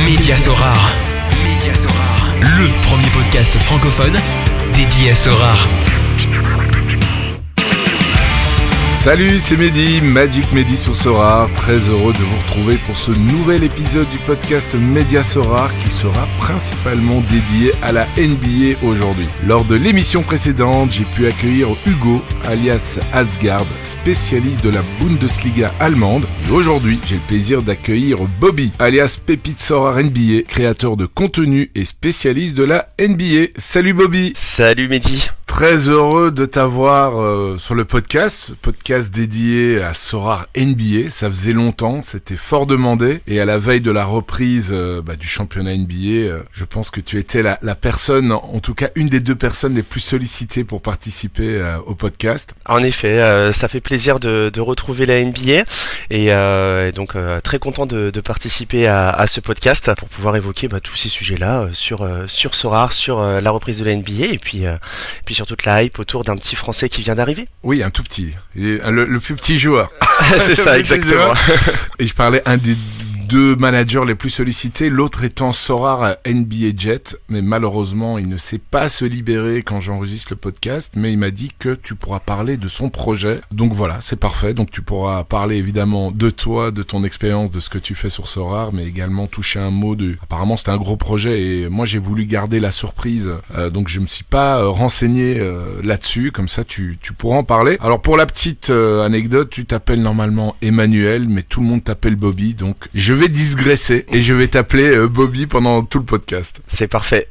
Média Sorare. Média Sorare. Le premier podcast francophone dédié à Sorare. Salut, c'est Mehdi, Magic Mehdi sur Sorare. Très heureux de vous retrouver pour ce nouvel épisode du podcast Média Sorare qui sera principalement dédié à la NBA aujourd'hui. Lors de l'émission précédente, j'ai pu accueillir Hugo, alias Asgard, spécialiste de la Bundesliga allemande. Et aujourd'hui, j'ai le plaisir d'accueillir Bobby, alias Pépite Sorare NBA, créateur de contenu et spécialiste de la NBA. Salut Bobby. Salut Mehdi. Très heureux de t'avoir sur le podcast dédié à Sorare NBA. Ça faisait longtemps, c'était fort demandé. Et à la veille de la reprise du championnat NBA, je pense que tu étais la personne, en tout cas une des deux personnes les plus sollicitées pour participer au podcast. En effet, ça fait plaisir de retrouver la NBA et donc très content de participer à ce podcast pour pouvoir évoquer tous ces sujets-là sur Sorare, sur la reprise de la NBA et puis sur toute la hype autour d'un petit Français qui vient d'arriver. Oui, un tout petit, le plus petit joueur. C'est ça, exactement. Et je parlais un des deux managers les plus sollicités, l'autre étant Sorare NBA Jet, mais malheureusement il ne sait pas se libérer quand j'enregistre le podcast, mais il m'a dit que tu pourras parler de son projet, donc voilà, c'est parfait, donc tu pourras parler évidemment de toi, de ton expérience, de ce que tu fais sur Sorare, mais également toucher un mot apparemment c'était un gros projet et moi j'ai voulu garder la surprise, donc je me suis pas renseigné là-dessus, comme ça tu pourras en parler. Alors pour la petite anecdote, tu t'appelles normalement Emmanuel, mais tout le monde t'appelle Bobby, donc je vais digresser et je vais t'appeler Bobby pendant tout le podcast. C'est parfait.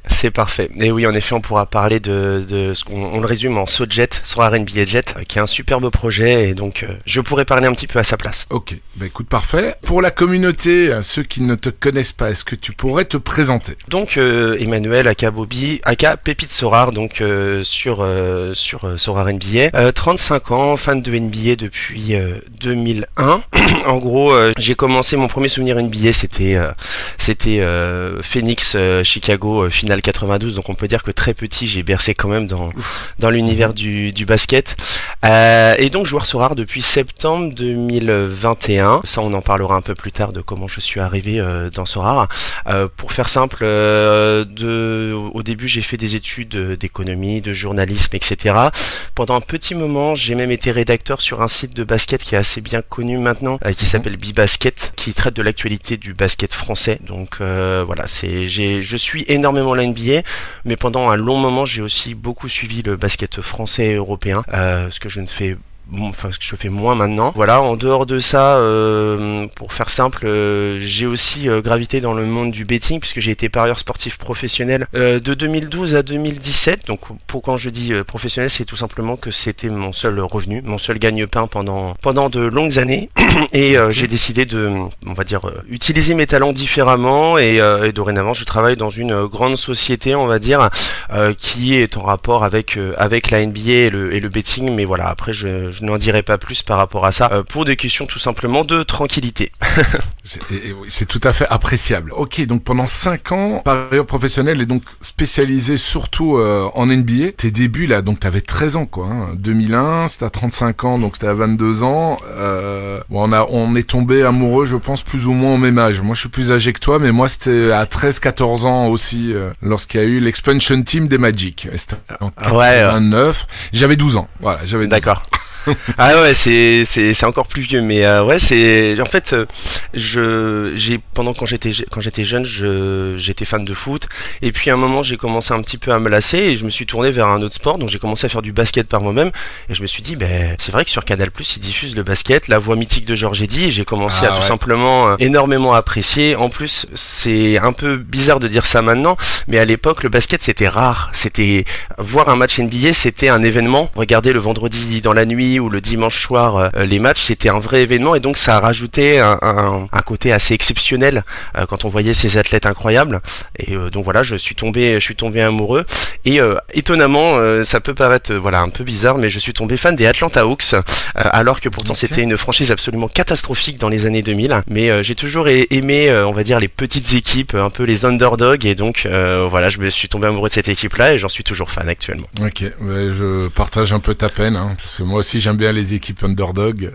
Et oui, en effet, on pourra parler de ce qu'on le résume en SoJet, Sorare NBA Jet, qui est un superbe projet et donc je pourrais parler un petit peu à sa place. Ok, écoute, parfait. Pour la communauté, ceux qui ne te connaissent pas, est-ce que tu pourrais te présenter ? Donc Emmanuel, aka Bobby, aka Pépite Sorare, donc sur Sorare NBA. 35 ans, fan de NBA depuis 2001. En gros, j'ai commencé mon premier souvenir NBA, c'était Phoenix Chicago finale 92, donc on peut dire que très petit j'ai bercé quand même dans l'univers du basket et donc joueur Sorare depuis septembre 2021. Ça on en parlera un peu plus tard de comment je suis arrivé dans Sorare. Pour faire simple, au début j'ai fait des études d'économie, de journalisme, etc. Pendant un petit moment j'ai même été rédacteur sur un site de basket qui est assez bien connu maintenant, qui s'appelle B-Basket, qui traite de l'actualité du basket français. Donc voilà, je suis énormément la NBA, mais pendant un long moment j'ai aussi beaucoup suivi le basket français et européen, ce que je fais moins maintenant. Voilà, en dehors de ça, pour faire simple, j'ai aussi gravité dans le monde du betting puisque j'ai été parieur sportif professionnel de 2012 à 2017. Donc quand je dis professionnel, c'est tout simplement que c'était mon seul revenu, mon seul gagne-pain pendant de longues années. Et j'ai décidé de, utiliser mes talents différemment et dorénavant je travaille dans une grande société, on va dire, qui est en rapport avec la NBA et le betting. Mais voilà, après je n'en dirai pas plus par rapport à ça, pour des questions tout simplement de tranquillité. C'est tout à fait appréciable. Ok, donc pendant 5 ans, parieur professionnel et donc spécialisé surtout en NBA. Tes débuts là, donc t'avais 13 ans quoi, 2001, c'était à 35 ans, donc c'était à 22 ans. On est tombé amoureux, je pense, plus ou moins au même âge. Moi je suis plus âgé que toi, mais moi c'était à 13-14 ans aussi, lorsqu'il y a eu l'expansion team des Magic. C'était en 89. J'avais 12 ans, voilà, j'avais 12 D'accord. ans. Ah ouais, c'est encore plus vieux, mais c'est en fait quand j'étais jeune, j'étais fan de foot et puis à un moment j'ai commencé un petit peu à me lasser et je me suis tourné vers un autre sport, donc j'ai commencé à faire du basket par moi-même et je me suis dit c'est vrai que sur Canal+ ils diffusent le basket, la voix mythique de Georges Eddy, et j'ai commencé à tout simplement énormément apprécier. En plus, c'est un peu bizarre de dire ça maintenant, mais à l'époque le basket c'était rare, c'était voir un match NBA, c'était un événement. Regarder le vendredi dans la nuit ou le dimanche soir les matchs, c'était un vrai événement et donc ça a rajouté un côté assez exceptionnel quand on voyait ces athlètes incroyables et donc voilà, je suis tombé amoureux et étonnamment ça peut paraître un peu bizarre, mais je suis tombé fan des Atlanta Hawks alors que pourtant c'était une franchise absolument catastrophique dans les années 2000, mais j'ai toujours aimé on va dire les petites équipes, un peu les underdogs, et donc je me suis tombé amoureux de cette équipe là et j'en suis toujours fan actuellement. Ok, je partage un peu ta peine parce que moi aussi j'aime bien les équipes underdog.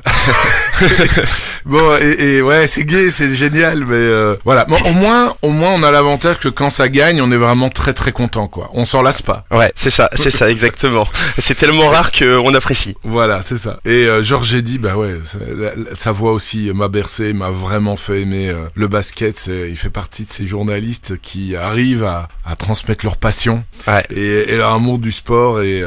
Bon, et ouais, c'est gay, c'est génial, mais voilà. Bon, au moins, on a l'avantage que quand ça gagne, on est vraiment très très content, quoi. On s'en lasse pas. Ouais, c'est ça, exactement. C'est tellement rare qu'on apprécie. Voilà, c'est ça. Et Georges Eddy, bah ouais, sa voix aussi m'a bercé, m'a vraiment fait aimer le basket. Il fait partie de ces journalistes qui arrivent à transmettre leur passion et leur amour du sport et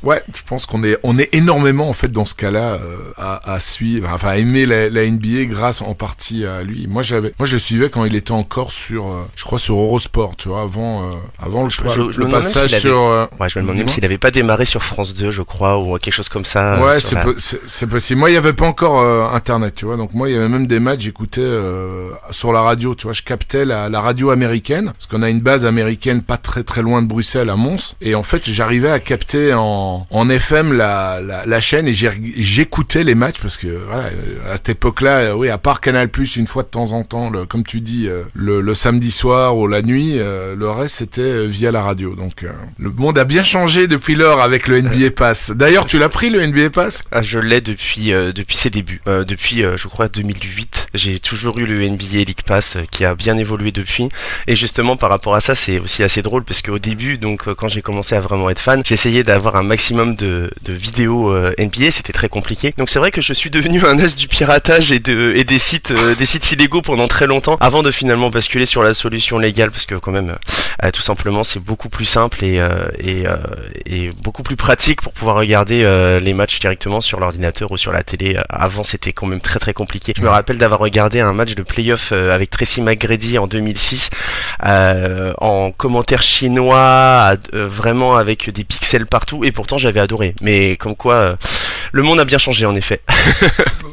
ouais, je pense qu'on est énormément en fait dans ce cas-là à suivre, enfin à aimer la NBA grâce en partie à lui. Moi je le suivais quand il était encore sur, je crois sur Eurosport, tu vois, avant le passage sur. Ouais, je me demande même s'il avait pas démarré sur France 2, je crois, ou quelque chose comme ça. Ouais, c'est possible. Moi, il y avait pas encore Internet, tu vois. Donc moi, il y avait même des matchs, j'écoutais sur la radio, tu vois. Je captais la radio américaine, parce qu'on a une base américaine pas très très loin de Bruxelles, à Mons. Et en fait, j'arrivais à capter en FM la chaîne et j'écoutais les matchs parce que voilà, à cette époque-là, oui, à part Canal+ une fois de temps en temps, comme tu dis, le samedi soir ou la nuit, le reste c'était via la radio. Donc le monde a bien changé depuis lors avec le NBA Pass. D'ailleurs, tu l'as pris le NBA Pass ? Ah, je l'ai depuis ses débuts. Depuis je crois 2008, j'ai toujours eu le NBA League Pass qui a bien évolué depuis. Et justement par rapport à ça, c'est aussi assez drôle parce qu'au début, donc quand j'ai commencé à vraiment être fan, j'essayais d'avoir un maximum de vidéos NBA, c'était très compliqué. Donc c'est vrai que je suis devenu un as du piratage et des sites illégaux pendant très longtemps avant de finalement basculer sur la solution légale parce que quand même tout simplement c'est beaucoup plus simple et beaucoup plus pratique pour pouvoir regarder les matchs directement sur l'ordinateur ou sur la télé. Avant c'était quand même très très compliqué. Je me rappelle d'avoir regardé un match de play-off avec Tracy McGrady en 2006 en commentaire chinois, vraiment avec des pixels partout et pourtant j'avais adoré. Mais comme quoi le monde a bien changé en effet.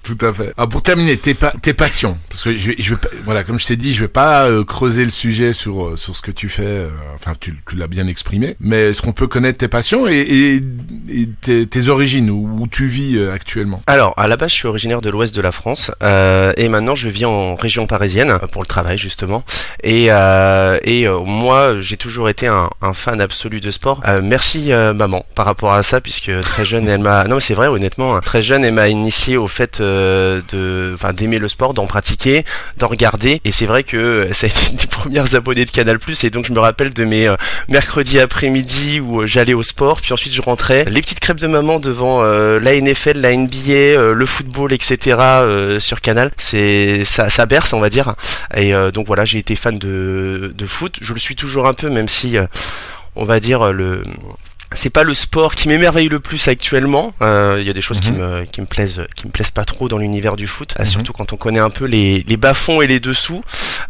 Tout à fait. Alors pour terminer, tes passions, parce que je vais voilà, comme je t'ai dit, je vais pas creuser le sujet sur ce que tu fais. Enfin, tu l'as bien exprimé. Mais est-ce qu'on peut connaître tes passions et tes origines, où tu vis actuellement ? Alors, à la base, je suis originaire de l'ouest de la France et maintenant je vis en région parisienne pour le travail justement. Et moi, j'ai toujours été un fan absolu de sport. Merci maman par rapport à ça, puisque très jeune, elle m'a. Non, mais c'est vrai, honnêtement, très jeune, elle m'a initié au fait d'aimer le sport, d'en pratiquer, d'en regarder. Et c'est vrai que ça a été une des premières abonnées de Canal+. Et donc je me rappelle de mes mercredis après-midi où j'allais au sport, puis ensuite je rentrais, les petites crêpes de maman devant la NFL, la NBA, le football, etc. Sur Canal. Ça berce, on va dire. Et donc voilà, j'ai été fan de foot. Je le suis toujours un peu, même si on va dire c'est pas le sport qui m'émerveille le plus actuellement. Il y a des choses qui me plaisent pas trop dans l'univers du foot, surtout quand on connaît un peu les bas-fonds et les dessous.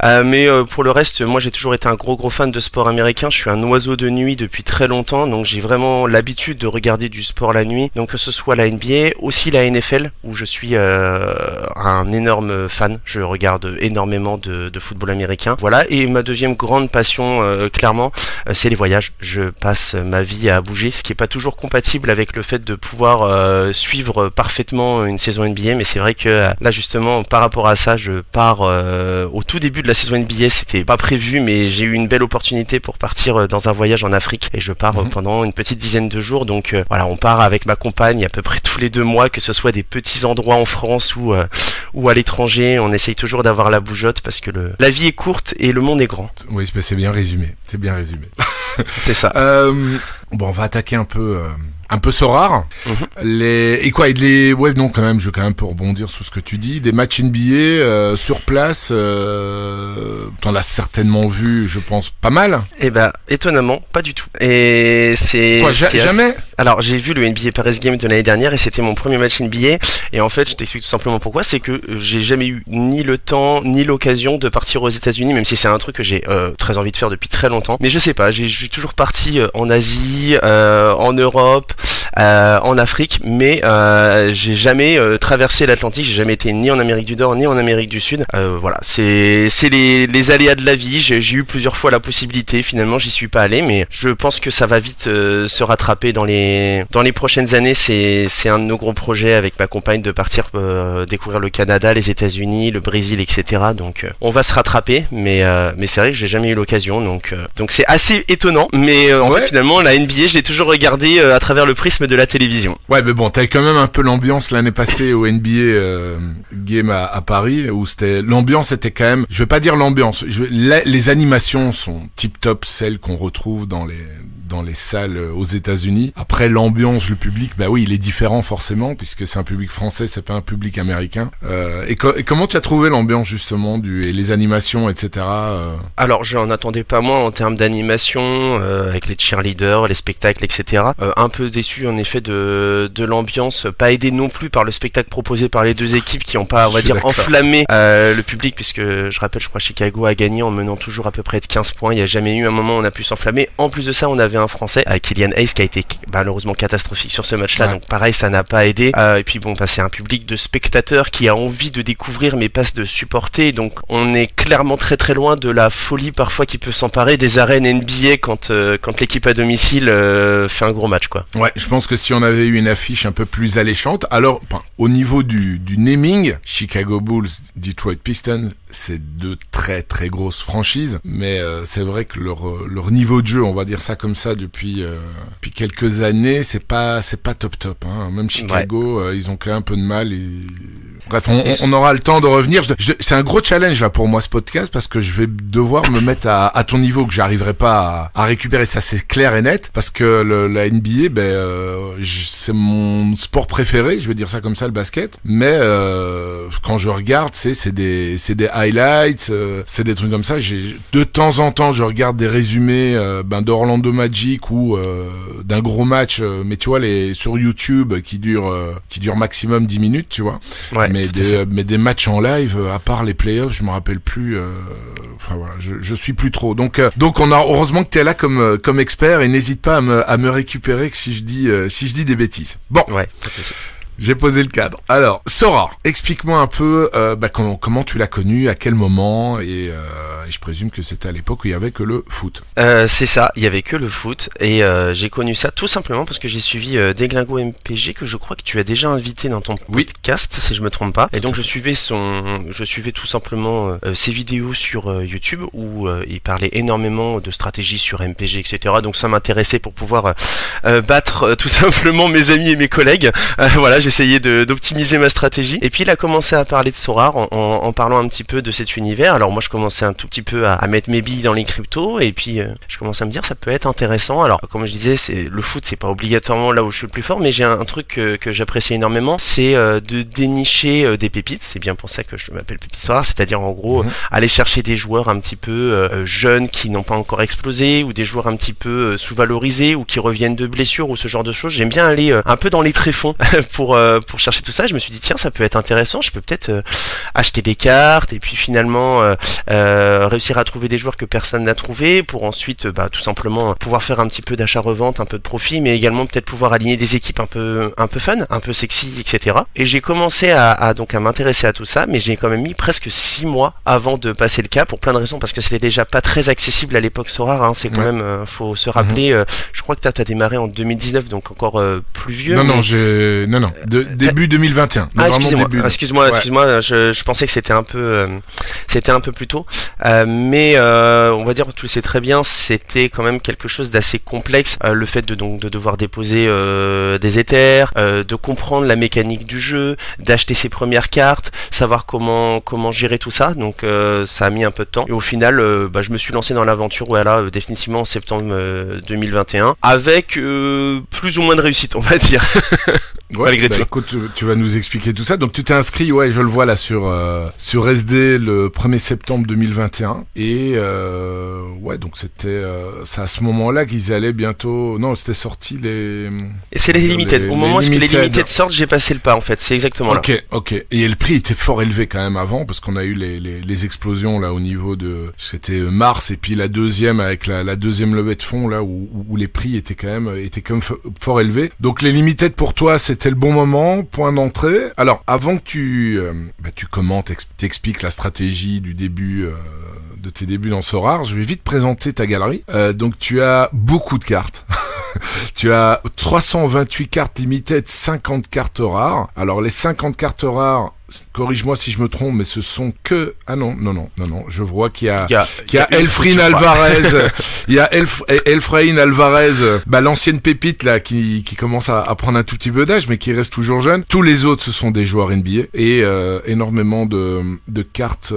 Mais pour le reste, moi j'ai toujours été un gros fan de sport américain. Je suis un oiseau de nuit depuis très longtemps, donc j'ai vraiment l'habitude de regarder du sport la nuit. Donc que ce soit la NBA, aussi la NFL, où je suis un énorme fan. Je regarde énormément de football américain. Voilà. Et ma deuxième grande passion, clairement, c'est les voyages. Je passe ma vie à bouger, ce qui est pas toujours compatible avec le fait de pouvoir suivre parfaitement une saison NBA, mais c'est vrai que là justement par rapport à ça, je pars au tout début de la saison NBA, c'était pas prévu, mais j'ai eu une belle opportunité pour partir dans un voyage en Afrique et je pars pendant une petite dizaine de jours. Donc voilà, on part avec ma compagne à peu près tous les 2 mois, que ce soit des petits endroits en France ou à l'étranger. On essaye toujours d'avoir la bougeotte parce que la vie est courte et le monde est grand. Oui, c'est bien résumé. C'est bien résumé. C'est ça. Bon, on va attaquer un peu Sorare. Ouais, non, quand même, je veux quand même un peu rebondir sur ce que tu dis. Des matchs NBA sur place, t'en as certainement vu, je pense, pas mal. Eh ben, étonnamment, pas du tout. Et c'est quoi, jamais. Alors, j'ai vu le NBA Paris Games de l'année dernière et c'était mon premier match NBA. Et en fait, je t'explique tout simplement pourquoi. C'est que j'ai jamais eu ni le temps ni l'occasion de partir aux États-Unis, même si c'est un truc que j'ai très envie de faire depuis très longtemps. Mais je sais pas, je suis toujours parti en Asie, en Europe, en Afrique, mais j'ai jamais traversé l'Atlantique. J'ai jamais été ni en Amérique du Nord ni en Amérique du Sud. Voilà, c'est les les aléas de la vie. J'ai eu plusieurs fois la possibilité. Finalement, j'y suis pas allé, mais je pense que ça va vite se rattraper dans les prochaines années. C'est un de nos gros projets avec ma compagne de partir découvrir le Canada, les États-Unis, le Brésil, etc. Donc on va se rattraper, mais c'est vrai que j'ai jamais eu l'occasion, donc c'est assez étonnant. Mais en fait, finalement, la NBA, je l'ai toujours regardé à travers le prisme de la télévision. Ouais, mais bon, t'avais quand même un peu l'ambiance l'année passée au NBA Game à Paris, où l'ambiance était quand même, je vais pas dire l'ambiance, les animations sont tip top, celles qu'on retrouve dans les salles aux États-Unis. Après, l'ambiance, le public, bah oui, il est différent forcément, puisque c'est un public français, c'est pas un public américain. Et comment tu as trouvé l'ambiance justement et les animations, etc. Alors, je n'en attendais pas moins en termes d'animation, avec les cheerleaders, les spectacles, etc. Un peu déçu en effet de l'ambiance, pas aidé non plus par le spectacle proposé par les deux équipes qui n'ont pas, on va dire, enflammé le public, puisque je rappelle, je crois Chicago a gagné en menant toujours à peu près de 15 points. Il n'y a jamais eu un moment où on a pu s'enflammer. En plus de ça, on avait un Français, Kylian Hayes, qui a été malheureusement catastrophique sur ce match-là, donc pareil, ça n'a pas aidé. Et puis bon, c'est un public de spectateurs qui a envie de découvrir mais pas de supporter, donc on est clairement très très loin de la folie parfois qui peut s'emparer des arènes NBA quand l'équipe à domicile fait un gros match, quoi. Ouais, je pense que si on avait eu une affiche un peu plus alléchante, alors au niveau du naming, Chicago Bulls, Detroit Pistons, c'est deux très très grosses franchises, mais c'est vrai que leur niveau de jeu, on va dire ça comme ça, depuis quelques années, c'est pas top hein. Même Chicago, ils ont quand même un peu de mal Bref, on aura le temps de revenir. C'est un gros challenge là pour moi ce podcast, parce que je vais devoir me mettre à ton niveau, que j'arriverai pas à récupérer, ça c'est clair et net, parce que la NBA, c'est mon sport préféré, je vais dire ça comme ça, le basket. Mais quand je regarde, c'est des highlights, c'est des trucs comme ça. De temps en temps, je regarde des résumés d'Orlando Magic ou d'un gros match, mais tu vois sur YouTube qui dure maximum 10 minutes, tu vois. Ouais. Mais des matchs en live, à part les playoffs, je me rappelle plus. Enfin voilà, je suis plus trop. Donc on a heureusement que t'es là comme expert, et n'hésite pas à me récupérer si je dis des bêtises. Bon. Ouais. J'ai posé le cadre. Alors, Sora, explique-moi un peu comment tu l'as connu, à quel moment, et je présume que c'était à l'époque où il y avait que le foot. C'est ça, il y avait que le foot, et j'ai connu ça tout simplement parce que j'ai suivi Deglingo MPG, que je crois que tu as déjà invité dans ton podcast, si je me trompe pas. Et donc je suivais tout simplement ses vidéos sur YouTube où il parlait énormément de stratégie sur MPG, etc. Donc ça m'intéressait pour pouvoir battre tout simplement mes amis et mes collègues. Voilà. J'essayais d'optimiser ma stratégie, et puis il a commencé à parler de Sorare en parlant un petit peu de cet univers. Alors moi je commençais un tout petit peu à mettre mes billes dans les cryptos, et puis je commençais à me dire ça peut être intéressant. Alors comme je disais, le foot c'est pas obligatoirement là où je suis le plus fort, mais j'ai un truc que j'apprécie énormément, c'est de dénicher des pépites. C'est bien pour ça que je m'appelle Pépite Sorare, c'est-à-dire en gros aller chercher des joueurs un petit peu jeunes qui n'ont pas encore explosé, ou des joueurs un petit peu sous-valorisés, ou qui reviennent de blessures, ou ce genre de choses. J'aime bien aller un peu dans les tréfonds pour chercher tout ça. Je me suis dit tiens, ça peut être intéressant, je peux peut-être acheter des cartes, et puis finalement réussir à trouver des joueurs que personne n'a trouvé, pour ensuite tout simplement pouvoir faire un petit peu d'achat-revente, un peu de profit, mais également peut-être pouvoir aligner des équipes un peu fun, un peu sexy, etc. Et j'ai commencé à m'intéresser à tout ça, mais j'ai quand même mis presque 6 mois avant de passer le cap, pour plein de raisons, parce que c'était déjà pas très accessible à l'époque Sorare, hein. C'est quand même faut se rappeler, je crois que t'as démarré en 2019, donc encore plus vieux. Non, début 2021. Excuse-moi, je pensais que c'était un peu plus tôt. Mais on va dire, tu le sais très bien, c'était quand même quelque chose d'assez complexe. Le fait de devoir déposer des ethers, de comprendre la mécanique du jeu, d'acheter ses premières cartes, savoir comment gérer tout ça. Donc ça a mis un peu de temps. Et au final, je me suis lancé dans l'aventure, définitivement en septembre 2021, avec plus ou moins de réussite, on va dire. Ouais, écoute, tu vas nous expliquer tout ça. Donc tu t'es inscrit, je le vois là sur SD le 1er septembre 2021, et donc c'est à ce moment-là qu'ils allaient bientôt. Non, c'était sorti les. Et c'est les limited. Au moment où les limited sortent, j'ai passé le pas en fait. C'est exactement là. Ok. Et le prix était fort élevé quand même avant, parce qu'on a eu les explosions là au niveau de. C'était mars, et puis la deuxième avec la deuxième levée de fonds là où les prix étaient quand même fort élevés. Donc les limited pour toi c'était le bon moment, point d'entrée. Alors avant que tu commentes, t'expliques la stratégie du début de tes débuts dans Sorare, je vais vite présenter ta galerie. Donc tu as beaucoup de cartes. Tu as 328 cartes limited, 50 cartes rares. Alors les 50 cartes rares, corrige-moi si je me trompe, mais ce sont que... Ah non, je vois qu'il y a Elfrain Alvarez, il y a Elfrain Alvarez, l'ancienne pépite là, qui commence à prendre un tout petit peu d'âge, mais qui reste toujours jeune. Tous les autres, ce sont des joueurs NBA, et énormément de cartes,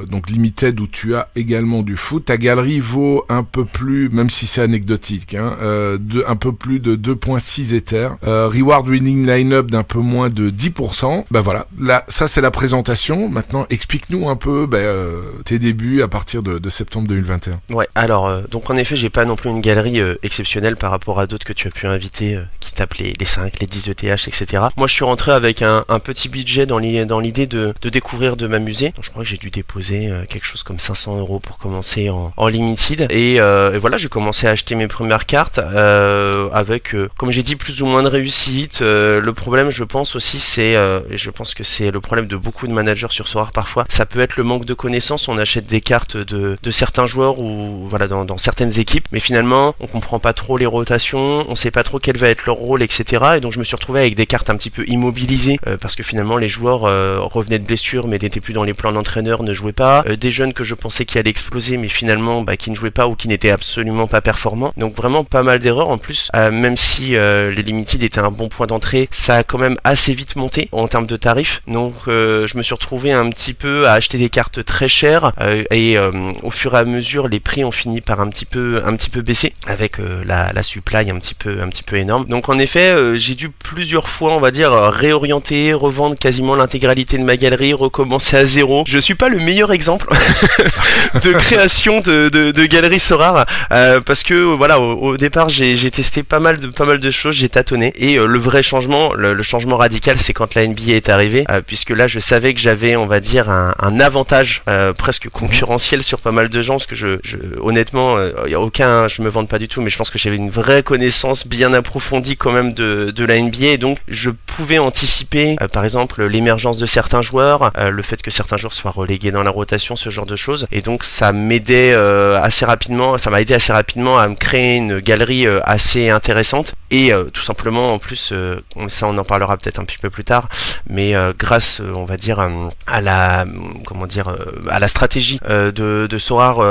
donc limited, où tu as également du foot. Ta galerie vaut un peu plus, même si c'est anecdotique, un peu plus de 2.6 Ether, reward winning line-up d'un peu moins de 10%. Voilà, là, ça c'est la présentation. Maintenant, explique-nous un peu tes débuts à partir de septembre 2021. Ouais, alors donc en effet, j'ai pas non plus une galerie exceptionnelle par rapport à d'autres que tu as pu inviter qui tapent les 5, les 10 ETH, etc. Moi, je suis rentré avec un petit budget dans l'idée de découvrir, de m'amuser. Donc, je crois que j'ai dû déposer quelque chose comme 500 € pour commencer en limited. Et voilà, j'ai commencé à acheter mes premières cartes avec, comme j'ai dit, plus ou moins de réussite. Le problème, je pense aussi, c'est, et je pense que c'est le problème de beaucoup de managers sur Sorare parfois, ça peut être le manque de connaissances. On achète des cartes de certains joueurs ou voilà dans certaines équipes, mais finalement on comprend pas trop les rotations, on sait pas trop quel va être leur rôle, etc. Et donc je me suis retrouvé avec des cartes un petit peu immobilisées parce que finalement les joueurs revenaient de blessures mais n'étaient plus dans les plans d'entraîneur, ne jouaient pas, des jeunes que je pensais qui allaient exploser mais finalement qui ne jouaient pas ou qui n'étaient absolument pas performants. Donc vraiment pas mal d'erreurs. En plus même si les limited étaient un bon point d'entrée, ça a quand même assez vite monté en termes de tarifs. Donc je me suis retrouvé un petit peu à acheter des cartes très chères et au fur et à mesure les prix ont fini par un petit peu baisser avec la supply un petit peu énorme. Donc en effet j'ai dû plusieurs fois on va dire réorienter, revendre quasiment l'intégralité de ma galerie, recommencer à zéro. Je suis pas le meilleur exemple de création de galerie Sorare parce que voilà au départ j'ai testé pas mal de choses, j'ai tâtonné et le vrai changement, le changement radical, c'est quand la NBA est arrivée puisque là je savais que j'avais on va dire un avantage presque concurrentiel sur pas mal de gens parce que honnêtement y a aucun, je me vante pas du tout, mais je pense que j'avais une vraie connaissance bien approfondie quand même de la NBA et donc je pouvais anticiper par exemple l'émergence de certains joueurs, le fait que certains joueurs soient relégués dans la rotation, ce genre de choses, et donc ça m'aidait assez rapidement, ça m'a aidé assez rapidement à me créer une galerie assez intéressante et tout simplement en plus ça on en parlera peut-être un petit peu plus tard, mais grâce on va dire à la stratégie de Sorare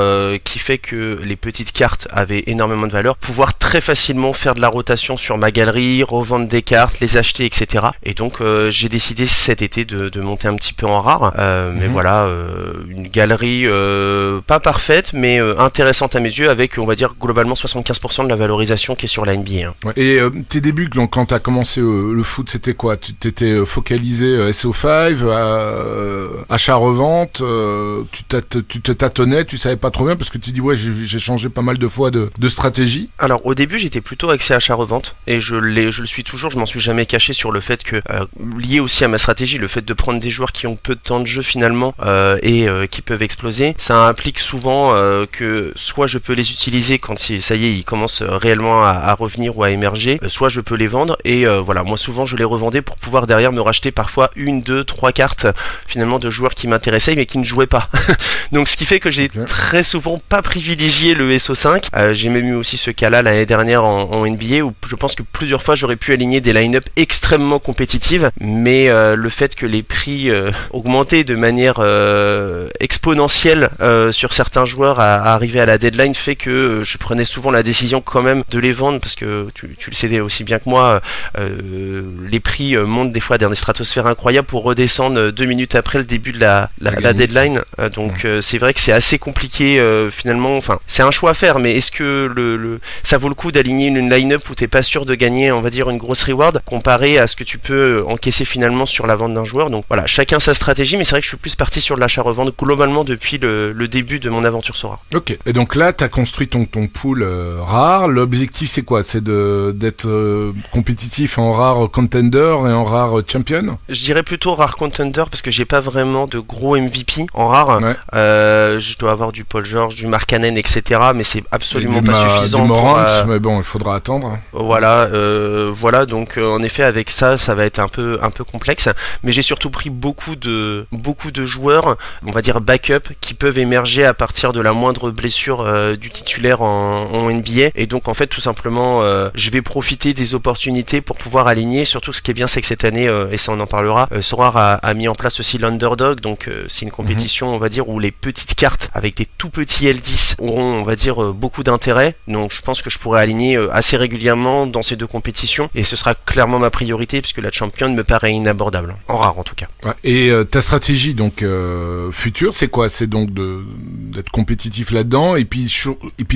qui fait que les petites cartes avaient énormément de valeur, pouvoir très facilement faire de la rotation sur ma galerie, revendre des cartes, les acheter, etc. Et donc j'ai décidé cet été de monter un petit peu en rare, mais voilà, une galerie pas parfaite mais intéressante à mes yeux avec on va dire globalement 75% de la valorisation qui est sur la NBA. Hein. Ouais. Et tes débuts donc quand t'as commencé le foot, c'était quoi? Tu t'étais focalisé SO5, achat-revente, tu te tâtonnais, tu savais pas trop bien parce que tu dis ouais j'ai changé pas mal de fois de stratégie. Alors au début j'étais plutôt axé achat-revente et je le suis toujours, je m'en suis jamais caché sur le fait que lié aussi à ma stratégie, le fait de prendre des joueurs qui ont peu de temps de jeu finalement et qui peuvent exploser, ça implique souvent que soit je peux les utiliser quand ça y est ils commencent réellement à revenir ou à émerger, soit je peux les vendre et voilà, moi souvent je les revendais pour pouvoir derrière me racheter parfois 1, 2, 3 cartes finalement de joueurs qui m'intéressaient mais qui ne jouaient pas. Donc ce qui fait que j'ai très souvent pas privilégié le SO5. J'ai même eu aussi ce cas-là l'année dernière en NBA où je pense que plusieurs fois j'aurais pu aligner des line-up extrêmement compétitives, mais le fait que les prix augmentaient de manière exponentielle sur certains joueurs à arriver à la deadline fait que je prenais souvent la décision quand même de les vendre parce que tu le sais aussi bien que moi, les prix montent des fois dans des stratosphères incroyables pour redescendre 2 minutes après le début de la deadline. Donc c'est vrai que c'est assez compliqué finalement. Enfin, c'est un choix à faire, mais est-ce que ça vaut le coup d'aligner une line-up où t'es pas sûr de gagner, on va dire, une grosse reward comparé à ce que tu peux encaisser finalement sur la vente d'un joueur? Donc voilà, chacun sa stratégie, mais c'est vrai que je suis plus parti sur l'achat-revente globalement depuis le début de mon aventure Sorare. Ok. Et donc là, t'as construit ton pool rare. L'objectif, c'est quoi? C'est de d'être compétitif en rare contender et en rare champion? Je dirais plutôt rare contender parce que j'ai pas vraiment de gros MVP en rare. Ouais. Je dois avoir du Paul George, du Markkanen, etc. Mais c'est absolument pas suffisant. Du Morant, pour, mais bon, il faudra attendre. Voilà, donc en effet avec ça va être un peu complexe. Mais j'ai surtout pris beaucoup de joueurs, on va dire backup, qui peuvent émerger à partir de la moindre blessure du titulaire en NBA. Et donc en fait tout simplement, je vais profiter des opportunités pour pouvoir aligner. Surtout ce qui est bien, c'est que cette année, et ça on en parlera, Sorare a mis en place aussi l'Underdog. Donc c'est une compétition, on va dire, où les petites cartes avec des tout petits L10 auront, on va dire, beaucoup d'intérêt. Donc je pense que je pourrais aligner assez régulièrement dans ces deux compétitions. Et ce sera clairement ma priorité puisque la championne me paraît inabordable. En rare en tout cas. Ouais. Et ta stratégie donc future, c'est quoi? C'est donc d'être compétitif là-dedans et puis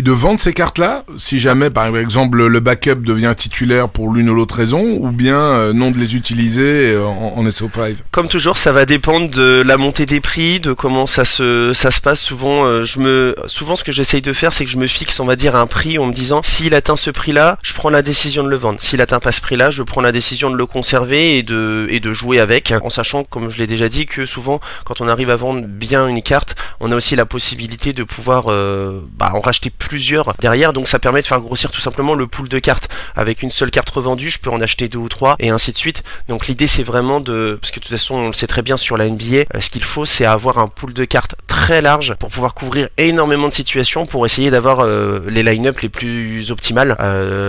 de vendre ces cartes-là si jamais par exemple le backup devient titulaire pour l'une ou l'autre raison, ou bien non de les utiliser en SO5. Comme toujours, ça va dépendre de la montée des prix, de comment ça se passe. Souvent ce que j'essaye de faire, c'est que je me fixe, on va dire, un prix en me disant s'il atteint ce prix-là, je prends la décision de le vendre. S'il atteint pas ce prix-là, je prends la décision de le conserver et de jouer avec, en sachant, comme je l'ai déjà dit, que souvent quand on arrive à vendre bien une carte, on a aussi la possibilité de pouvoir en racheter plusieurs derrière, donc ça permet de faire grossir tout simplement le pool de cartes. Avec une seule carte revendue, je peux en acheter 2 ou 3 et ainsi de suite. Donc l'idée c'est vraiment parce que de toute façon on le sait très bien sur la NBA, ce qu'il faut c'est avoir un pool de cartes très large pour pouvoir couvrir énormément de situations pour essayer d'avoir les line-up les plus optimales.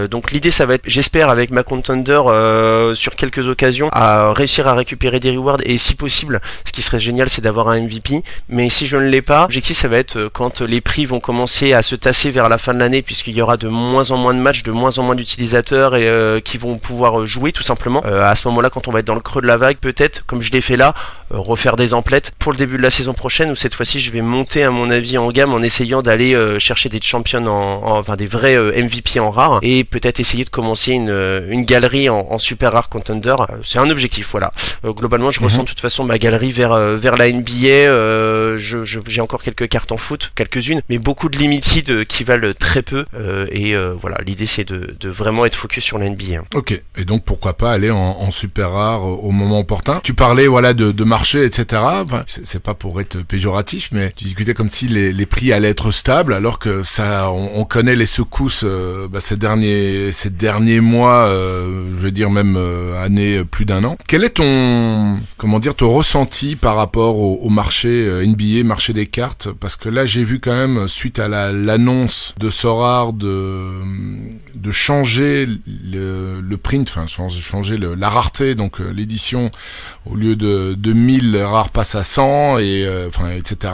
Donc l'idée ça va être, j'espère avec ma contender sur quelques occasions, à réussir à récupérer des rewards, et si possible, ce qui serait génial c'est d'avoir un MVP. Mais si je ne l'ai pas, l'objectif ça va être quand les prix vont commencer à se tasser vers la fin de l'année, puisqu'il y aura de moins en moins de matchs, de moins en moins d'utilisateurs et qui vont pouvoir jouer tout simplement. À ce moment-là, quand on va être dans le creux de la vague, peut-être, comme je l'ai fait là, refaire des emplettes pour le début de la saison prochaine, où cette fois-ci je vais monter à mon avis en gamme en essayant d'aller chercher des champions enfin des vrais MVP en rare, et peut-être essayer de commencer une galerie en super rare contender. C'est un objectif, voilà. Globalement je ressens de toute façon ma galerie vers la NBA. J'ai encore quelques cartes en foot, quelques-unes, mais beaucoup de limited qui valent très peu, et voilà, l'idée c'est de vraiment être focus sur la NBA. Ok, et donc pourquoi pas aller en super rare au moment opportun. Tu parlais de marché, etc. Enfin, c'est pas pour être péjoratif, mais tu discutais comme si les prix allaient être stables, alors que ça, on connaît les secousses ces derniers mois, je veux dire même années, plus d'1 an. Quel est ton ressenti par rapport au marché NBA, marché des cartes? Parce que là j'ai vu quand même, suite à l'annonce de Sorare de changer le print, enfin changer la rareté, donc l'édition, au lieu de 1000 rares passe à 100 et etc.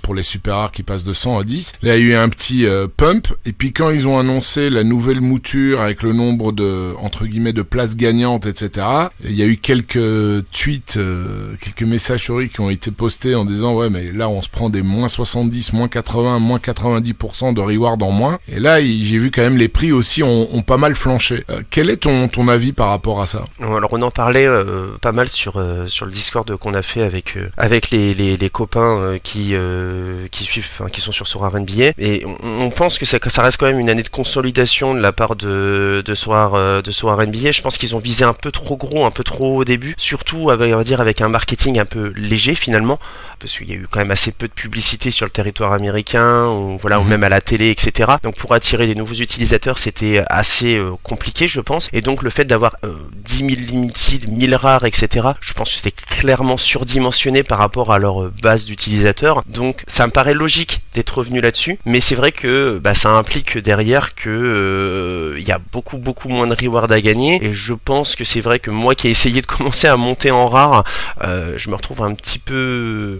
pour les super rares qui passent de 100 à 10. Là il y a eu un petit pump, et puis quand ils ont annoncé la nouvelle mouture avec le nombre de, entre guillemets, de places gagnantes, etc., il y a eu quelques tweets, quelques messages sur qui ont été postés en disant ouais mais là on se prend des moins 70, moins 80, moins 90% de reward en moins, et là j'ai vu quand même les prix aussi ont pas mal flanché. Quel est ton avis par rapport à ça? Alors on en parlait pas mal sur le Discord qu'on a fait avec les copains qui suivent, qui sont sur Sorare NBA, et on pense que ça reste quand même une année de consolidation de la part de Sorare NBA. Je pense qu'ils ont visé un peu trop gros, un peu trop au début, surtout avec un marketing un peu léger finalement, parce qu'il y a eu quand même assez peu de publicité sur le territoire américain, ou même à la télé, etc. Donc pour attirer des nouveaux utilisateurs, c'était assez compliqué, je pense. Et donc le fait d'avoir 10 000 limited, 1000 rares, etc., je pense que c'était clairement surdimensionné par rapport à leur base d'utilisateurs. Donc ça me paraît logique d'être revenu là-dessus, mais c'est vrai que ça implique derrière que il y a beaucoup moins de rewards à gagner, et je pense que c'est vrai que moi qui ai essayé de commencer à monter en rare, je me retrouve un petit peu,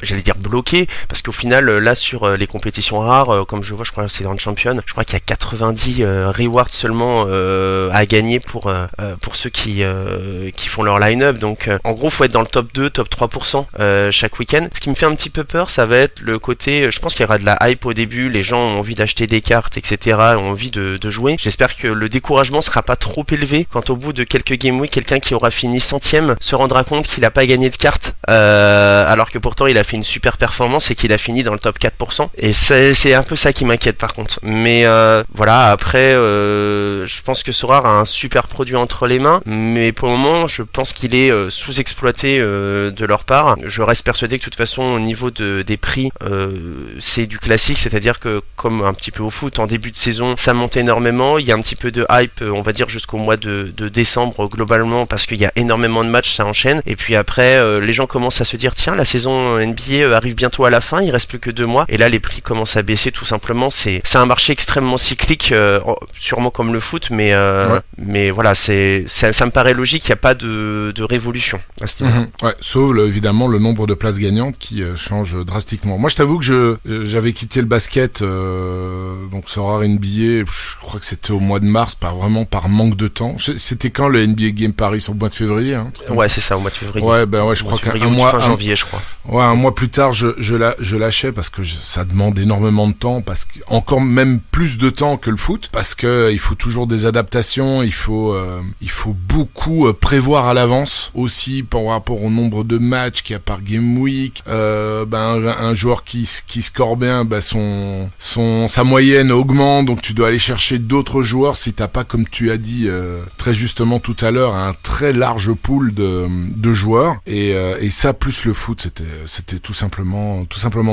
j'allais dire bloqué, parce qu'au final là sur les compétitions rares, comme je vois, je crois que c'est dans le champion, je crois qu'il y a 90 rewards seulement à gagner pour ceux qui font leur line-up. Donc en gros faut être dans le top 2, top 3% chaque week-end. Ce qui me fait un petit peu peur, ça va être le côté, je pense qu'il y aura de la hype au début, les gens ont envie d'acheter des cartes, etc., ont envie de jouer. J'espère que le découragement sera pas trop élevé quand au bout de quelques game week, quelqu'un qui aura fini 100ème se rendra compte qu'il a pas gagné de cartes, alors alors que pourtant il a fait une super performance et qu'il a fini dans le top 4%. Et c'est un peu ça qui m'inquiète par contre. Mais voilà, après je pense que Sorare a un super produit entre les mains, mais pour le moment je pense qu'il est sous-exploité de leur part. Je reste persuadé que de toute façon au niveau des prix c'est du classique, c'est-à-dire que comme un petit peu au foot, en début de saison ça monte énormément, il y a un petit peu de hype on va dire jusqu'au mois de décembre globalement parce qu'il y a énormément de matchs, ça enchaîne, et puis après les gens commencent à se dire tiens, la saison NBA arrive bientôt à la fin, il reste plus que 2 mois, et là les prix commencent à baisser tout simplement. C'est un marché extrêmement cyclique, sûrement comme le foot, mais voilà, ça me paraît logique, il n'y a pas de révolution à ce niveau. Ouais, sauf évidemment le nombre de places gagnantes qui change drastiquement. Moi je t'avoue que j'avais quitté le basket, donc Sorare NBA, je crois que c'était au mois de mars, vraiment par manque de temps. C'était quand le NBA Game Paris, au mois de février, hein, ouais, c'est ça, au mois de février. Ouais, ben ouais, je crois qu'un mois, fin janvier, je crois. Ouais, un mois plus tard, je lâchais parce que ça demande énormément de temps, parce que encore même plus de temps que le foot, parce que il faut toujours des adaptations, il faut beaucoup prévoir à l'avance aussi par rapport au nombre de matchs qu'il y a par game week. Un joueur qui score bien, sa moyenne augmente, donc tu dois aller chercher d'autres joueurs si t'as pas, comme tu as dit très justement tout à l'heure, un très large pool de joueurs, et ça plus le foot, c'était tout simplement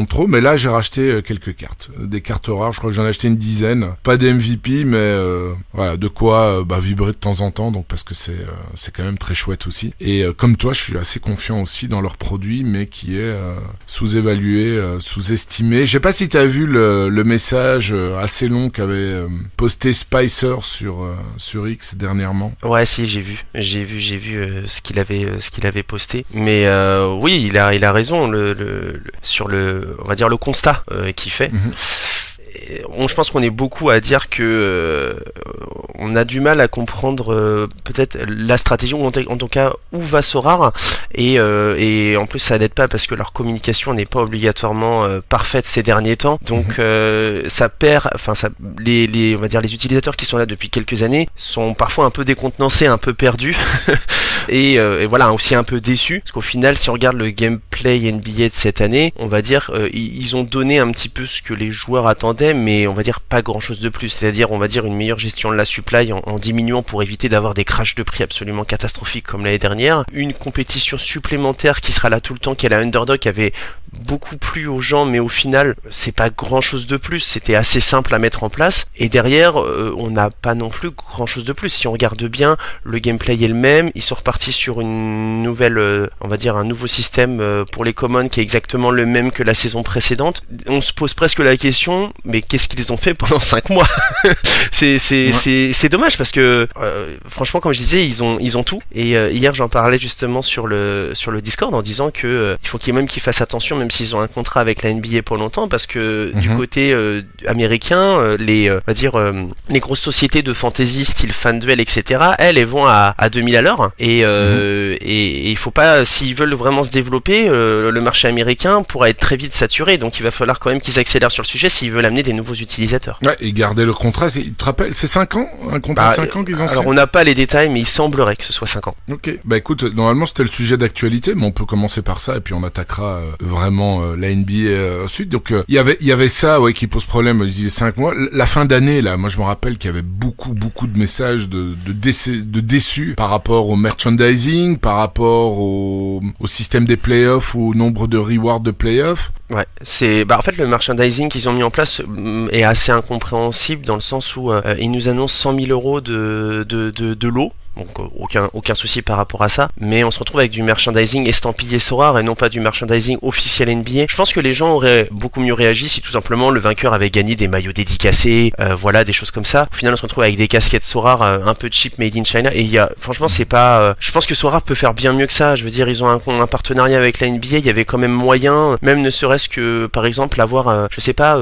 trop. Mais là j'ai racheté quelques cartes, des cartes rares, je crois que j'en ai acheté une dizaine, pas des MVP, mais voilà, de quoi vibrer de temps en temps, donc parce que c'est quand même très chouette aussi. Et comme toi, je suis assez confiant aussi dans leur produit, mais qui est sous-évalué, sous-estimé. Je sais pas si t'as vu le message assez long qu'avait posté Spicer sur X dernièrement. Ouais, si, j'ai vu ce qu'il avait posté. Mais oui, il a raison sur on va dire le constat qu'il fait. Je pense qu'on est beaucoup à dire que on a du mal à comprendre peut-être la stratégie, ou en tout cas où va Sorare, et en plus ça n'aide pas parce que leur communication n'est pas obligatoirement parfaite ces derniers temps, donc ça perd, enfin on va dire les utilisateurs qui sont là depuis quelques années sont parfois un peu décontenancés, un peu perdus et voilà, aussi un peu déçus, parce qu'au final si on regarde le gameplay NBA de cette année, on va dire ils ont donné un petit peu ce que les joueurs attendaient, mais on va dire pas grand chose de plus, c'est-à-dire on va dire une meilleure gestion de la supply en diminuant pour éviter d'avoir des crashs de prix absolument catastrophiques comme l'année dernière, une compétition supplémentaire qui sera là tout le temps, qui est la Underdog, qui avait beaucoup plu aux gens, mais au final c'est pas grand chose de plus, c'était assez simple à mettre en place, et derrière on n'a pas non plus grand chose de plus. Si on regarde bien, le gameplay est le même, ils sont repartis sur une nouvelle, on va dire un nouveau système pour les commons qui est exactement le même que la saison précédente. On se pose presque la question, mais qu'est-ce qu'ils ont fait pendant 5 mois? C'est dommage, parce que franchement, comme je disais, ils ont tout, et hier j'en parlais justement sur le Discord en disant que il faut qu'ils fassent attention, même s'ils ont un contrat avec la NBA pour longtemps, parce que du côté américain, les grosses sociétés de fantasy style FanDuel, etc., elles vont à 2000 à l'heure, et il faut pas, s'ils veulent vraiment se développer, le marché américain pourra être très vite saturé, donc il va falloir quand même qu'ils accélèrent sur le sujet s'ils veulent amener des nouveaux utilisateurs. Ouais, et garder le contrat, tu te rappelles, c'est 5 ans, un contrat de 5 ans qu'ils ont. Alors on n'a pas les détails, mais il semblerait que ce soit 5 ans. Ok, écoute, normalement c'était le sujet d'actualité, mais on peut commencer par ça, et puis on attaquera vraiment la NBA ensuite. Donc il y avait ça, ouais, qui pose problème. Je disais 5 mois. La fin d'année, là, moi je me rappelle qu'il y avait beaucoup de messages de déçus par rapport au merchandising, par rapport au système des playoffs, ou au nombre de rewards de playoffs. Ouais, en fait le merchandising qu'ils ont mis en place est assez incompréhensible, dans le sens où ils nous annoncent 100 000 euros de lot. Donc aucun souci par rapport à ça, mais on se retrouve avec du merchandising estampillé Sorare et non pas du merchandising officiel NBA. Je pense que les gens auraient beaucoup mieux réagi si tout simplement le vainqueur avait gagné des maillots dédicacés, voilà, des choses comme ça. Au final on se retrouve avec des casquettes Sorare un peu cheap made in China, et franchement c'est pas, je pense que Sorare peut faire bien mieux que ça. Je veux dire, ils ont un partenariat avec la NBA, il y avait quand même moyen, même ne serait-ce que par exemple avoir je sais pas,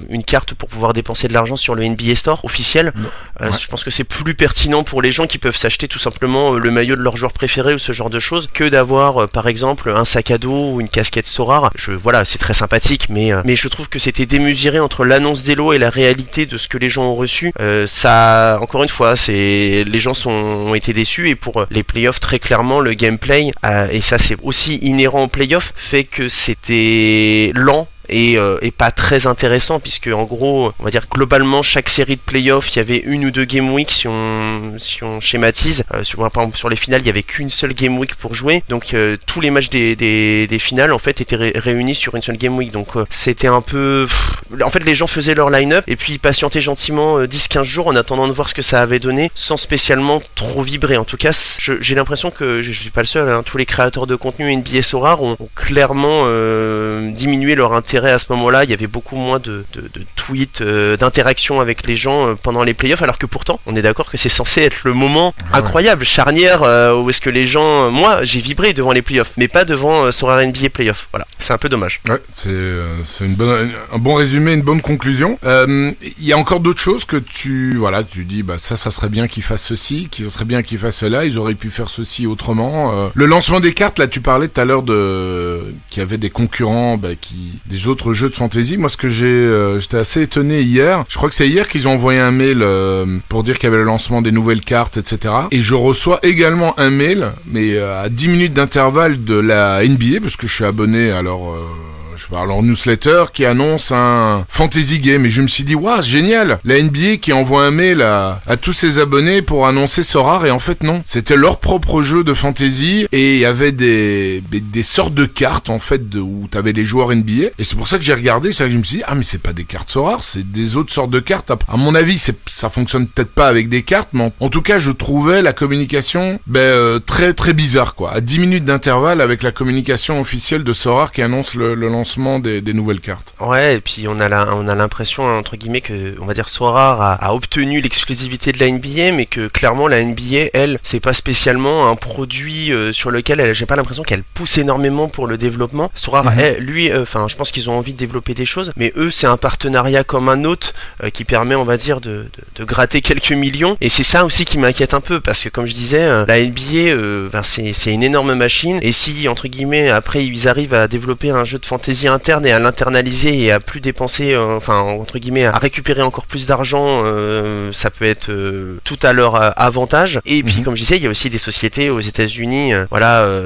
une carte pour pouvoir dépenser de l'argent sur le NBA Store officiel. Je pense que c'est plus pertinent pour les gens qui peuvent s'acheter tout simplement le maillot de leur joueur préféré ou ce genre de choses, que d'avoir par exemple un sac à dos ou une casquette Sorare. Voilà, c'est très sympathique, mais je trouve que c'était démesuré entre l'annonce des lots et la réalité de ce que les gens ont reçu. Ça, encore une fois, les gens ont été déçus, et pour les playoffs, très clairement, le gameplay, et ça c'est aussi inhérent aux playoffs, fait que c'était lent et pas très intéressant, puisque en gros, on va dire globalement, chaque série de playoffs, il y avait une ou deux game week si on schématise. Par exemple sur les finales, il y avait qu'une seule game week pour jouer, donc tous les matchs des finales en fait étaient réunis sur une seule game week, donc c'était un peu... En fait, les gens faisaient leur line-up et puis patientaient gentiment 10-15 jours en attendant de voir ce que ça avait donné, sans spécialement trop vibrer. En tout cas, j'ai l'impression que je suis pas le seul, hein, tous les créateurs de contenu NBA Sorare ont clairement diminué leur intérêt à ce moment-là. Il y avait beaucoup moins de tweets, d'interactions avec les gens pendant les playoffs, alors que pourtant, on est d'accord que c'est censé être le moment incroyable, charnière, où est-ce que les gens... Moi, j'ai vibré devant les playoffs, mais pas devant Sorare NBA playoffs. Voilà, c'est un peu dommage. Ouais, c'est un bon résumé, une bonne conclusion. Il y a encore d'autres choses que tu dis, bah ça serait bien qu'ils fassent ceci, qu'il serait bien qu'ils fassent cela, ils auraient pu faire ceci autrement. Le lancement des cartes, là, tu parlais tout à l'heure qu'il y avait des concurrents, des autres jeux de fantasy. Moi, ce que j'étais assez étonné hier, je crois que c'est hier qu'ils ont envoyé un mail pour dire qu'il y avait le lancement des nouvelles cartes, etc. Et je reçois également un mail, mais à 10 minutes d'intervalle, de la NBA, parce que je suis abonné à leur newsletter, qui annonce un fantasy game, et je me suis dit waouh, c'est génial, la NBA qui envoie un mail à tous ses abonnés pour annoncer Sorare, et en fait non, c'était leur propre jeu de fantasy, et il y avait des sortes de cartes en fait où t'avais les joueurs NBA, et c'est pour ça que j'ai regardé, c'est là que je me suis dit mais c'est pas des cartes Sorare, c'est des autres sortes de cartes. À mon avis, ça fonctionne peut-être pas avec des cartes, mais en tout cas je trouvais la communication très très bizarre, quoi, à 10 minutes d'intervalle avec la communication officielle de Sorare qui annonce le lancement des nouvelles cartes. Ouais, et puis on a l'impression, entre guillemets, que, on va dire, Sorare a obtenu l'exclusivité de la NBA, mais que clairement la NBA, elle, c'est pas spécialement un produit sur lequel j'ai pas l'impression qu'elle pousse énormément pour le développement. Sorare, je pense qu'ils ont envie de développer des choses, mais eux, c'est un partenariat comme un autre qui permet, on va dire, de gratter quelques millions, et c'est ça aussi qui m'inquiète un peu, parce que comme je disais, la NBA, c'est une énorme machine, et si, entre guillemets, après ils arrivent à développer un jeu de fantasy interne et à l'internaliser et à plus dépenser, entre guillemets, à récupérer encore plus d'argent, ça peut être tout à leur avantage. Et puis comme je disais, il y a aussi des sociétés aux États-Unis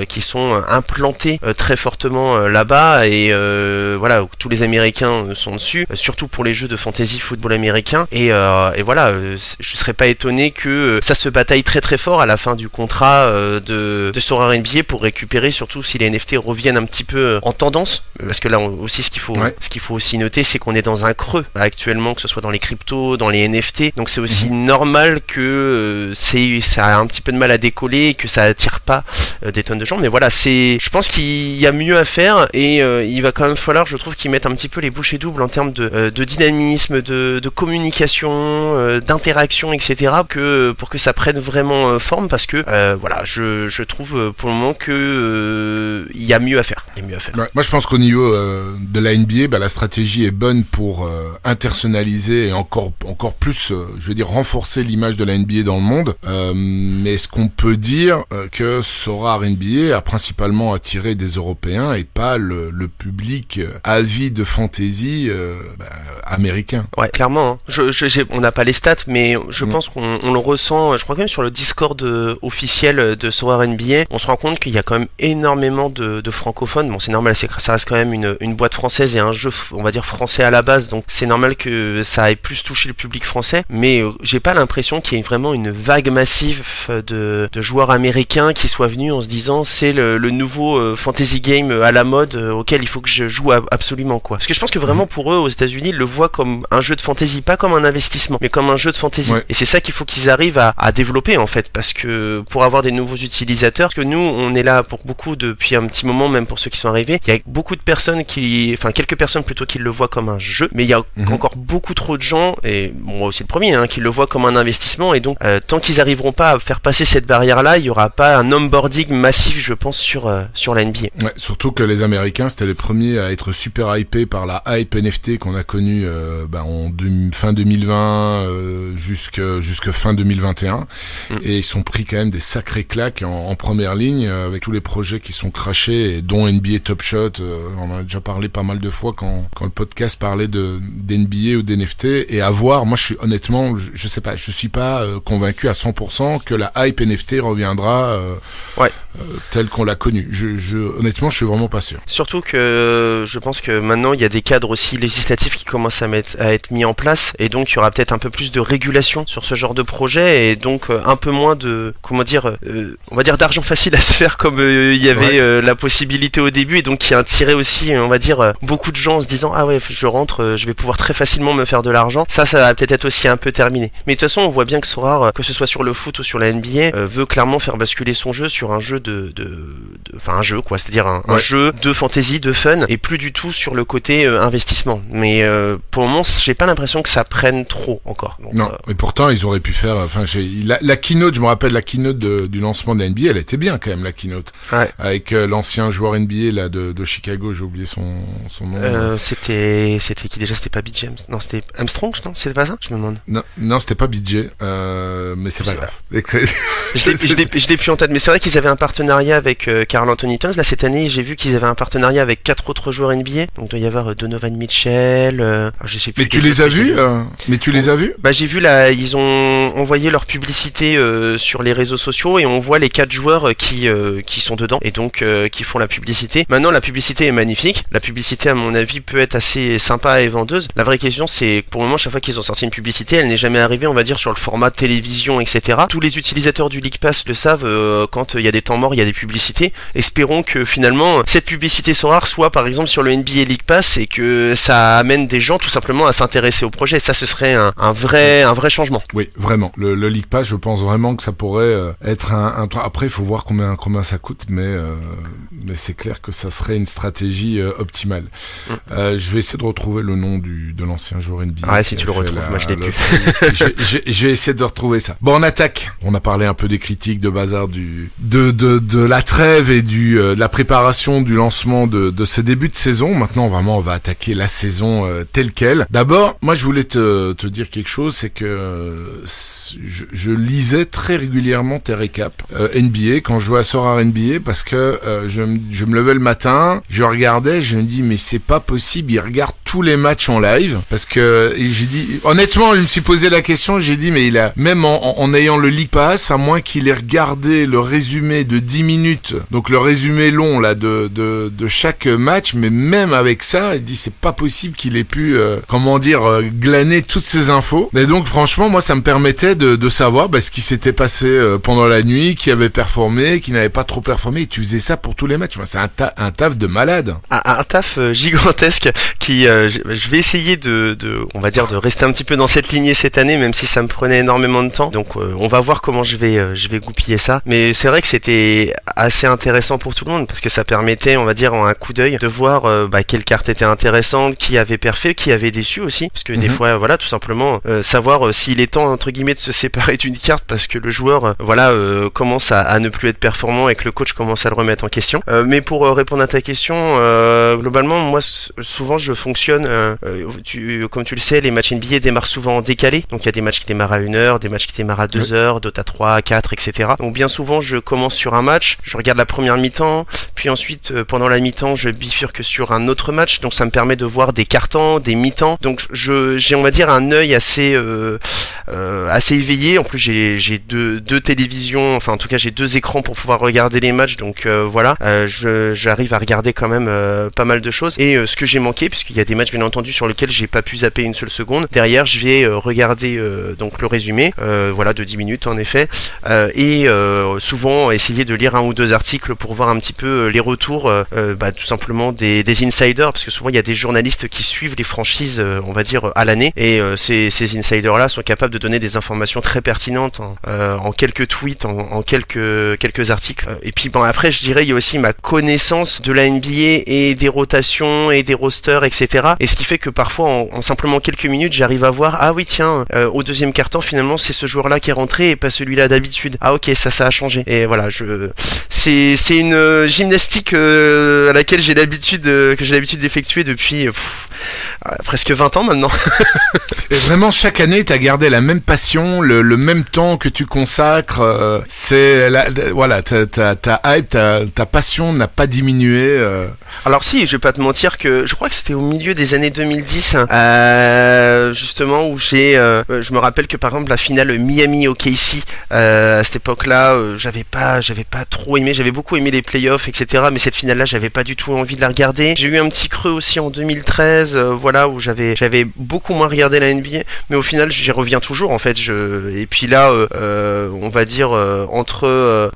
qui sont implantées très fortement là-bas, et où tous les Américains sont dessus, surtout pour les jeux de fantasy football américain, et je serais pas étonné que ça se bataille très très fort à la fin du contrat de Sorare NBA pour récupérer, surtout si les NFT reviennent un petit peu en tendance, parce que là aussi ce qu'il faut aussi noter, c'est qu'on est dans un creux actuellement, que ce soit dans les cryptos, dans les NFT, donc c'est aussi normal que ça a un petit peu de mal à décoller et que ça attire pas des tonnes de gens, mais voilà, je pense qu'il y a mieux à faire, et il va quand même falloir, je trouve, qu'ils mettent un petit peu les bouchées doubles en termes de dynamisme, de communication, d'interaction, etc., pour que ça prenne vraiment forme, parce que je trouve pour le moment que il y a mieux à faire. Ouais, moi je pense qu'au niveau de la NBA, la stratégie est bonne pour internationaliser et encore plus, renforcer l'image de la NBA dans le monde. Mais est-ce qu'on peut dire que Sorare NBA a principalement attiré des Européens et pas le public avide de fantasy américain? Ouais, clairement. Hein. On n'a pas les stats, mais je pense qu'on le ressent. Je crois quand même sur le Discord officiel de Sorare NBA, on se rend compte qu'il y a quand même énormément de francophones. Bon, c'est normal, ça reste quand même une boîte française et un jeu, on va dire, français à la base, donc c'est normal que ça ait plus touché le public français, mais j'ai pas l'impression qu'il y ait vraiment une vague massive de joueurs américains qui soient venus en se disant c'est le nouveau fantasy game à la mode auquel il faut que je joue absolument, quoi. Parce que je pense que vraiment pour eux aux États-Unis, ils le voient comme un jeu de fantasy, pas comme un investissement, mais comme un jeu de fantasy. Ouais. Et c'est ça qu'il faut qu'ils arrivent à développer, en fait, parce que pour avoir des nouveaux utilisateurs, parce que nous on est là pour beaucoup depuis un petit moment, même pour ceux qui sont arrivés, il y a beaucoup de personnes quelques personnes plutôt qui le voient comme un jeu, mais il y a encore beaucoup trop de gens, et moi aussi le premier, qui le voient comme un investissement, et donc tant qu'ils arriveront pas à faire passer cette barrière-là, il y aura pas un onboarding massif, je pense, sur la NBA. Ouais, surtout que les Américains, c'était les premiers à être super hypés par la hype NFT qu'on a connue fin 2020 jusque fin 2021, et ils sont pris quand même des sacrés claques en première ligne avec tous les projets qui sont crachés, et dont NBA Top Shot. On en a déjà parlé pas mal de fois quand le podcast parlait d'NBA ou d'NFT, et à voir. Moi, honnêtement, je sais pas, je suis pas convaincu à 100% que la hype NFT reviendra telle qu'on l'a connue. Honnêtement, je suis vraiment pas sûr. Surtout que je pense que maintenant il y a des cadres aussi législatifs qui commencent à être mis en place, et donc il y aura peut-être un peu plus de régulation sur ce genre de projet, et donc un peu moins de on va dire d'argent facile à se faire comme il y avait la possibilité au début, et donc qui a attiré aussi, on va dire, beaucoup de gens en se disant ah ouais, je rentre, je vais pouvoir très facilement me faire de l'argent. Ça va peut-être être aussi un peu terminé. Mais de toute façon, on voit bien que Sorare, que ce soit sur le foot ou sur la NBA, veut clairement faire basculer son jeu sur un jeu un jeu quoi, c'est-à-dire un jeu de fantasy, de fun, et plus du tout sur le côté investissement. Mais pour le moment, j'ai pas l'impression que ça prenne trop encore. Donc, non, et pourtant ils auraient pu faire. La keynote, je me rappelle la keynote du lancement de la NBA, elle était bien quand même, la keynote, avec l'ancien joueur NBA là de Chicago, j'ai oublié son nom. C'était qui déjà? C'était pas BJ? Non, c'était Armstrong, non? C'était pas ça? Je me demande. Non, c'était pas BJ, mais c'est pas grave. Je l'ai plus en tête, mais c'est vrai qu'ils avaient un partenariat avec Karl Anthony Towns. Là, cette année, j'ai vu qu'ils avaient un partenariat avec 4 autres joueurs NBA. Donc, il doit y avoir Donovan Mitchell, je sais plus. Mais tu les as vus? Bah, j'ai vu là, ils ont envoyé leur publicité sur les réseaux sociaux, et on voit les 4 joueurs qui sont dedans, et donc qui font la publicité. Maintenant, la publicité est magnifique. La publicité, à mon avis, peut être assez sympa et vendeuse. La vraie question, c'est que pour le moment, chaque fois qu'ils ont sorti une publicité, elle n'est jamais arrivée, on va dire, sur le format télévision, etc. Tous les utilisateurs du League Pass le savent, quand il y a des temps morts, il y a des publicités. Espérons que finalement, cette publicité Sorare soit par exemple sur le NBA League Pass, et que ça amène des gens tout simplement à s'intéresser au projet. Ça, ce serait un vrai changement. Oui, vraiment. Le League Pass, je pense vraiment que ça pourrait être un après, il faut voir combien ça coûte, mais c'est clair que ça serait une stratégie optimale. Je vais essayer de retrouver le nom de l'ancien joueur NBA. Ah, si tu le retrouves, moi je l'ai plus. Je vais essayer de retrouver ça. Bon, on attaque. On a parlé un peu des critiques de bazar de la trêve et de la préparation du lancement de ce début de saison. Maintenant, vraiment, on va attaquer la saison telle quelle. D'abord, moi, je voulais te dire quelque chose, c'est que je lisais très régulièrement tes récaps NBA quand je jouais à Sorare NBA, parce que je me levais le matin, je regardais, je me dis mais c'est pas possible, il regarde tous les matchs en live, parce que j'ai dit, honnêtement, je me suis posé la question, j'ai dit mais il a, même en ayant le League Pass, à moins qu'il ait regardé le résumé de 10 minutes, donc le résumé long là de chaque match, mais même avec ça, il dit c'est pas possible qu'il ait pu glaner toutes ces infos. Et donc franchement, moi ça me permettait de savoir ce qui s'était passé pendant la nuit, qui avait performé, qui n'avait pas trop performé, et tu faisais ça pour tous les matchs. Enfin, c'est un taf de malade. Un taf gigantesque qui je vais essayer on va dire de rester un petit peu dans cette lignée cette année, même si ça me prenait énormément de temps. Donc on va voir comment je vais goupiller ça. Mais c'est vrai que c'était assez intéressant pour tout le monde, parce que ça permettait, on va dire, en un coup d'œil, de voir quelle carte était intéressante, qui avait perfait, qui avait déçu aussi, parce que des fois, voilà, tout simplement savoir s'il est temps entre guillemets de se séparer d'une carte parce que le joueur commence à ne plus être performant et que le coach commence à le remettre en question. Mais pour répondre à ta question, globalement, moi souvent je fonctionne comme tu le sais, les matchs NBA démarrent souvent en décalé, donc il y a des matchs qui démarrent à 1h, des matchs qui démarrent à 2h, d'autres à 3, à 4, etc. Donc bien souvent je commence sur un match, je regarde la première mi-temps, puis ensuite pendant la mi-temps je bifurque sur un autre match, donc ça me permet de voir des cartons, des mi-temps, donc j'ai, on va dire, un œil assez éveillé. En plus j'ai deux télévisions, enfin en tout cas j'ai 2 écrans pour pouvoir regarder les matchs, donc j'arrive à regarder quand même pas mal de choses. Et ce que j'ai manqué, puisqu'il y a des matchs bien entendu sur lesquels j'ai pas pu zapper une seule seconde, derrière je vais regarder donc le résumé de 10 minutes en effet, et souvent essayer essayé de lire un ou deux articles pour voir un petit peu les retours, tout simplement des insiders, parce que souvent il y a des journalistes qui suivent les franchises, on va dire à l'année, et ces insiders-là sont capables de donner des informations très pertinentes en quelques tweets, en quelques articles. Et puis après, je dirais il y a aussi ma connaissance de la NBA et des rotations et des rosters, etc. Et ce qui fait que parfois, en simplement quelques minutes, j'arrive à voir, ah oui tiens, au deuxième quart-temps finalement c'est ce joueur-là qui est rentré et pas celui-là d'habitude. Ah ok, ça a changé. Et voilà, c'est une gymnastique à laquelle j'ai l'habitude d'effectuer depuis presque 20 ans maintenant. Et vraiment, chaque année, t'as gardé la même passion, le même temps que tu consacres. Voilà, ta hype, ta passion n'a pas diminué. Alors si, je vais pas te mentir que je crois que c'était au milieu des années 2010, justement, où je me rappelle que par exemple la finale Miami OKC, à cette époque-là, j'avais pas trop aimé. J'avais beaucoup aimé les playoffs, etc. Mais cette finale-là, j'avais pas du tout envie de la regarder. J'ai eu un petit creux aussi en 2013, voilà, où j'avais beaucoup moins regardé la NBA, mais au final j'y reviens toujours en fait. Et puis là, on va dire entre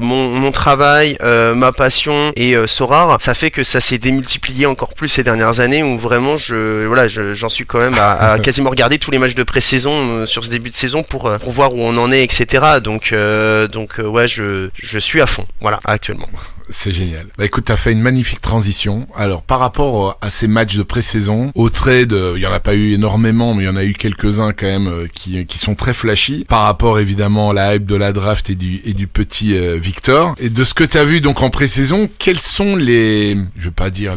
mon travail, ma passion et Sorare, ça fait que ça s'est démultiplié encore plus ces dernières années, où vraiment j'en suis quand même à quasiment regarder tous les matchs de pré-saison sur ce début de saison pour voir où on en est, etc. Donc ouais, je suis à fond, voilà, actuellement. C'est génial. Bah écoute, t'as fait une magnifique transition. Alors, par rapport à ces matchs de pré-saison, au trade, il y en a pas eu énormément, mais il y en a eu quelques-uns quand même qui sont très flashy. Par rapport évidemment à la hype de la draft et du petit Victor. Et de ce que t'as vu donc en pré-saison, quels sont je vais pas dire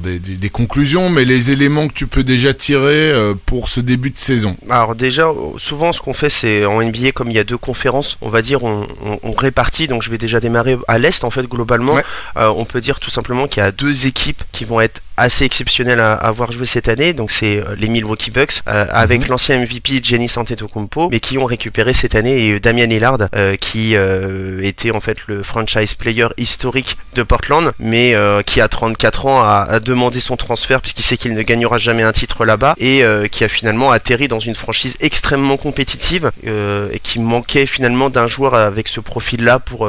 des conclusions, mais les éléments que tu peux déjà tirer pour ce début de saison? Alors déjà, souvent ce qu'on fait, c'est en NBA, comme il y a deux conférences, on va dire on répartit. Donc je vais déjà démarrer à l'est en fait globalement. Ouais. On peut dire tout simplement qu'il y a deux équipes qui vont être assez exceptionnelles à avoir joué cette année. Donc c'est les Milwaukee Bucks avec l'ancien MVP Giannis Antetokounmpo, mais qui ont récupéré cette année et Damian Lillard qui était en fait le franchise player historique de Portland, mais qui à 34 ans a demandé son transfert puisqu'il sait qu'il ne gagnera jamais un titre là-bas, et qui a finalement atterri dans une franchise extrêmement compétitive et qui manquait finalement d'un joueur avec ce profil-là pour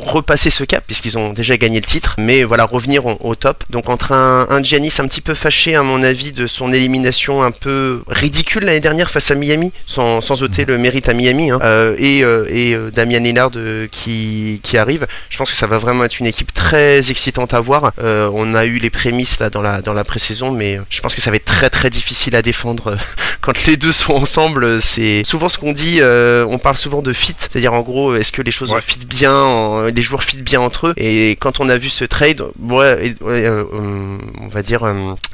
repasser ce cap, puisqu'ils ont déjà gagné le titre, mais voilà, revenir au top. Donc entre un Giannis un petit peu fâché à mon avis de son élimination un peu ridicule l'année dernière face à Miami, sans ôter le mérite à Miami, et Damian Lillard qui arrive, je pense que ça va vraiment être une équipe très excitante à voir. On a eu les prémices là dans la pré-saison, mais je pense que ça va être très très difficile à défendre quand les deux sont ensemble. C'est souvent ce qu'on dit, on parle souvent de fit, c'est-à-dire en gros, est-ce que les choses fit bien, les joueurs fit bien entre eux. Et quand on a vu ce trade, on va dire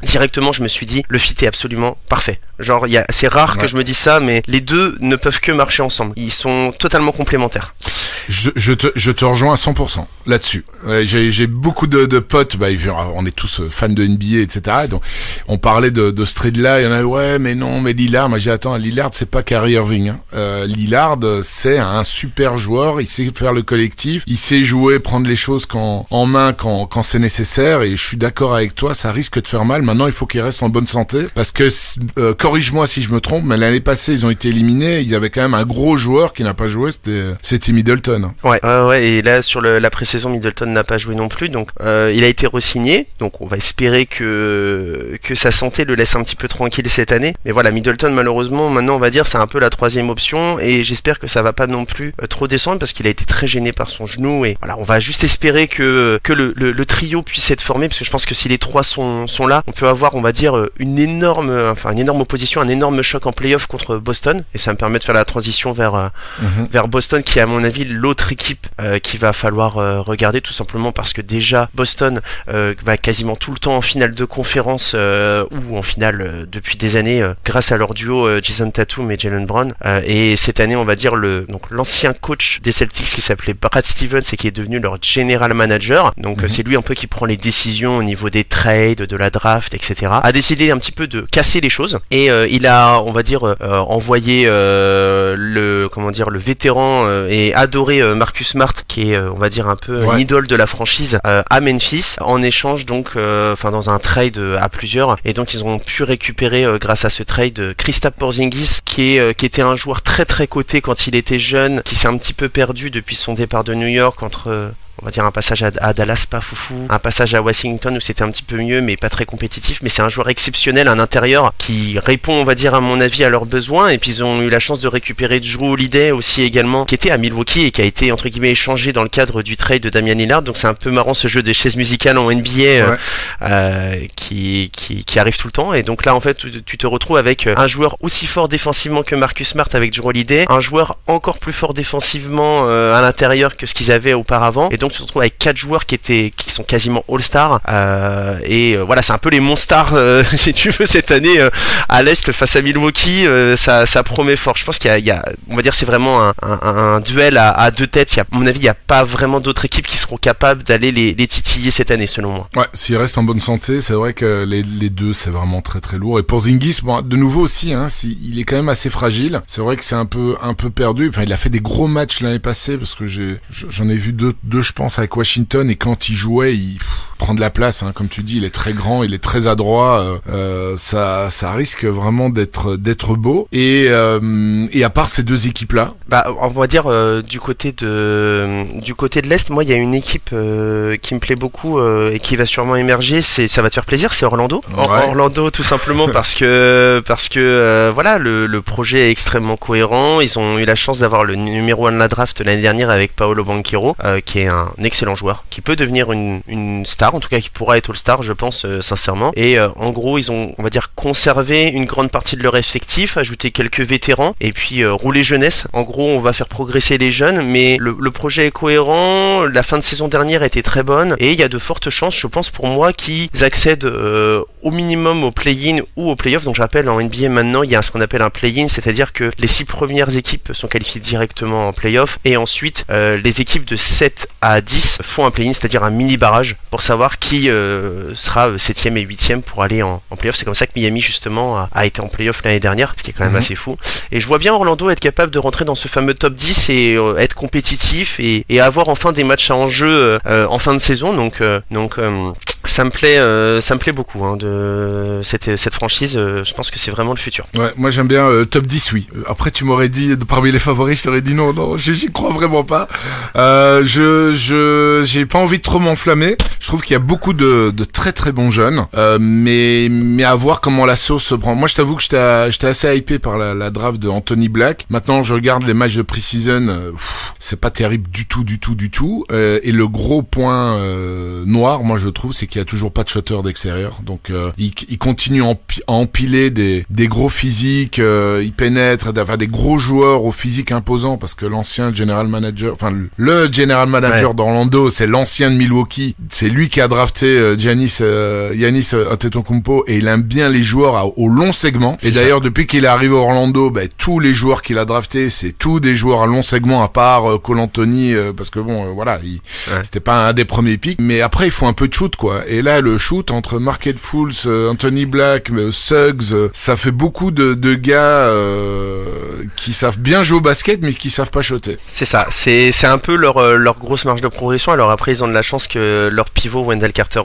directement, je me suis dit le fit est absolument parfait. Genre c'est rare que je me dise ça, mais les deux ne peuvent que marcher ensemble. Ils sont totalement complémentaires. Je te rejoins à 100% là-dessus. J'ai beaucoup de potes, on est tous fans de NBA, etc. Donc on parlait de ce trade-là, il y en a ouais mais non, mais Lillard, moi j'ai attends, Lillard c'est pas Kyrie Irving. Lillard c'est un super joueur, il sait faire le collectif, il sait jouer, prendre les choses en main quand c'est nécessaire, et je suis d'accord avec toi, ça risque de faire mal. Maintenant il faut qu'il reste en bonne santé, parce que corrige-moi si je me trompe, mais l'année passée ils ont été éliminés, il y avait quand même un gros joueur qui n'a pas joué, c'était Middleton. Ouais, et là sur la pré-saison, Middleton n'a pas joué non plus, donc il a été re-signé, donc on va espérer que sa santé le laisse un petit peu tranquille cette année. Mais voilà, Middleton malheureusement maintenant on va dire c'est un peu la troisième option, et j'espère que ça va pas non plus trop descendre, parce qu'il a été très gêné par son genou, et voilà, on va juste espérer que le trio puisse être formé, parce que je pense que si les trois sont là, on peut avoir, on va dire, une énorme opposition, un énorme choc en play-off contre Boston, et ça me permet de faire la transition vers Boston, qui est à mon avis l'autre équipe qu'il va falloir regarder, tout simplement parce que déjà Boston va quasiment tout le temps en finale de conférence ou en finale depuis des années grâce à leur duo Jason Tatum et Jaylen Brown, et cette année on va dire l'ancien coach des Celtics qui s'appelait Brad Stevens et qui est devenu leur general manager, donc c'est lui un peu qui prend les décisions au niveau des trades, de la draft, etc. a décidé un petit peu de casser les choses, et il a, on va dire, envoyé le vétéran et adoré incorporé Marcus Smart, qui est, on va dire, un peu l'idole de la franchise, à Memphis, en échange donc, dans un trade à plusieurs, et donc ils ont pu récupérer grâce à ce trade Kristaps Porzingis, qui était un joueur très très coté quand il était jeune, qui s'est un petit peu perdu depuis son départ de New York entre on va dire un passage à Dallas pas foufou, un passage à Washington où c'était un petit peu mieux mais pas très compétitif, mais c'est un joueur exceptionnel, un intérieur qui répond, on va dire, à mon avis à leurs besoins. Et puis ils ont eu la chance de récupérer Jrue Holiday aussi également, qui était à Milwaukee et qui a été entre guillemets échangé dans le cadre du trade de Damian Lillard. Donc c'est un peu marrant ce jeu des chaises musicales en NBA qui arrive tout le temps. Et donc là en fait tu te retrouves avec un joueur aussi fort défensivement que Marcus Smart avec Jrue Holiday, un joueur encore plus fort défensivement à l'intérieur que ce qu'ils avaient auparavant, et donc tu te retrouves avec 4 joueurs qui sont quasiment all-stars, voilà, c'est un peu les monstars si tu veux cette année à l'Est face à Milwaukee. Ça promet fort. Je pense qu'il y a on va dire c'est vraiment un duel à deux têtes. À mon avis il n'y a pas vraiment d'autres équipes qui seront capables d'aller les titiller cette année selon moi. Ouais, s'ils restent en bonne santé, c'est vrai que les deux c'est vraiment très très lourd. Et pour Porzingis, bon, de nouveau aussi, il est quand même assez fragile. C'est vrai que c'est un peu perdu. Enfin, il a fait des gros matchs l'année passée parce que j'en ai vu deux je pense avec Washington, et quand il jouait, il prend de la place, comme tu dis, il est très grand, il est très adroit, ça risque vraiment d'être beau. Et à part ces deux équipes là, on va dire du côté de l'Est, moi il y a une équipe qui me plaît beaucoup et qui va sûrement émerger, ça va te faire plaisir, c'est Orlando. Orlando tout simplement parce que voilà, le projet est extrêmement cohérent. Ils ont eu la chance d'avoir le numéro 1 de la draft l'année dernière avec Paolo Banchero, qui est un excellent joueur, qui peut devenir une star, en tout cas qui pourra être all-star je pense, sincèrement. Et en gros ils ont, on va dire, conservé une grande partie de leur effectif, ajouté quelques vétérans et puis rouler jeunesse. En gros on va faire progresser les jeunes, mais le projet est cohérent. La fin de saison dernière était très bonne et il y a de fortes chances, je pense, pour moi, qu'ils accèdent au minimum au play-in ou au play-off. Donc je rappelle, en NBA maintenant il y a ce qu'on appelle un play-in, c'est-à-dire que les 6 premières équipes sont qualifiées directement en play-off, et ensuite les équipes de 7 à 10 font un play-in, c'est-à-dire un mini barrage pour savoir qui sera 7ème et 8ème pour aller en play-off. C'est comme ça que Miami justement a été en play-off l'année dernière, ce qui est quand même assez fou. Et je vois bien Orlando être capable de rentrer dans ce fameux top 10 et être compétitif et avoir enfin des matchs à enjeu en fin de saison. Donc ça me plaît beaucoup de cette franchise. Je pense que c'est vraiment le futur. Ouais, moi j'aime bien top 10, oui. Après tu m'aurais dit parmi les favoris, je t'aurais dit non, j'y crois vraiment pas. J'ai pas envie de trop m'enflammer. Je trouve qu'il y a beaucoup de très très bons jeunes, mais à voir comment la sauce se prend. Moi je t'avoue que j'étais assez hypé par la draft de Anthony Black. Maintenant je regarde les matchs de pre-season, c'est pas terrible du tout. Et le gros point noir, moi je trouve, c'est qu'il y a toujours pas de shooter d'extérieur. Donc il continue à empiler des gros physiques, il pénètre, des gros joueurs au physique imposant, parce que l'ancien general manager, le general manager d'Orlando, c'est l'ancien de Milwaukee. C'est lui qui a drafté Giannis Antetokounmpo, et il aime bien les joueurs au long segment. Et d'ailleurs, depuis qu'il est arrivé à Orlando, tous les joueurs qu'il a draftés, c'est tous des joueurs à long segment, à part Cole Anthony, parce que c'était pas un des premiers pics. Mais après, il faut un peu de shoot, quoi. Et là, le shoot entre Markelle Fultz, Anthony Black, Suggs, ça fait beaucoup de gars qui savent bien jouer au basket, mais qui savent pas shooter. C'est ça. C'est un peu leur grosse marge de progression. Alors après, ils ont de la chance que leur pivot Wendell Carter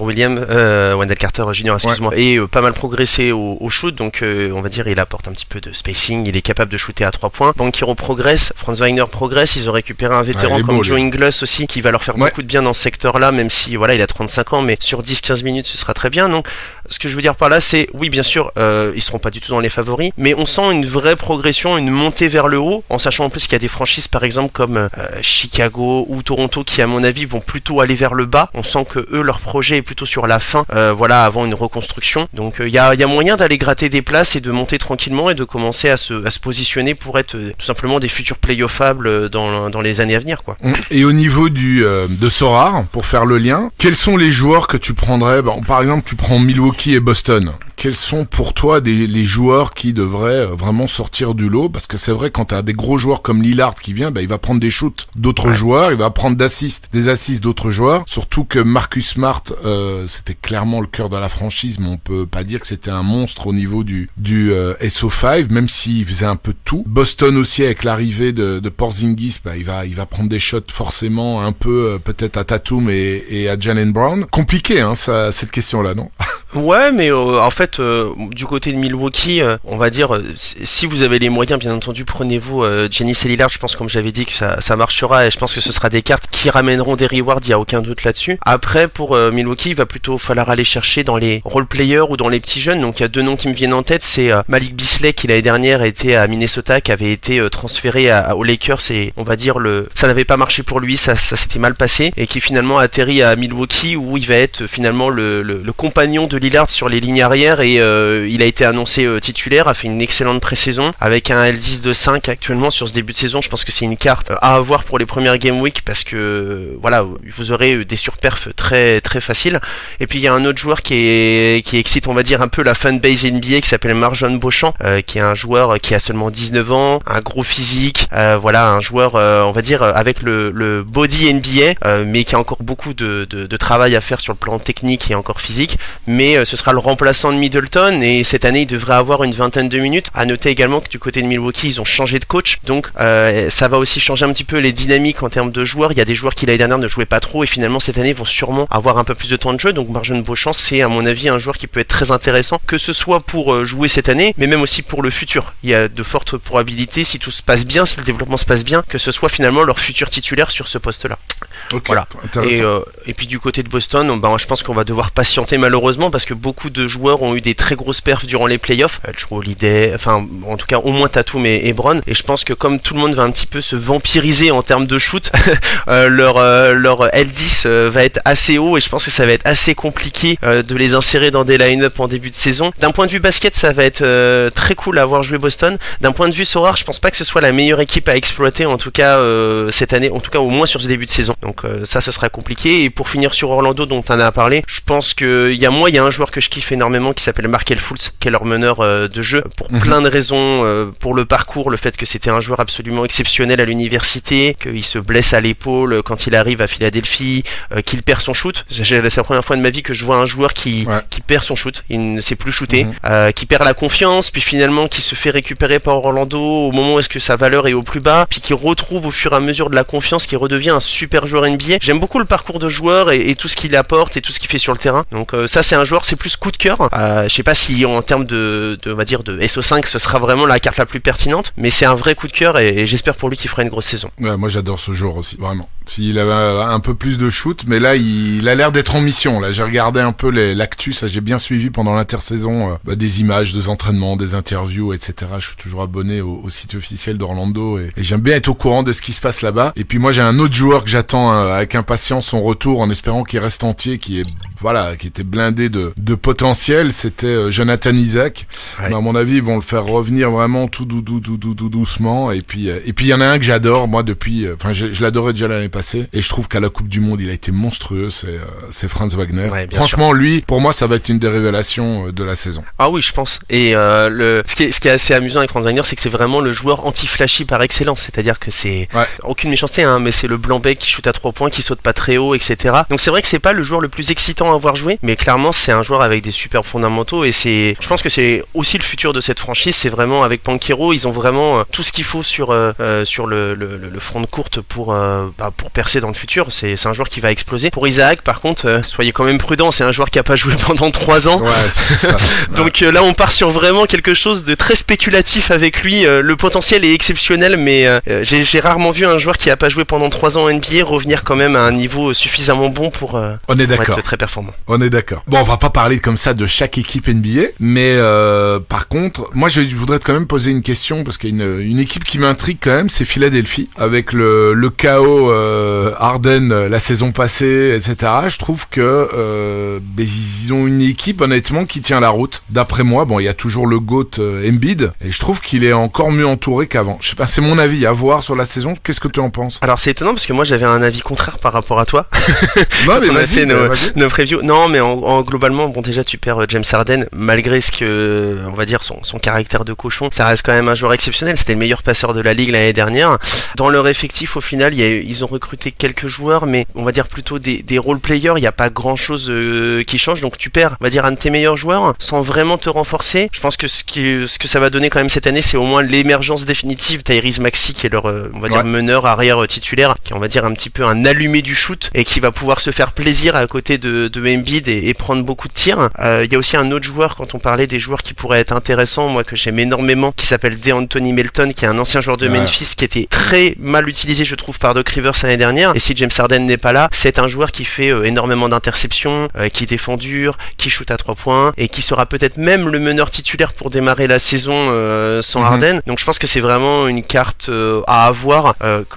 Jr. ait pas mal progressé au shoot. Donc on va dire il apporte un petit peu de spacing. Il est capable de shooter à 3 points. Banchero progresse, Franz Wagner progresse. Ils ont récupéré un vétéran comme Joe Ingles aussi, qui va leur faire beaucoup de bien dans ce secteur-là, même si il a 35 ans, mais sur 10-15 minutes ce sera très bien. Donc ce que je veux dire par là, c'est oui, bien sûr, ils seront pas du tout dans les favoris, mais on sent une vraie progression, une montée vers le haut, en sachant en plus qu'il y a des franchises par exemple comme Chicago ou Toronto qui, à mon avis, vont plutôt aller vers le bas. On sent que eux, leur projet est plutôt sur la fin, avant une reconstruction. Donc il y a moyen d'aller gratter des places et de monter tranquillement et de commencer à se positionner pour être tout simplement des futurs playoffables dans les années à venir, quoi. Et au niveau de Sorare, pour faire le lien, quels sont les joueurs que tu prendrais? Par exemple, tu prends Milwaukee Milwaukee et Boston, quels sont pour toi les joueurs qui devraient vraiment sortir du lot? Parce que c'est vrai, quand tu as des gros joueurs comme Lillard qui vient, il va prendre des shoots d'autres joueurs, il va prendre des assists d'autres joueurs. Surtout que Marcus Smart, c'était clairement le cœur de la franchise, mais on peut pas dire que c'était un monstre au niveau du SO5, même s'il faisait un peu de tout. Boston aussi, avec l'arrivée de Porzingis, il va prendre des shots forcément un peu peut-être à Tatum et à Jaylen Brown. Compliqué, hein, cette question-là, non? Ouais, mais en fait, du côté de Milwaukee, on va dire, si vous avez les moyens, bien entendu, prenez-vous Giannis et Lillard. Je pense, comme j'avais dit, que ça marchera, et je pense que ce sera des cartes qui ramèneront des rewards, il y a aucun doute là-dessus. Après, pour Milwaukee, il va plutôt falloir aller chercher dans les role-players ou dans les petits jeunes. Donc il y a deux noms qui me viennent en tête, c'est Malik Beasley, qui l'année dernière était à Minnesota, qui avait été transféré aux Lakers, et on va dire ça n'avait pas marché pour lui, ça s'était mal passé, et qui finalement a atterri à Milwaukee, où il va être finalement le compagnon de Lillard sur les lignes arrière, et il a été annoncé titulaire, a fait une excellente pré-saison avec un L10 de 5 actuellement sur ce début de saison. Je pense que c'est une carte à avoir pour les premières game week, parce que voilà, vous aurez des surperfs très très faciles. Et puis il y a un autre joueur qui excite, on va dire, un peu la fanbase NBA, qui s'appelle Marjon Beauchamp, qui est un joueur qui a seulement 19 ans, un gros physique, voilà, un joueur on va dire avec le body NBA, mais qui a encore beaucoup de travail à faire sur le plan technique et encore physique, mais ce sera le remplaçant de Middleton, et cette année il devrait avoir une 20aine de minutes. À noter également que du côté de Milwaukee, ils ont changé de coach, donc ça va aussi changer un petit peu les dynamiques en termes de joueurs. Il y a des joueurs qui l'année dernière ne jouaient pas trop, et finalement cette année vont sûrement avoir un peu plus de temps de jeu. Donc Marjon Beauchamp, c'est à mon avis un joueur qui peut être très intéressant, que ce soit pour jouer cette année, mais même aussi pour le futur. Il y a de fortes probabilités, si tout se passe bien, si le développement se passe bien, que ce soit finalement leur futur titulaire sur ce poste-là. Okay, voilà. Et puis du côté de Boston, je pense qu'on va devoir patienter malheureusement, parce que beaucoup de joueurs ont eu des très grosses perfs durant les playoffs. Drew Holiday, enfin en tout cas au moins Tatum et Brown. Et je pense que comme tout le monde va un petit peu se vampiriser en termes de shoot, leur L10 va être assez haut, et je pense que ça va être assez compliqué de les insérer dans des line-up en début de saison. D'un point de vue basket, ça va être très cool à voir jouer Boston. D'un point de vue Sorare, je pense pas que ce soit la meilleure équipe à exploiter, en tout cas cette année, en tout cas au moins sur ce début de saison. Donc ça, ce sera compliqué. Et pour finir sur Orlando, dont on a parlé, je pense que il y a un joueur que je kiffe énormément qui s'appelle Markelle Fultz, qui est leur meneur de jeu, pour plein de raisons, pour le parcours, le fait que c'était un joueur absolument exceptionnel à l'université, qu'il se blesse à l'épaule quand il arrive à Philadelphie, qu'il perd son shoot. C'est la première fois de ma vie que je vois un joueur qui perd son shoot, il ne sait plus shooter, qui perd la confiance, puis finalement qui se fait récupérer par Orlando au moment où est-ce que sa valeur est au plus bas, puis qui retrouve au fur et à mesure de la confiance, qui redevient un super joueur NBA. J'aime beaucoup le parcours de joueur et tout ce qu'il apporte et tout ce qu'il fait sur le terrain. Donc ça, c'est un joueur, c'est plus coup de cœur. Je sais pas si en termes de on va dire de SO5 ce sera vraiment la carte la plus pertinente, mais c'est un vrai coup de cœur, et j'espère pour lui qu'il fera une grosse saison. Ouais, moi j'adore ce joueur aussi, vraiment. S'il avait un peu plus de shoot, mais là il a l'air d'être en mission. Là, j'ai regardé un peu l'actu, ça j'ai bien suivi pendant l'intersaison, des images, des entraînements, des interviews, etc. Je suis toujours abonné au site officiel d'Orlando, et j'aime bien être au courant de ce qui se passe là-bas. Et puis moi j'ai un autre joueur que j'attends avec impatience son retour, en espérant qu'il reste entier, qui était blindé de potentiel. C'était Jonathan Isaac. Ouais. Mais à mon avis, ils vont le faire revenir vraiment tout doucement. Et puis il y en a un que j'adore, moi, depuis, je l'adorais déjà l'année passée, et je trouve qu'à la Coupe du Monde, il a été monstrueux. C'est Franz Wagner. Ouais, franchement, sûr. Lui, pour moi, ça va être une des révélations de la saison. Ah oui, je pense. Et ce qui est assez amusant avec Franz Wagner, c'est que c'est vraiment le joueur anti-flashy par excellence. C'est-à-dire que c'est aucune méchanceté, hein, mais c'est le blanc-bec qui shoot à 3 points, qui saute pas très haut, etc. Donc c'est vrai que c'est pas le joueur le plus excitant à avoir joué, mais clairement c'est un joueur avec des superbes fondamentaux, et je pense que c'est aussi le futur de cette franchise. C'est vraiment, avec Banchero, ils ont vraiment tout ce qu'il faut sur le front de courte pour percer dans le futur. C'est un joueur qui va exploser. Pour Isaac, par contre, soyez quand même prudents, c'est un joueur qui a pas joué pendant 3 ans. Ouais, c'est ça. Donc là on part sur vraiment quelque chose de très spéculatif avec lui. Le potentiel est exceptionnel, mais j'ai rarement vu un joueur qui a pas joué pendant 3 ans en NBA revenir quand même à un niveau suffisamment bon pour être très performant. On est d'accord. Bon, on va pas parler comme ça de chaque équipe NBA, mais par contre, moi je voudrais quand même poser une question, parce qu'il y a une équipe qui m'intrigue quand même, c'est Philadelphie, avec le chaos Harden la saison passée, etc. Je trouve que ils ont une équipe honnêtement qui tient la route. D'après moi, bon, il y a toujours le GOAT Embiid, et je trouve qu'il est encore mieux entouré qu'avant. C'est mon avis, à voir sur la saison. Qu'est-ce que tu en penses? Alors c'est étonnant, parce que moi j'avais un avis contraire par rapport à toi. Non, mais vas-y, nos preview. Non, mais globalement, bon, déjà, tu perds James Harden, malgré ce que, on va dire, son caractère de cochon. Ça reste quand même un joueur exceptionnel. C'était le meilleur passeur de la ligue l'année dernière. Dans leur effectif, au final, ils ont recruté quelques joueurs, mais on va dire plutôt des role players. Il n'y a pas grand chose qui change. Donc, tu perds, on va dire, un de tes meilleurs joueurs sans vraiment te renforcer. Je pense que ce que ça va donner quand même cette année, c'est au moins l'émergence définitive. Tyrese Maxey, qui est leur, on va dire, meneur arrière titulaire, qui est, on va dire, un petit peu un allumé du shoot et qui va pouvoir se faire plaisir à côté de Embiid et prendre beaucoup de tirs. Il y a aussi un autre joueur, quand on parlait des joueurs qui pourraient être intéressants, moi que j'aime énormément, qui s'appelle DeAnthony Melton, qui est un ancien joueur de Memphis, qui était très mal utilisé, je trouve, par Doc Rivers l'année dernière. Et si James Harden n'est pas là, c'est un joueur qui fait énormément d'interceptions, qui défend dur, qui shoot à 3 points et qui sera peut-être même le meneur titulaire pour démarrer la saison sans Harden. Donc je pense que c'est vraiment une carte à avoir,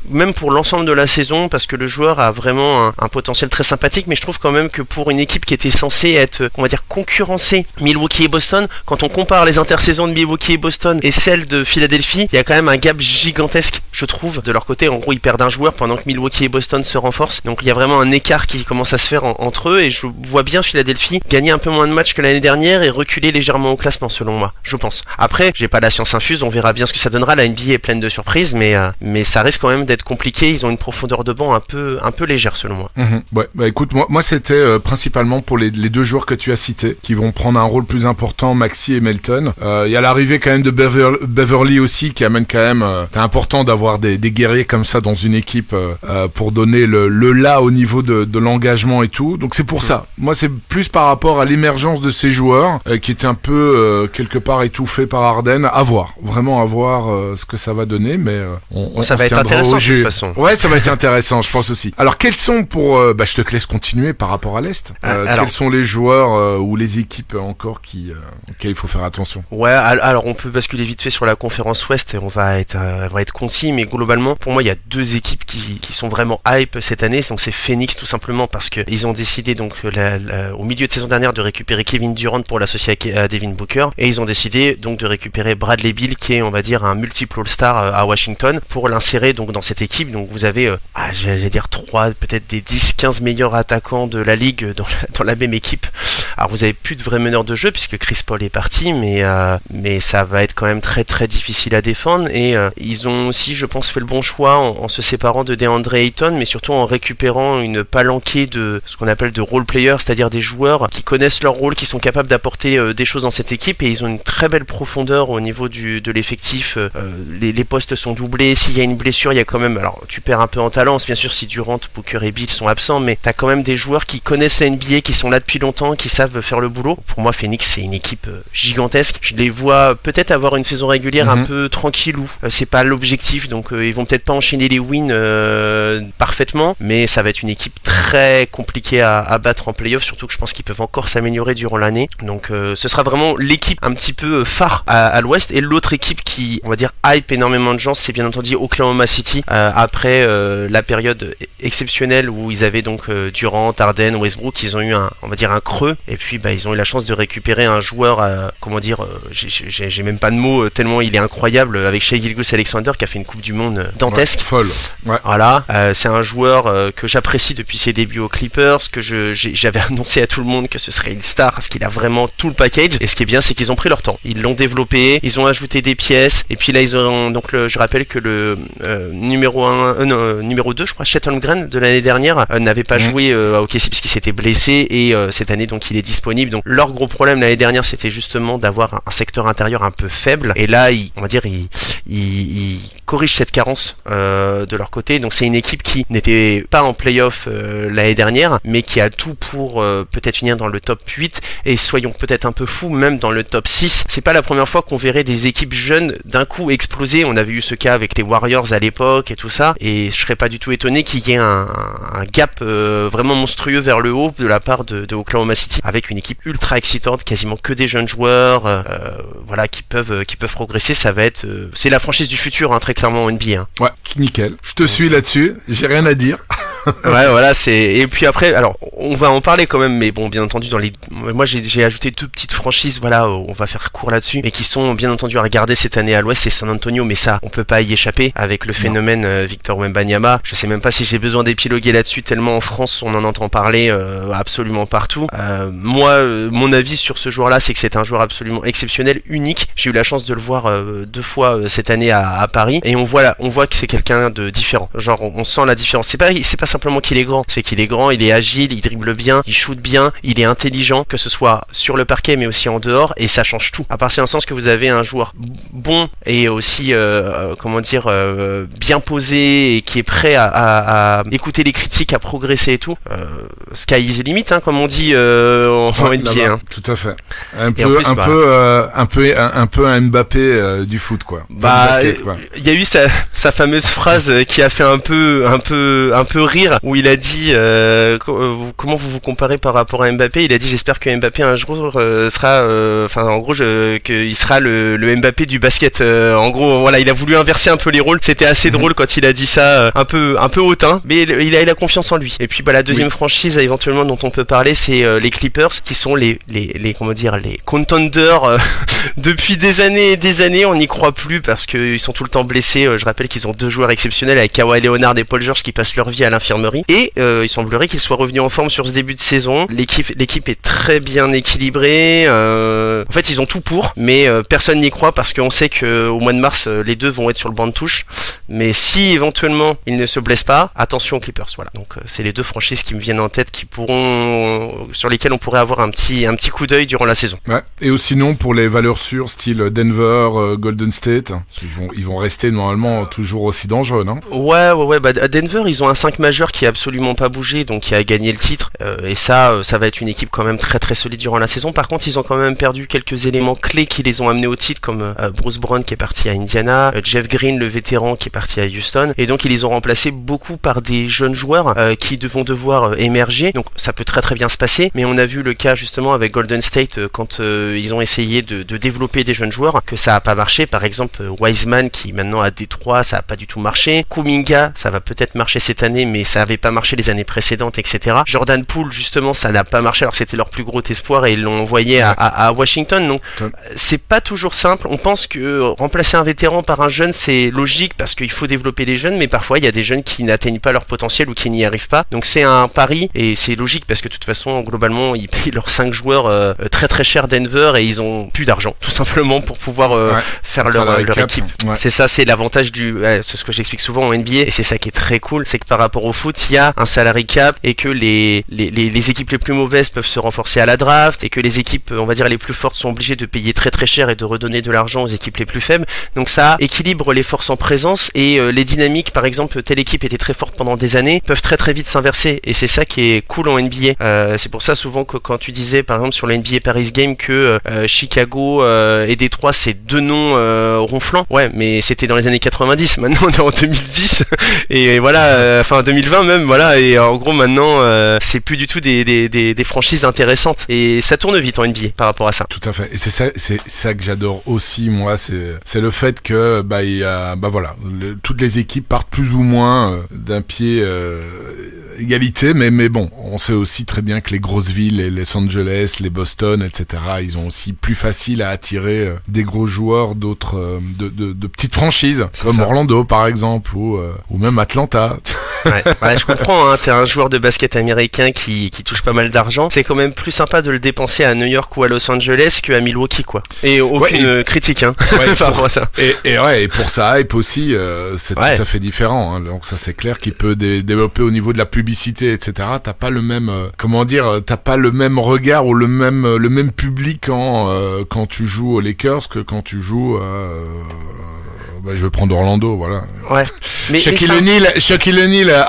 même pour l'ensemble de la saison, parce que le joueur a vraiment un potentiel très sympathique, mais je trouve quand même que pour une équipe qui était censée être, on va dire, concurrencer Milwaukee et Boston, quand on compare les intersaisons de Milwaukee et Boston et celles de Philadelphie, il y a quand même un gap gigantesque, je trouve, de leur côté. En gros, ils perdent un joueur pendant que Milwaukee et Boston se renforcent, donc il y a vraiment un écart qui commence à se faire entre eux, et je vois bien Philadelphie gagner un peu moins de matchs que l'année dernière et reculer légèrement au classement, selon moi, je pense. Après, j'ai pas la science infuse, on verra bien ce que ça donnera. La NBA est pleine de surprises, mais ça risque quand même d'être compliqué. Ils ont une profondeur de banc un peu légère, selon moi. Ouais, bah écoute, moi c'était principalement pour les deux joueurs que tu as cités, qui vont prendre un rôle plus important, Maxey et Melton. Il y a l'arrivée quand même de Beverly aussi, qui amène quand même, c'est important d'avoir des guerriers comme ça dans une équipe pour donner le là au niveau de l'engagement et tout. Donc c'est pour ça. Moi c'est plus par rapport à l'émergence de ces joueurs qui étaient un peu quelque part étouffés par Harden. Vraiment à voir ce que ça va donner, mais ça va être intéressant de toute façon. Ouais, ça va être intéressant, je pense aussi. Alors quels sont je te laisse continuer par rapport à l'Est. Quels sont les joueurs ou les équipes encore auxquelles il faut faire attention? Ouais, alors on peut basculer vite fait sur la conférence Ouest et on va être concis, mais globalement pour moi il y a deux équipes qui sont vraiment hype cette année. Donc c'est Phoenix, tout simplement parce que ils ont décidé donc au milieu de saison dernière de récupérer Kevin Durant pour l'associer à Devin Booker, et ils ont décidé donc de récupérer Bradley Beal, qui est, on va dire, un multiple All-Star à Washington, pour l'insérer donc dans cette équipe. Donc vous avez j'allais dire 3, peut-être des 10-15 meilleurs attaquants de la ligue dans la même équipe. Alors vous avez plus de vrais meneurs de jeu puisque Chris Paul est parti, mais ça va être quand même très très difficile à défendre, et ils ont aussi, je pense, fait le bon choix en se séparant de DeAndre Ayton, mais surtout en récupérant une palanquée de ce qu'on appelle de role players, c'est-à-dire des joueurs qui connaissent leur rôle, qui sont capables d'apporter des choses dans cette équipe, et ils ont une très belle profondeur au niveau de l'effectif. Les postes sont doublés, s'il y a une blessure, il y a quand même, alors tu perds un peu en talent bien sûr si Durant, Booker et Beal sont absents, mais t'as quand même des joueurs qui connaissent la NBA, qui sont là depuis longtemps, qui savent faire le boulot. Pour moi, Phoenix, c'est une équipe gigantesque. Je les vois peut-être avoir une saison régulière un peu tranquillou. C'est pas l'objectif, donc ils vont peut-être pas enchaîner les wins parfaitement, mais ça va être une équipe très compliquée à battre en playoff, surtout que je pense qu'ils peuvent encore s'améliorer durant l'année. Donc ce sera vraiment l'équipe un petit peu phare à l'Ouest. Et l'autre équipe qui, on va dire, hype énormément de gens, c'est bien entendu Oklahoma City, après la période exceptionnelle où ils avaient donc Durant, Harden, Westbrook. Ils ont eu on va dire un creux, et puis ils ont eu la chance de récupérer un joueur, j'ai même pas de mots tellement il est incroyable, avec Shai Gilgeous-Alexander, qui a fait une Coupe du Monde dantesque. Ouais, folle. Ouais. Voilà, c'est un joueur que j'apprécie depuis ses débuts aux Clippers, que j'avais annoncé à tout le monde que ce serait une star, parce qu'il a vraiment tout le package. Et ce qui est bien, c'est qu'ils ont pris leur temps, ils l'ont développé, ils ont ajouté des pièces, et puis là ils ont donc je rappelle que le numéro 2, je crois, Chet Holmgren de l'année dernière n'avait pas joué à OKC parce qu'il s'était blessé, et cette année donc il est disponible. Donc leur gros problème l'année dernière, c'était justement d'avoir un secteur intérieur un peu faible, et là ils corrigent cette carence de leur côté. Donc c'est une équipe qui n'était pas en playoff l'année dernière, mais qui a tout pour peut-être finir dans le top 8, et soyons peut-être un peu fous, même dans le top 6. C'est pas la première fois qu'on verrait des équipes jeunes d'un coup exploser. On avait eu ce cas avec les Warriors à l'époque et tout ça, et je serais pas du tout étonné qu'il y ait un gap vraiment monstrueux vers le haut de la part de Oklahoma City, avec une équipe ultra excitante, quasiment que des jeunes joueurs qui peuvent progresser. Ça va être c'est la franchise du futur, très clairement, en NBA. Ouais, nickel. Je te suis là-dessus, j'ai rien à dire. Ouais, voilà, et puis après, alors, on va en parler quand même, mais bon, bien entendu, moi, j'ai ajouté 2 petites franchises, voilà, on va faire court là-dessus, mais qui sont, bien entendu, à regarder cette année à l'Ouest, c'est San Antonio, mais ça, on peut pas y échapper, avec le phénomène Victor Wembanyama. Je sais même pas si j'ai besoin d'épiloguer là-dessus, tellement en France, on en entend parler, absolument partout. Moi, mon avis sur ce joueur-là, c'est que c'est un joueur absolument exceptionnel, unique. J'ai eu la chance de le voir 2 fois cette année à Paris, et on voit que c'est quelqu'un de différent. Genre, on sent la différence. C'est pas simplement qu'il est grand, c'est qu'il est grand, il est agile, il dribble bien, il shoot bien, il est intelligent, que ce soit sur le parquet mais aussi en dehors, et ça change tout. À partir du sens que vous avez un joueur bon et aussi bien posé et qui est prêt à écouter les critiques, à progresser et tout. Sky is the limit, hein, comme on dit en NBA. Hein. Tout à fait. Un peu un Mbappé du foot, quoi. Il y a eu sa fameuse phrase qui a fait un peu rire, où il a dit comment vous comparez par rapport à Mbappé. Il a dit j'espère que Mbappé un jour sera qu'il sera le Mbappé du basket. En gros, voilà, il a voulu inverser un peu les rôles. C'était assez drôle quand il a dit ça, un peu hautain, mais il a confiance en lui. Et puis la deuxième franchise éventuellement dont on peut parler, c'est les Clippers, qui sont les contenders depuis des années et des années. On n'y croit plus parce qu'ils sont tout le temps blessés. Je rappelle qu'ils ont 2 joueurs exceptionnels avec Kawhi Leonard et Paul George qui passent leur vie à l'infirmerie, et il semblerait qu'ils soient revenus en forme sur ce début de saison. L'équipe est très bien équilibrée. En fait, ils ont tout pour, mais personne n'y croit parce qu'on sait que au mois de mars, les 2 vont être sur le banc de touche. Mais si éventuellement ils ne se blessent pas, attention aux Clippers. Voilà. Donc c'est les 2 franchises qui me viennent en tête, sur lesquelles on pourrait avoir un petit coup d'œil durant la saison. Ouais. Et sinon pour les valeurs sûres, style Denver, Golden State, ils vont rester normalement toujours aussi dangereux, non? Ouais. À Denver, ils ont un 5 majeur qui a absolument pas bougé, donc qui a gagné le titre. Et ça va être une équipe quand même très très solide durant la saison. Par contre, ils ont quand même perdu quelques éléments clés qui les ont amenés au titre, comme Bruce Brown qui est parti à Indiana, Jeff Green, le vétéran, qui est parti à Houston. Et donc, ils les ont remplacés beaucoup par des jeunes joueurs qui vont devoir émerger. Donc, ça peut très très bien se passer. Mais on a vu le cas justement avec Golden State quand ils ont essayé de développer des jeunes joueurs, que ça a pas marché. Par exemple, Wiseman qui maintenant a Détroit, ça a pas du tout marché. Kuminga, ça va peut-être marcher cette année, mais ça avait pas marché les années précédentes, etc. Jordan Poole, justement, ça n'a pas marché alors que c'était leur plus gros espoir et ils l'ont envoyé à Washington. Donc, c'est pas toujours simple. On pense que remplacer un vétéran par un jeune, c'est logique parce qu'il faut développer les jeunes, mais parfois il y a des jeunes qui n'atteignent pas leur potentiel ou qui n'y arrivent pas. Donc c'est un pari et c'est logique parce que de toute façon, globalement, ils payent leurs 5 joueurs très très cher Denver et ils ont plus d'argent, tout simplement, pour pouvoir faire leur équipe. Ouais. C'est ça, c'est l'avantage c'est ce que j'explique souvent en NBA et c'est ça qui est très cool, c'est que par rapport au foot, il y a un salary cap et que les équipes les plus mauvaises peuvent se renforcer à la draft et que les équipes, on va dire, les plus fortes sont obligées de payer très très cher et de redonner de l'argent aux équipes les plus faibles. Donc ça équilibre les forces en présence et les dynamiques. Par exemple, telle équipe était très forte pendant des années, peuvent très très vite s'inverser et c'est ça qui est cool en NBA. C'est pour ça souvent que quand tu disais par exemple sur le NBA Paris Game que Chicago et Détroit c'est 2 noms ronflants, ouais, mais c'était dans les années 90. Maintenant on est en 2010 et voilà, enfin 2020 même, voilà, et en gros maintenant c'est plus du tout des franchises intéressantes et ça tourne vite en NBA par rapport à ça. Tout à fait. Et c'est ça que j'adore aussi, moi, c'est le fait que il y a, toutes les équipes partent plus ou moins d'un pied égalité, mais bon, on sait aussi très bien que les grosses villes, les Los Angeles, les Boston, etc., ils ont aussi plus facile à attirer des gros joueurs d'autres de petites franchises comme Orlando par exemple ou même Atlanta. Ouais, je comprends, hein, t'es un joueur de basket américain qui touche pas mal d'argent, c'est quand même plus sympa de le dépenser à New York ou à Los Angeles qu'à Milwaukee, quoi. Et aucune critique, hein, par rapport à ça. Et pour ça hype aussi, c'est tout à fait différent, hein. Donc ça c'est clair qu'il peut développer au niveau de la publicité, etc. T'as pas le même, t'as pas le même regard ou le même public quand tu joues aux Lakers que quand tu joues je vais prendre Orlando, voilà. Ouais. Shaquille O'Neal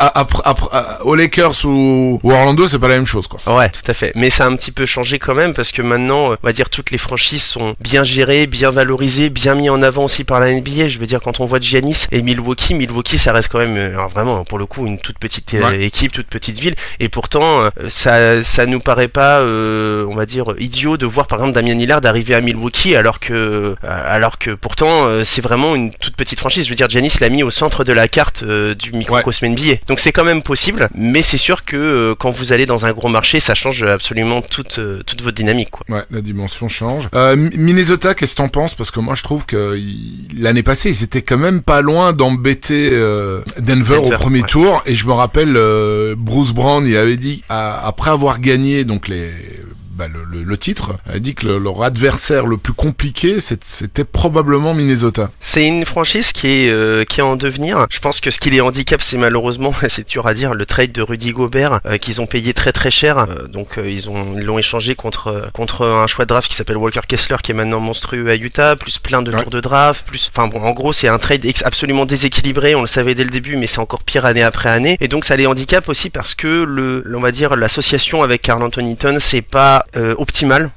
aux Lakers ou Orlando, c'est pas la même chose, quoi. Ouais, tout à fait. Mais ça a un petit peu changé quand même parce que maintenant, on va dire, toutes les franchises sont bien gérées, bien valorisées, bien mis en avant aussi par la NBA. Je veux dire, quand on voit Giannis et Milwaukee, ça reste quand même, alors vraiment, pour le coup, une toute petite équipe, toute petite ville. Et pourtant, ça nous paraît pas, on va dire, idiot de voir par exemple Damian Lillard arriver à Milwaukee alors que pourtant, c'est vraiment une toute petite franchise. Je veux dire, Giannis l'a mis au centre de la carte du microcosme NBA. NBA. Donc c'est quand même possible, mais c'est sûr que quand vous allez dans un gros marché, ça change absolument toute votre dynamique, quoi. Ouais, la dimension change. Minnesota, qu'est-ce que t'en penses? Parce que moi je trouve que l'année passée ils étaient quand même pas loin d'embêter Denver au premier tour, et je me rappelle Bruce Brown, il avait dit après avoir gagné donc le titre, a dit que leur adversaire le plus compliqué c'était probablement Minnesota. C'est une franchise qui est en devenir. Je pense que ce qui les handicape, c'est malheureusement, c'est dur à dire, le trade de Rudy Gobert qu'ils ont payé très très cher. Donc ils l'ont échangé contre un choix de draft qui s'appelle Walker Kessler, qui est maintenant monstrueux à Utah, plus plein de tours de draft, plus, enfin bon, en gros c'est un trade absolument déséquilibré. On le savait dès le début, mais c'est encore pire année après année. Et donc ça les handicape aussi parce que on va dire l'association avec Karl Anthony Towns, c'est pas optimal,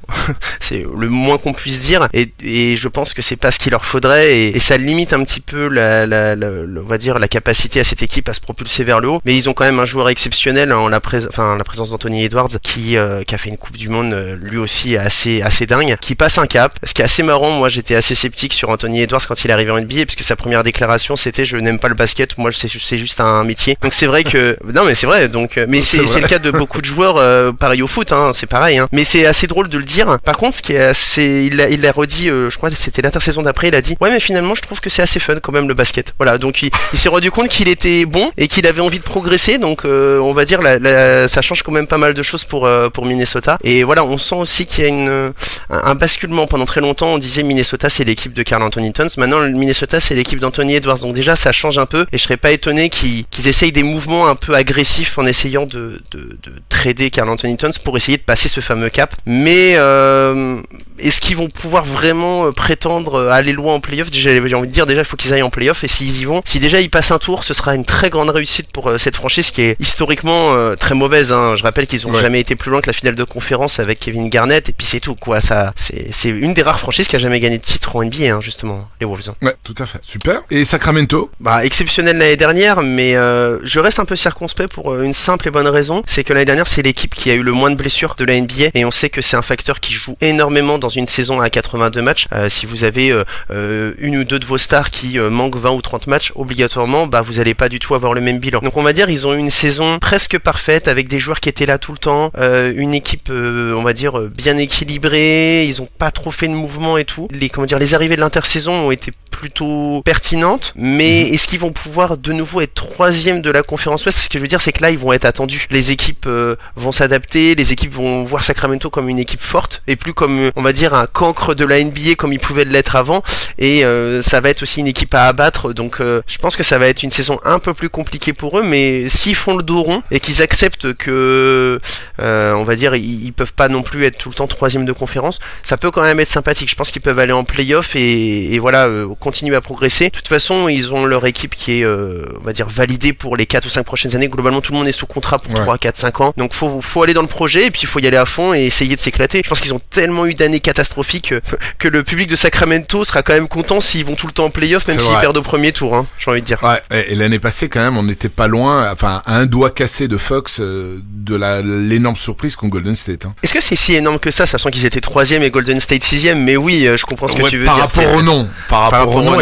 c'est le moins qu'on puisse dire, et je pense que c'est pas ce qu'il leur faudrait, et ça limite un petit peu on va dire la capacité à cette équipe à se propulser vers le haut. Mais ils ont quand même un joueur exceptionnel en la présence d'Anthony Edwards qui a fait une Coupe du Monde lui aussi assez dingue, qui passe un cap. Ce qui est assez marrant, moi j'étais assez sceptique sur Anthony Edwards quand il est arrivé en NBA, puisque sa première déclaration c'était je n'aime pas le basket, moi c'est juste un métier. Donc c'est vrai que non mais c'est vrai, donc mais c'est le cas de beaucoup de joueurs, pareil au foot, hein, c'est pareil, hein. Mais c'est assez drôle de le dire. Par contre, ce qui est assez, il l'a redit, je crois que c'était l'intersaison d'après, il a dit ouais mais finalement je trouve que c'est assez fun quand même le basket. Voilà, donc il s'est rendu compte qu'il était bon et qu'il avait envie de progresser, donc on va dire ça change quand même pas mal de choses pour Minnesota. Et voilà, on sent aussi qu'il y a un basculement. Pendant très longtemps on disait Minnesota c'est l'équipe de Karl Anthony Towns, maintenant Minnesota c'est l'équipe d'Anthony Edwards, donc déjà ça change un peu, et je serais pas étonné qu'ils essayent des mouvements un peu agressifs en essayant de trader Karl Anthony Towns pour essayer de passer ce fameux cap. Mais est-ce qu'ils vont pouvoir vraiment prétendre à aller loin en playoff? Déjà, j'ai envie de dire, déjà il faut qu'ils aillent en playoff, et s'ils y vont, si déjà ils passent un tour, ce sera une très grande réussite pour cette franchise qui est historiquement très mauvaise, hein. Je rappelle qu'ils ont jamais été plus loin que la finale de conférence avec Kevin Garnett, et puis c'est tout, quoi. Ça, c'est une des rares franchises qui a jamais gagné de titre en NBA, hein, justement, les Wolves. Ouais, tout à fait. Super. Et Sacramento? Exceptionnel l'année dernière, mais je reste un peu circonspect pour une simple et bonne raison, c'est que l'année dernière c'est l'équipe qui a eu le moins de blessures de la NBA, et on sait que c'est un facteur qui joue énormément dans une saison à 82 matchs. Si vous avez une ou deux de vos stars qui manquent 20 ou 30 matchs, obligatoirement, vous allez pas du tout avoir le même bilan. Donc on va dire ils ont eu une saison presque parfaite avec des joueurs qui étaient là tout le temps, une équipe on va dire bien équilibrée, ils ont pas trop fait de mouvements et tout. Les arrivées de l'intersaison ont été plutôt pertinentes, mais est-ce qu'ils vont pouvoir de nouveau être troisième de la conférence Ouest? Ce que je veux dire, c'est que là ils vont être attendus. Les équipes vont s'adapter, les équipes vont voir Sacramento comme une équipe forte et plus comme on va dire un cancre de la NBA comme ils pouvaient l'être avant, et ça va être aussi une équipe à abattre, donc je pense que ça va être une saison un peu plus compliquée pour eux, mais s'ils font le dos rond et qu'ils acceptent que on va dire ils peuvent pas non plus être tout le temps troisième de conférence, ça peut quand même être sympathique. Je pense qu'ils peuvent aller en playoff et voilà, continuer à progresser. De toute façon ils ont leur équipe qui est on va dire validée pour les 4 ou 5 prochaines années. Globalement tout le monde est sous contrat pour 3, 4, 5 ans, donc faut aller dans le projet, et puis il faut y aller à fond et essayer de s'éclater. Je pense qu'ils ont tellement eu d'années catastrophiques que le public de Sacramento sera quand même content s'ils vont tout le temps en playoff, même s'ils perdent au premier tour, hein, j'ai envie de dire. Ouais, et l'année passée quand même on n'était pas loin, enfin à un doigt cassé de Fox de l'énorme surprise contre Golden State, hein. Est-ce que c'est si énorme que ça, sachant qu'ils étaient 3e et Golden State 6e? Mais oui, je comprends ce que tu veux par dire. Rapport au nom, par rapport au nom,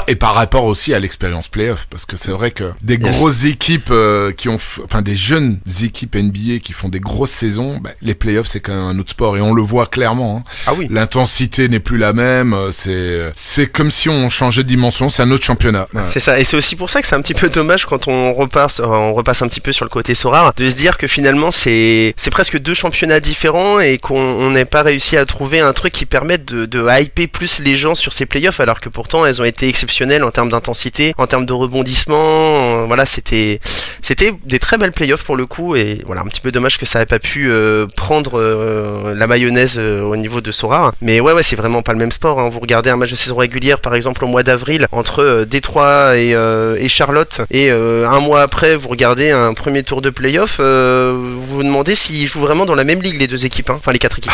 et par rapport aussi à l'expérience playoff, parce que c'est vrai que des grosses équipes des jeunes équipes NBA qui font des grosses saisons, les playoffs c'est quand même un autre sport, et on le voit clairement, hein. Ah oui. L'intensité n'est plus la même, c'est comme si on changeait de dimension, c'est un autre championnat. Ouais. C'est ça, et c'est aussi pour ça que c'est un petit peu dommage quand on repasse un petit peu sur le côté Sorare, de se dire que finalement c'est presque deux championnats différents et qu'on n'ait pas réussi à trouver un truc qui permette de hyper plus les gens sur ces playoffs, alors que pourtant elles ont été exceptionnelles en termes d'intensité, en termes de rebondissement. Voilà, c'était des très belles playoffs pour le coup, et voilà, un petit peu dommage que ça n'ait pas pu prendre la mayonnaise au niveau de Sorare. Mais ouais, c'est vraiment pas le même sport, hein. Vous regardez un match de saison régulière par exemple au mois d'avril entre Détroit et Charlotte, et un mois après vous regardez un premier tour de playoff, vous vous demandez s'ils jouent vraiment dans la même ligue les deux équipes, hein. Enfin les 4 équipes.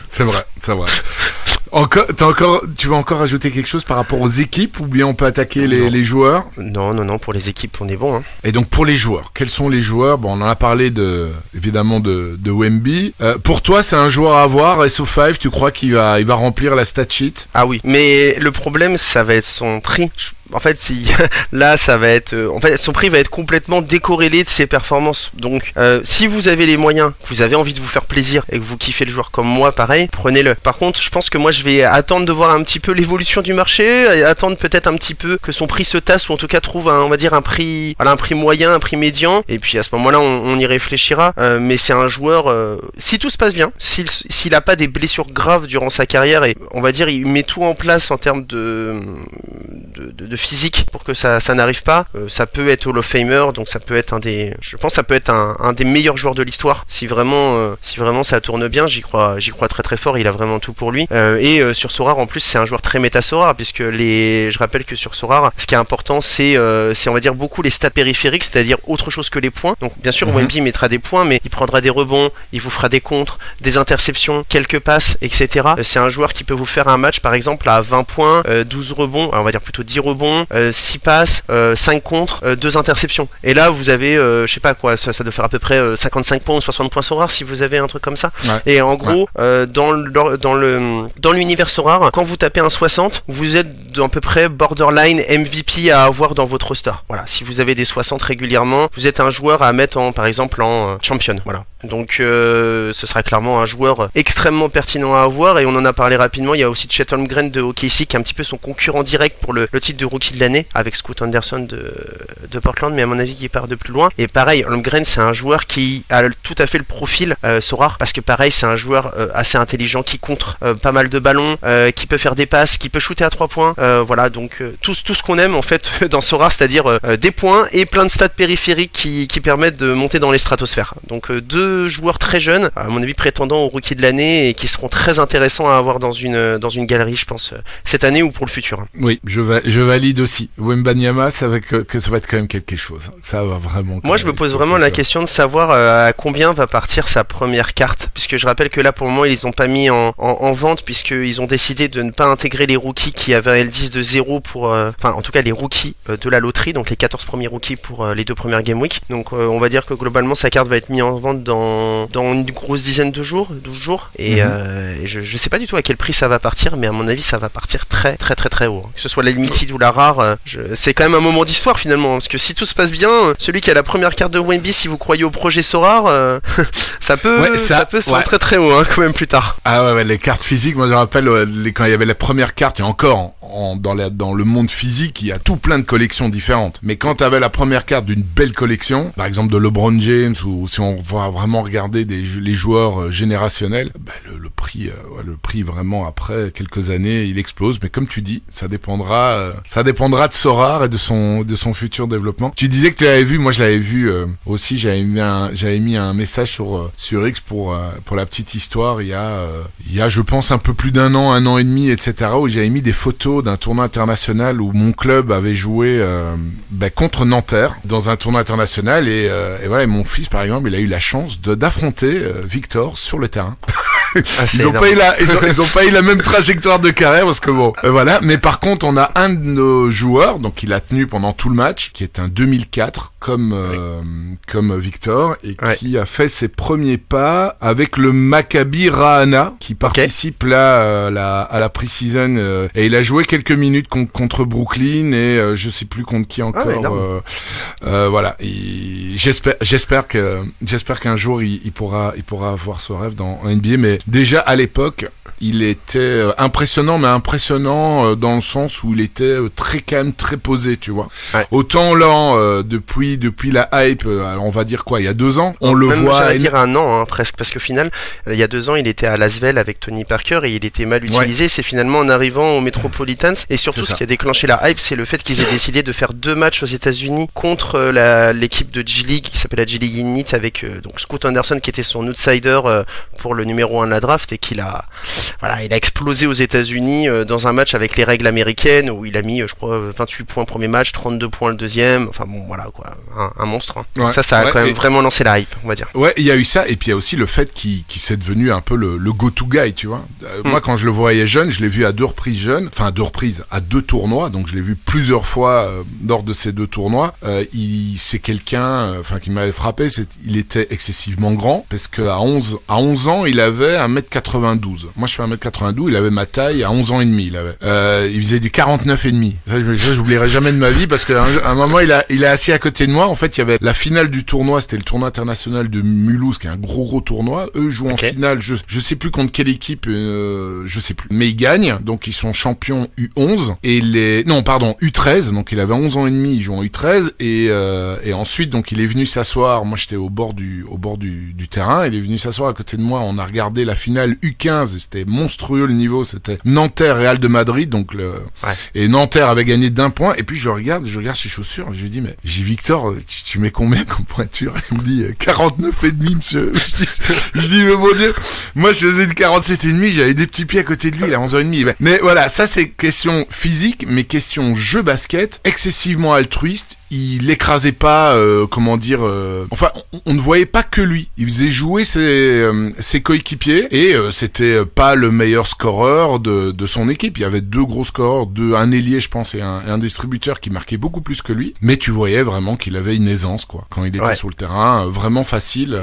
C'est vrai. Tu veux encore ajouter quelque chose par rapport aux équipes, ou bien on peut attaquer les joueurs? Non, pour les équipes on est bon, hein. Et donc pour les joueurs, quels sont les joueurs? Bon, on en a parlé évidemment de Wemby. Pour toi c'est un joueur à avoir, SO5, tu crois qu'il va remplir la stat sheet? Ah oui, mais le problème ça va être son prix. en fait, si là, ça va être, en fait, son prix va être complètement décorrélé de ses performances. Donc, si vous avez les moyens, que vous avez envie de vous faire plaisir et que vous kiffez le joueur comme moi, pareil, prenez-le. Par contre, je pense que moi, je vais attendre de voir un petit peu l'évolution du marché, et attendre peut-être un petit peu que son prix se tasse ou en tout cas trouve on va dire un prix, voilà, un prix moyen, un prix médian. Et puis à ce moment-là, on y réfléchira. Mais c'est un joueur, si tout se passe bien, s'il a pas des blessures graves durant sa carrière et on va dire il met tout en place en termes de physique pour que ça n'arrive pas, ça peut être Hall of Famer, donc ça peut être je pense que ça peut être un des meilleurs joueurs de l'histoire si vraiment ça tourne bien. J'y crois très très fort. Il a vraiment tout pour lui. Et sur Sorare en plus c'est un joueur très méta Sorare puisque je rappelle que sur Sorare ce qui est important c'est on va dire beaucoup les stats périphériques, c'est-à-dire autre chose que les points. Donc bien sûr Wemby mettra des points mais il prendra des rebonds, il vous fera des contres, des interceptions, quelques passes, etc. C'est un joueur qui peut vous faire un match par exemple à 20 points, 12 rebonds, alors on va dire plutôt 10 rebonds, 6 passes, 5 contres, 2 interceptions. Et là vous avez je sais pas quoi, ça doit faire à peu près 55 points ou 60 points Sorare si vous avez un truc comme ça. Ouais. Et en gros dans l'univers Sorare, quand vous tapez un 60, vous êtes à peu près borderline MVP à avoir dans votre roster. Voilà, si vous avez des 60 régulièrement, vous êtes un joueur à mettre par exemple en champion. Voilà. Donc ce sera clairement un joueur extrêmement pertinent à avoir et on en a parlé rapidement. Il y a aussi Chet Holmgren de OKC qui est un petit peu son concurrent direct pour le titre de rookie de l'année avec Scoot Anderson de Portland, mais à mon avis qui part de plus loin. Et pareil, Holmgren c'est un joueur qui a tout à fait le profil Sorare parce que pareil c'est un joueur assez intelligent qui contre pas mal de ballons, qui peut faire des passes, qui peut shooter à 3 points. Voilà, donc tout ce qu'on aime en fait dans Sorare, c'est-à-dire des points et plein de stats périphériques qui permettent de monter dans les stratosphères. Donc deux joueurs très jeunes, à mon avis prétendants au rookie de l'année et qui seront très intéressants à avoir dans une galerie, je pense, cette année ou pour le futur. Oui, je valide aussi. Wembanyama, ça va être quand même quelque chose. Ça va vraiment. Moi, je me pose vraiment la question de savoir à combien va partir sa première carte, puisque je rappelle que là, pour le moment, ils ont pas mis en vente, puisqu'ils ont décidé de ne pas intégrer les rookies qui avaient un L10 de 0 pour, enfin, en tout cas, les rookies de la loterie, donc les 14 premiers rookies pour les 2 premières Game Week. Donc, on va dire que globalement, sa carte va être mise en vente dans une grosse dizaine de jours, 12 jours, et je sais pas du tout à quel prix ça va partir, mais à mon avis, ça va partir très, très, très, très haut. Que ce soit la limited ou la rare, c'est quand même un moment d'histoire finalement, parce que si tout se passe bien, celui qui a la première carte de Wemby, si vous croyez au projet Sorare, ça peut se voir très très haut, hein, quand même plus tard. Ah ouais, les cartes physiques, moi je rappelle quand il y avait la première carte, et encore dans le monde physique, il y a tout plein de collections différentes. Mais quand tu avais la première carte d'une belle collection, par exemple de LeBron James, ou si on va vraiment regarder les joueurs générationnels, bah, le prix vraiment après quelques années, il explose. Mais comme tu dis, ça dépendra de Sorare et de son futur développement. Tu disais que tu l'avais vu, moi je l'avais vu aussi. J'avais mis un message sur X pour la petite histoire. Il y a je pense un peu plus d'un an et demi, etc. où j'avais mis des photos d'un tournoi international où mon club avait joué contre Nanterre dans un tournoi international et voilà, et mon fils par exemple, il a eu la chance d'affronter Victor sur le terrain. Ils ont pas eu la même trajectoire de carrière parce que bon, voilà. Mais par contre, on a un de nos joueurs, donc il a tenu pendant tout le match, qui est un 2004 comme Victor et qui a fait ses premiers pas avec le Maccabi Rahana qui participe là à la pre-season et il a joué quelques minutes contre Brooklyn et je sais plus contre qui encore. Voilà. J'espère qu'un jour il pourra avoir ce rêve dans NBA, mais déjà à l'époque il était impressionnant dans le sens où il était très calme, très posé, tu vois. Ouais. Autant là depuis la hype, alors on va dire quoi, il y a 2 ans, on le voit. J'allais dire 1 an presque, parce qu'au final, il y a 2 ans, il était à Lasvel avec Tony Parker et il était mal utilisé. Ouais. C'est finalement en arrivant au Metropolitans et surtout ce qui a déclenché la hype, c'est le fait qu'ils aient décidé de faire 2 matchs aux États-Unis contre l'équipe de G-League qui s'appelle la G-League Ignite avec donc Scoot Anderson qui était son outsider pour le numéro 1 de la draft et qu'il a explosé aux États-Unis dans un match avec les règles américaines où il a mis, je crois, 28 points le premier match, 32 points le deuxième. Enfin bon, voilà quoi, un monstre. Hein. Ouais, ça a quand même vraiment lancé la hype, on va dire. Ouais, il y a eu ça et puis il y a aussi le fait qu'il s'est devenu un peu le go-to guy, tu vois. Moi, quand je le voyais jeune, je l'ai vu à 2 reprises à 2 tournois, donc je l'ai vu plusieurs fois lors de ces 2 tournois. C'est quelqu'un, qui m'avait frappé, il était excessivement grand parce que à 11 ans, il avait 1m92. Moi, je fais 1m92, il avait ma taille à 11 ans et demi, il faisait du 49,5. Ça, j'oublierai jamais de ma vie parce qu'à un moment, il est assis à côté de moi. En fait, il y avait la finale du tournoi, c'était le tournoi international de Mulhouse, qui est un gros tournoi. Eux jouent en finale, je sais plus contre quelle équipe, je sais plus. Mais ils gagnent, donc ils sont champions U11 et U13. Donc il avait 11 ans et demi, il joue en U13 et ensuite donc il est venu s'asseoir. Moi j'étais au bord du terrain. Il est venu s'asseoir à côté de moi. On a regardé la finale U15 et c'était monstrueux le niveau. C'était Nanterre Real de Madrid, donc et Nanterre avait gagné d'1 point. Et puis je regarde ses chaussures. Je lui dis mais Victor, tu mets combien comme pointure? Il me dit 49,5 monsieur. Je dis mais mon Dieu, moi je faisais de 47,5, j'avais des petits pieds à côté de lui, il a 11h30. Mais voilà, ça c'est question physique, mais question jeu basket, excessivement altruiste. Il écrasait pas, enfin, on ne voyait pas que lui. Il faisait jouer ses coéquipiers et c'était pas le meilleur scoreur de son équipe. Il y avait 2 gros scoreurs, un ailier, je pense, et un distributeur qui marquait beaucoup plus que lui. Mais tu voyais vraiment qu'il avait une aisance, quoi, quand il était sur le terrain, vraiment facile.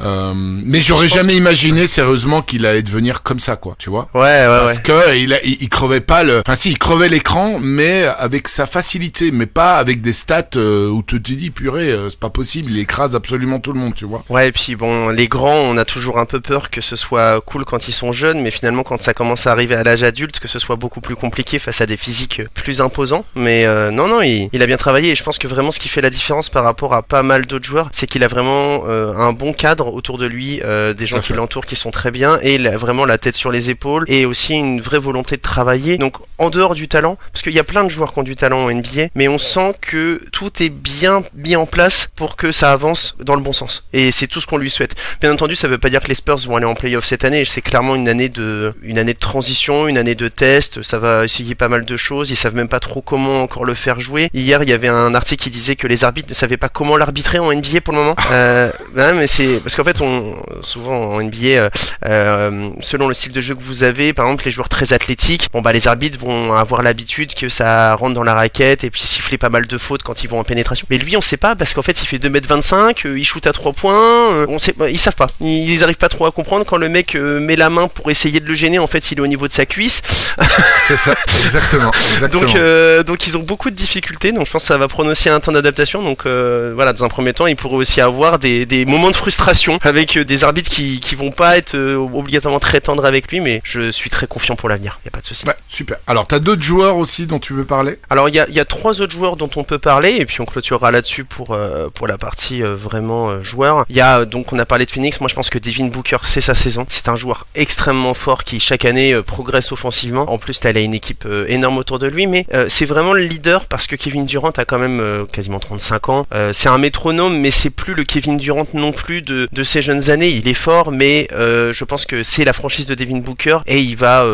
Mais j'aurais jamais imaginé sérieusement qu'il allait devenir comme ça, quoi, tu vois. Parce que il crevait pas il crevait l'écran, mais avec sa facilité, mais pas avec des stats où tu te dis purée, c'est pas possible, il écrase absolument tout le monde, tu vois. Ouais, et puis bon, les grands, on a toujours un peu peur que ce soit cool quand ils sont jeunes, mais finalement quand ça commence à arriver à l'âge adulte, que ce soit beaucoup plus compliqué face à des physiques plus imposants. Mais non, il a bien travaillé et je pense que vraiment ce qui fait la différence par rapport à pas mal d'autres joueurs, c'est qu'il a vraiment un bon cadre autour de lui, des gens qui l'entourent qui sont très bien, et il a vraiment la tête sur les épaules et aussi une vraie volonté de travailler. Donc en dehors du talent, parce qu'il y a plein de joueurs qui ont du talent en NBA, mais on sent que tout est bien mis en place pour que ça avance dans le bon sens. Et c'est tout ce qu'on lui souhaite. Bien entendu, ça veut pas dire que les Spurs vont aller en playoff cette année. C'est clairement une année de transition, une année de test. Ça va essayer pas mal de choses. Ils savent même pas trop comment encore le faire jouer. Hier, il y avait un article qui disait que les arbitres ne savaient pas comment l'arbitrer en NBA pour le moment. Mais c'est parce qu'en fait, souvent en NBA, selon le style de jeu que vous avez, par exemple, les joueurs très athlétiques, les arbitres vont avoir l'habitude que ça rentre dans la raquette et puis siffler pas mal de fautes quand ils vont en pénétration. Mais lui, on sait pas parce qu'en fait, il fait 2m25, il shoot à 3 points, ils savent pas. Ils arrivent pas trop à comprendre quand le mec met la main pour essayer de le gêner, en fait, il est au niveau de sa cuisse. C'est ça, exactement. Donc ils ont beaucoup de difficultés, donc je pense que ça va prendre aussi un temps d'adaptation. Donc dans un premier temps, il pourrait aussi avoir des moments de frustration avec des arbitres qui vont pas être obligatoirement très tendres avec lui, mais je suis très confiant pour l'avenir, y a pas de souci. Super. Alors, t'as d'autres joueurs aussi dont tu veux parler? Alors, il y a 3 autres joueurs dont on peut parler, et puis on clôturera là-dessus pour la partie vraiment joueur. Il y a, donc on a parlé de Phoenix, moi je pense que Devin Booker, c'est sa saison. C'est un joueur extrêmement fort qui chaque année progresse offensivement. En plus, il a une équipe énorme autour de lui, mais c'est vraiment le leader parce que Kevin Durant a quand même quasiment 35 ans. C'est un métronome, mais c'est plus le Kevin Durant non plus de ses jeunes années. Il est fort, mais je pense que c'est la franchise de Devin Booker et il va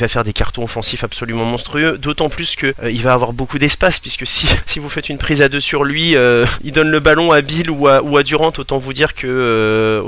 faire des cartons offensifs absolument monstrueux, d'autant plus que il va avoir beaucoup d'espace, puisque si vous faites une prise à 2 sur lui, il donne le ballon à Bill ou à Durant, autant vous dire que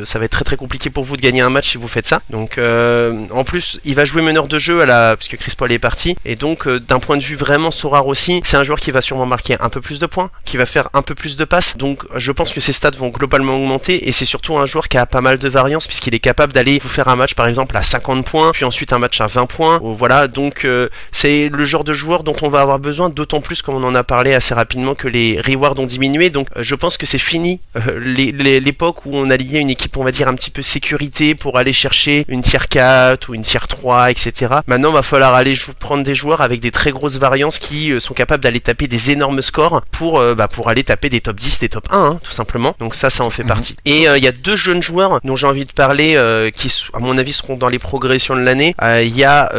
ça va être très très compliqué pour vous de gagner un match si vous faites ça. Donc en plus il va jouer meneur de jeu puisque Chris Paul est parti, et donc d'un point de vue vraiment Sorare aussi, c'est un joueur qui va sûrement marquer un peu plus de points, qui va faire un peu plus de passes, donc je pense que ses stats vont globalement augmenter, et c'est surtout un joueur qui a pas mal de variance puisqu'il est capable d'aller vous faire un match par exemple à 50 points, puis ensuite un match à 20 points, voilà, donc c'est le genre de joueur dont on va avoir besoin, d'autant plus comme on en a parlé assez rapidement que les rewards ont diminué, donc je pense que c'est fini l'époque où on alliait une équipe, on va dire un petit peu sécurité pour aller chercher une tier 4 ou une tier 3, etc. Maintenant il va falloir aller prendre des joueurs avec des très grosses variances qui sont capables d'aller taper des énormes scores pour aller taper des top 10, des top 1 hein, tout simplement, donc ça en fait partie. Et il y a 2 jeunes joueurs dont j'ai envie de parler qui à mon avis seront dans les progressions de l'année. Il y a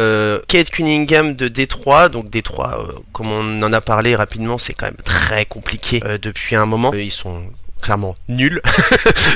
Cade Cunningham de Détroit, donc Détroit comme on en a parlé rapidement, c'est quand même très compliqué depuis un moment, ils sont clairement nul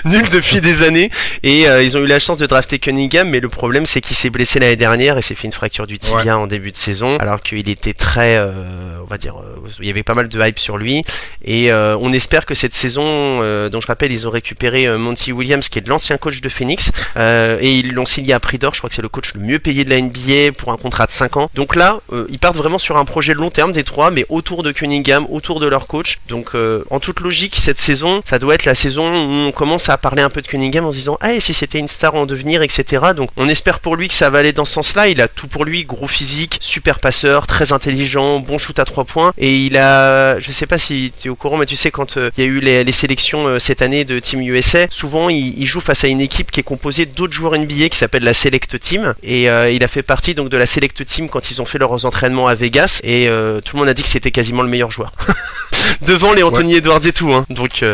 depuis des années, et ils ont eu la chance de drafter Cunningham, mais le problème c'est qu'il s'est blessé l'année dernière et s'est fait une fracture du tibia en début de saison, alors qu'il était très on va dire il y avait pas mal de hype sur lui, et on espère que cette saison dont je rappelle ils ont récupéré Monty Williams qui est l'ancien coach de Phoenix, et ils l'ont signé à prix d'or, je crois que c'est le coach le mieux payé de la NBA pour un contrat de 5 ans, donc là ils partent vraiment sur un projet de long terme des 3, mais autour de Cunningham, autour de leur coach, donc en toute logique cette saison ça ça doit être la saison où on commence à parler un peu de Cunningham en se disant ah, et si c'était une star en devenir, etc. Donc on espère pour lui que ça va aller dans ce sens-là. Il a tout pour lui, gros physique, super passeur, très intelligent, bon shoot à 3 points, et il a, je sais pas si tu es au courant, mais tu sais, quand il y a eu les sélections cette année de Team USA, souvent il joue face à une équipe qui est composée d'autres joueurs NBA qui s'appelle la Select Team, et il a fait partie donc de la Select Team quand ils ont fait leurs entraînements à Vegas, et tout le monde a dit que c'était quasiment le meilleur joueur. Devant les Anthony Edwards et tout, hein. Donc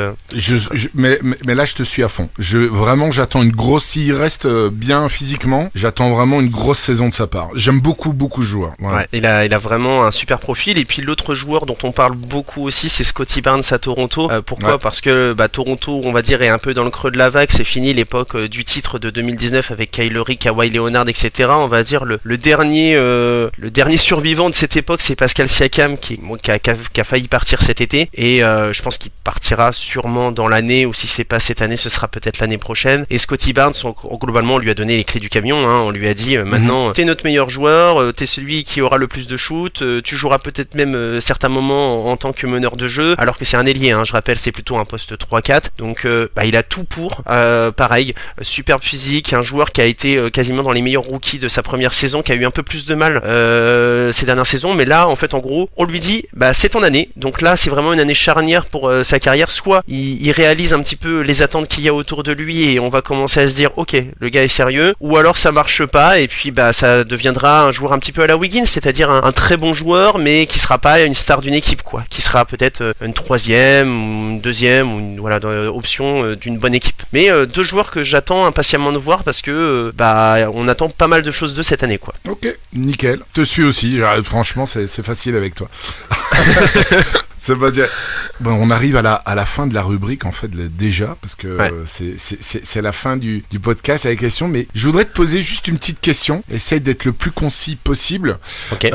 mais là je te suis à fond. Vraiment j'attends une grosse, s'il reste bien physiquement, j'attends vraiment une grosse saison de sa part. J'aime beaucoup ce joueur. Ouais, il a vraiment un super profil. Et puis l'autre joueur dont on parle beaucoup aussi, c'est Scottie Barnes à Toronto. Pourquoi ? Parce que Toronto, on va dire, est un peu dans le creux de la vague. C'est fini l'époque du titre de 2019 avec Kyle Lowry, Kawhi Leonard, etc. On va dire le dernier survivant de cette époque, c'est Pascal Siakam qui a failli partir cet été. Et je pense qu'il partira sûrement dans l'année, ou si c'est pas cette année, ce sera peut-être l'année prochaine. Et Scottie Barnes, globalement, on lui a donné les clés du camion, hein. On lui a dit maintenant t'es notre meilleur joueur, t'es celui qui aura le plus de shoot, tu joueras peut-être même certains moments en tant que meneur de jeu, alors que c'est un ailier, hein, je rappelle, c'est plutôt un poste 3-4. Donc il a tout pour. Pareil, superbe physique, un joueur qui a été quasiment dans les meilleurs rookies de sa première saison, qui a eu un peu plus de mal ces dernières saisons, mais là en fait en gros on lui dit c'est ton année. Donc là c'est vraiment une année charnière pour sa carrière. Soit il réalise un petit peu les attentes qu'il y a autour de lui et on va commencer à se dire ok, le gars est sérieux, ou alors ça marche pas et puis ça deviendra un joueur un petit peu à la Wiggins, c'est-à-dire un très bon joueur mais qui sera pas une star d'une équipe, quoi, qui sera peut-être une troisième ou une deuxième ou une option d'une bonne équipe. Mais deux joueurs que j'attends impatiemment de voir parce que on attend pas mal de choses d'eux cette année, quoi. Ok, nickel. Te suis aussi. Franchement, c'est facile avec toi. C'est pas dire. Bon, on arrive à la fin de la rubrique en fait déjà parce que c'est la fin du podcast avec les questions. Mais je voudrais te poser juste une petite question. Essaye d'être le plus concis possible. Okay.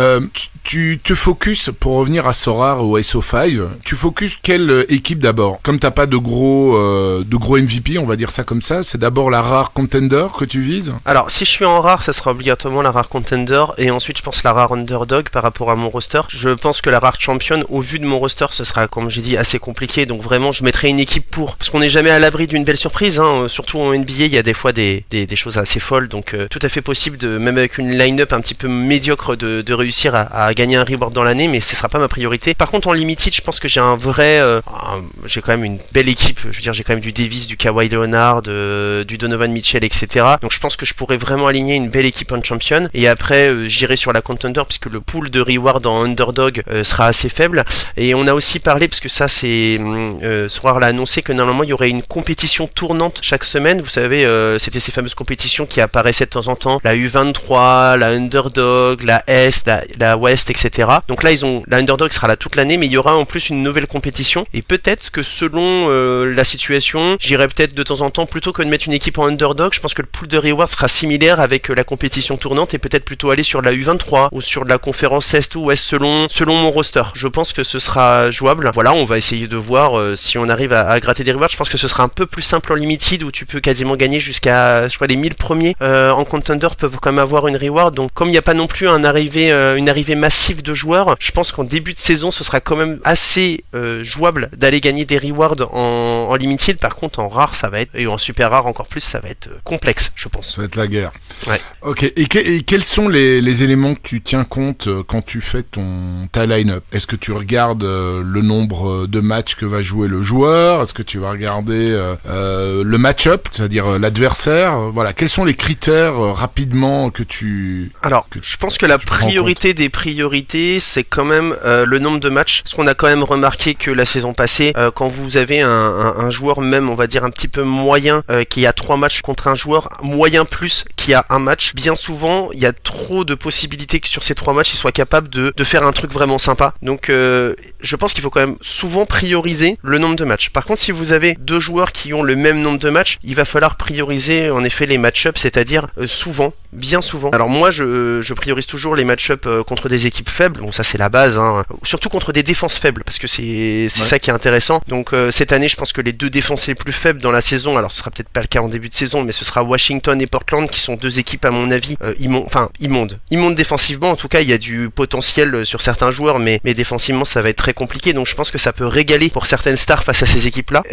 Tu te focuses, pour revenir à Sorare ou SO5, tu focuses quelle équipe d'abord? Comme t'as pas de gros MVP, on va dire ça comme ça, c'est d'abord la rare contender que tu vises? Alors si je suis en rare, ça sera obligatoirement la rare contender et ensuite je pense la rare underdog par rapport à mon roster. Je pense que la rare champion, au vu de mon roster, ce sera, comme j'ai dit, assez compliqué, donc vraiment je mettrai une équipe parce qu'on n'est jamais à l'abri d'une belle surprise, hein. Surtout en NBA il y a des fois des choses assez folles, donc tout à fait possible même avec une line-up un petit peu médiocre de réussir à gagner un reward dans l'année, mais ce sera pas ma priorité. Par contre en limited je pense que j'ai j'ai quand même une belle équipe, je veux dire j'ai quand même du Davis, du Kawhi Leonard, du Donovan Mitchell, etc. Donc je pense que je pourrais vraiment aligner une belle équipe en champion, et après j'irai sur la contender puisque le pool de reward en underdog sera assez faible. Et on a aussi parlé, parce que ça c'est Sorare l'a annoncé, que normalement il y aurait une compétition tournante chaque semaine. Vous savez, c'était ces fameuses compétitions qui apparaissaient de temps en temps, la U23, la Underdog, la Est, la West, etc. Donc là la Underdog sera là toute l'année, mais il y aura en plus une nouvelle compétition, et peut-être que selon la situation, j'irai peut-être de temps en temps, plutôt que de mettre une équipe en Underdog, je pense que le pool de reward sera similaire avec la compétition tournante, et peut-être plutôt aller sur la U23 ou sur la conférence Est ou Ouest selon mon roster. Je pense que ce sera jouable. Voilà, on va essayer de voir si on arrive à gratter des rewards. Je pense que ce sera un peu plus simple en limited, où tu peux quasiment gagner jusqu'à, je crois, les 1000 premiers en contender peuvent quand même avoir une reward. Donc comme il n'y a pas non plus une arrivée massive de joueurs, je pense qu'en début de saison ce sera quand même assez jouable d'aller gagner des rewards en limited. Par contre en rare ça va être, et en super rare encore plus, ça va être complexe, je pense. Ça va être la guerre. Ouais. Ok, et quels sont les éléments que tu tiens compte quand tu fais ta line-up? Est-ce que tu regardes le nombre de matchs que va jouer le joueur? Est-ce que tu vas regarder le match-up, c'est-à-dire l'adversaire? Voilà, quels sont les critères rapidement que tu... Alors, je pense que la priorité des priorités, c'est quand même le nombre de matchs. Parce qu'on a quand même remarqué que la saison passée, quand vous avez un joueur même, on va dire un petit peu moyen, qui a 3 matchs contre un joueur moyen plus qui a un match, bien souvent, il y a trop de possibilités que sur ces 3 matchs, il soit capable de faire un truc vraiment sympa. Donc, je pense qu'il faut quand même souvent prioriser le nombre de matchs. Par contre, si vous avez 2 joueurs qui ont le même nombre de matchs, il va falloir prioriser en effet les match-ups, c'est-à-dire souvent, bien souvent. Alors moi, je priorise toujours les match-ups contre des équipes faibles. Bon, ça c'est la base, hein. Surtout contre des défenses faibles, parce que c'est ça qui est intéressant. Donc cette année, je pense que les 2 défenses les plus faibles dans la saison, alors ce sera peut-être pas le cas en début de saison, mais ce sera Washington et Portland, qui sont 2 équipes à mon avis immondes défensivement. En tout cas, il y a du potentiel sur certains joueurs, mais mais défensivement ça va être très compliqué, donc je pense que ça peut régaler pour certaines stars face à ces équipes-là.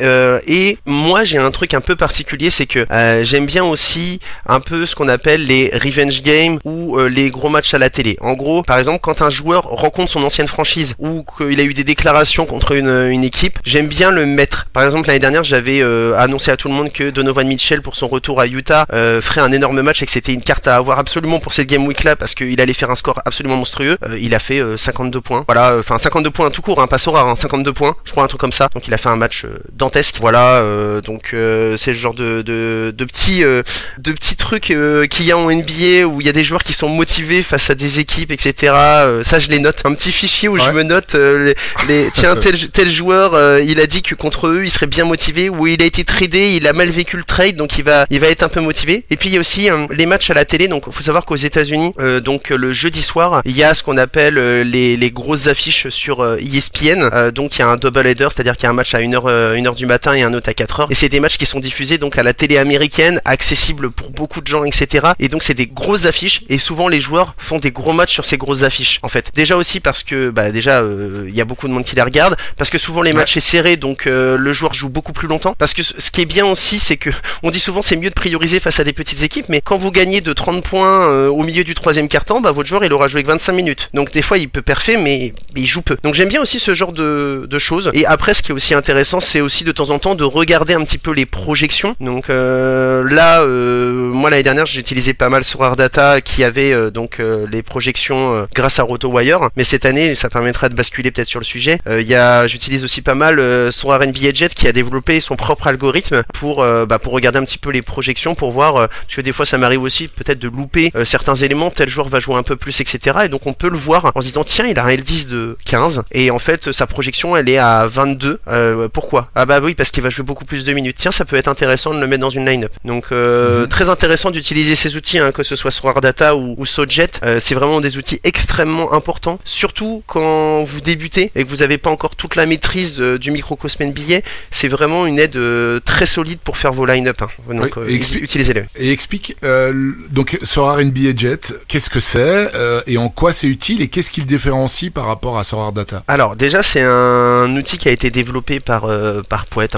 Et moi j'ai un truc un peu particulier, c'est que j'aime bien aussi un peu ce qu'on appelle les revenge games ou les gros matchs à la télé. En gros, par exemple, quand un joueur rencontre son ancienne franchise ou qu'il a eu des déclarations contre une équipe, j'aime bien le mettre. Par exemple, l'année dernière, j'avais annoncé à tout le monde que Donovan Mitchell, pour son retour à Utah, ferait un énorme match et que c'était une carte à avoir absolument pour cette game week-là parce qu'il allait faire un score absolument monstrueux. Il a fait 52 points. Voilà, enfin 52 points tout court, hein, pas Sorare, 52 points, je crois un truc comme ça. Donc il a fait un match dantesque. Voilà, donc c'est le genre de petits trucs qu'il y a en NBA où il y a des joueurs qui sont motivés face à des équipes, etc. Ça je les note. Un petit fichier où je me note tiens tel joueur il a dit que contre eux il serait bien motivé, ou il a été tradé, il a mal vécu le trade, donc il va être un peu motivé. Et puis il y a aussi les matchs à la télé. Donc faut savoir qu'aux États-Unis, donc le jeudi soir, il y a ce qu'on appelle les grosses affiches sur ESPN. Donc il y a un double header, c'est-à-dire qu'il y a un match à 1h du matin et un autre à 4h. Et c'est des matchs qui sont diffusés donc à la télé américaine, accessibles pour beaucoup de gens, etc. Et donc c'est des grosses affiches, et souvent les joueurs font des gros matchs sur ces grosses affiches. En fait, déjà aussi parce que il y a beaucoup de monde qui les regarde, parce que souvent les matchs est serré, donc le joueur joue beaucoup plus longtemps. Parce que ce qui est bien aussi, c'est que on dit souvent c'est mieux de prioriser face à des petites équipes, mais quand vous gagnez de 30 points au milieu du troisième quart-temps, votre joueur il aura joué que 25 minutes. Donc des fois il peut perfer, mais il joue peu. Donc j'aime bien aussi ce genre de choses. Et après, ce qui est aussi intéressant, c'est aussi de temps en temps de regarder un petit peu les projections. Donc moi l'année dernière j'ai utilisé pas mal Sorare Data qui avait les projections grâce à RotoWire, mais cette année ça permettra de basculer peut-être sur le sujet. J'utilise aussi pas mal Sorare NBA Jet qui a développé son propre algorithme pour regarder un petit peu les projections, pour voir parce que des fois ça m'arrive aussi peut-être de louper certains éléments, tel joueur va jouer un peu plus, etc. Et donc on peut le voir en se disant tiens, il a un L10 de 15 et en fait sa projection elle est à 22. Pourquoi? Oui, parce qu'il va jouer beaucoup plus de minutes. Tiens, ça peut être intéressant de le mettre dans une line-up. Donc très intéressant d'utiliser ces outils, que ce soit Sorare Data ou SoJet. C'est vraiment des outils extrêmement importants, surtout quand vous débutez et que vous n'avez pas encore toute la maîtrise du microcosme NBA. C'est vraiment une aide très solide pour faire vos line-up. Donc utilisez-les. Et explique donc Sorare NBA Jet, qu'est-ce que c'est et en quoi c'est utile et qu'est-ce qui le différencie par rapport à Sorare Data? Alors déjà c'est un outil qui a été développé par Poète,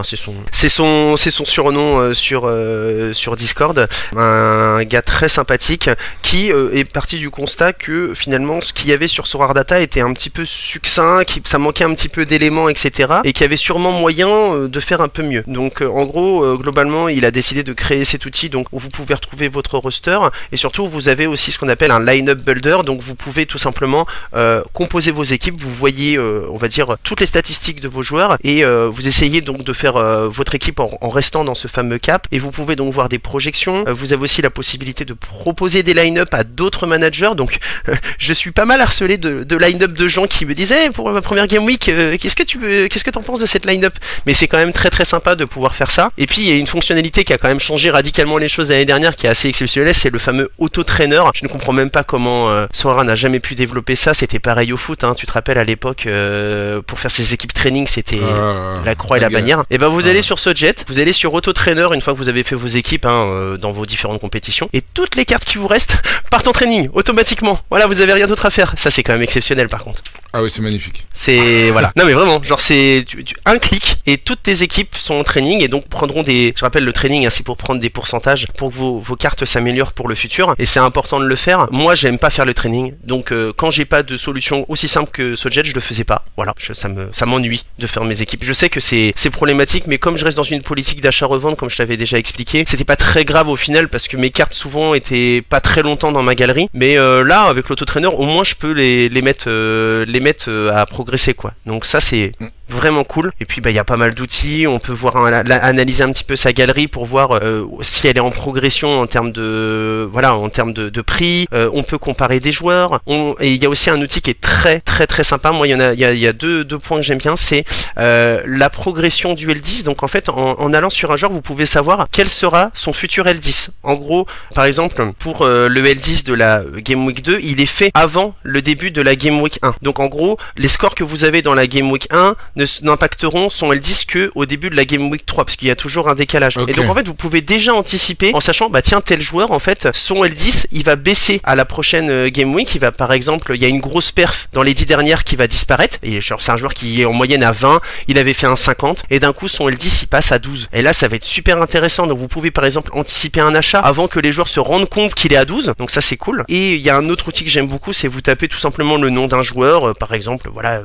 c'est son surnom sur Discord, un gars très sympathique qui est parti du constat que finalement ce qu'il y avait sur Sorare Data était un petit peu succinct, ça manquait un petit peu d'éléments, etc. et qu'il y avait sûrement moyen de faire un peu mieux. Donc en gros globalement il a décidé de créer cet outil donc où vous pouvez retrouver votre roster, et surtout vous avez aussi ce qu'on appelle un line-up builder, donc vous pouvez tout simplement composer vos équipes, vous voyez on va dire toutes les statistiques de vos joueurs, et vous essayez donc de faire votre équipe en restant dans ce fameux cap, et vous pouvez donc voir des projections. Vous avez aussi la possibilité de proposer des line-up à d'autres managers, donc je suis pas mal harcelé de line-up de gens qui me disaient pour ma première game week qu'est-ce que t'en penses de cette line-up, mais c'est quand même très très sympa de pouvoir faire ça. Et puis il y a une fonctionnalité qui a quand même changé radicalement les choses l'année dernière, qui est assez exceptionnelle, c'est le fameux auto-trainer. Je ne comprends même pas comment Sorare n'a jamais pu développer ça. C'était pareil au foot, tu te rappelles à l'époque pour faire ses équipes training c'était la croix et la bannière. Et vous allez sur SoJet, vous allez sur auto-trainer une fois que vous avez fait vos équipes dans vos différentes compétitions, et toutes les cartes qui vous restent partent en training automatiquement. Voilà, vous avez rien d'autre à faire. Ça c'est quand même exceptionnel par contre. Ah oui, c'est magnifique. C'est voilà. Non mais vraiment, genre c'est un clic et toutes tes équipes sont en training, et donc prendront je rappelle le training c'est pour prendre des pourcentages pour que vos cartes s'améliorent pour le futur, et c'est important de le faire. Moi j'aime pas faire le training, donc quand j'ai pas de solution aussi simple que SoJet, je le faisais pas. Voilà, ça m'ennuie de faire mes équipes. Je sais que c'est problématique, mais comme je reste dans une politique d'achat-revente, comme je t'avais déjà expliqué, c'était pas très grave au final parce que mes cartes souvent étaient pas très longtemps dans ma galerie. Mais là, avec l'auto-trainer, au moins je peux les mettre à progresser quoi. Donc ça c'est vraiment cool. Et puis il y a pas mal d'outils, on peut voir analyser un petit peu sa galerie pour voir si elle est en progression en termes de prix. On peut comparer des joueurs. Et il y a aussi un outil qui est très très très sympa. Moi il y a deux points que j'aime bien, c'est la progression du L10. Donc en fait en allant sur un joueur, vous pouvez savoir quel sera son futur L10. En gros, par exemple pour le L10 de la Game Week 2, il est fait avant le début de la Game Week 1. Donc en gros, les scores que vous avez dans la Game Week 1 n'impacteront son L10 que au début de la Game Week 3 parce qu'il y a toujours un décalage. Okay. Et donc en fait vous pouvez déjà anticiper en sachant bah tiens tel joueur en fait son L10 il va baisser à la prochaine Game Week, il va par exemple il y a une grosse perf dans les 10 dernières qui va disparaître et genre c'est un joueur qui est en moyenne à 20, il avait fait un 50 et d'un coup son L10 il passe à 12. Et là ça va être super intéressant, donc vous pouvez par exemple anticiper un achat avant que les joueurs se rendent compte qu'il est à 12, donc ça c'est cool. Et il y a un autre outil que j'aime beaucoup, c'est vous tapez tout simplement le nom d'un joueur, par exemple voilà,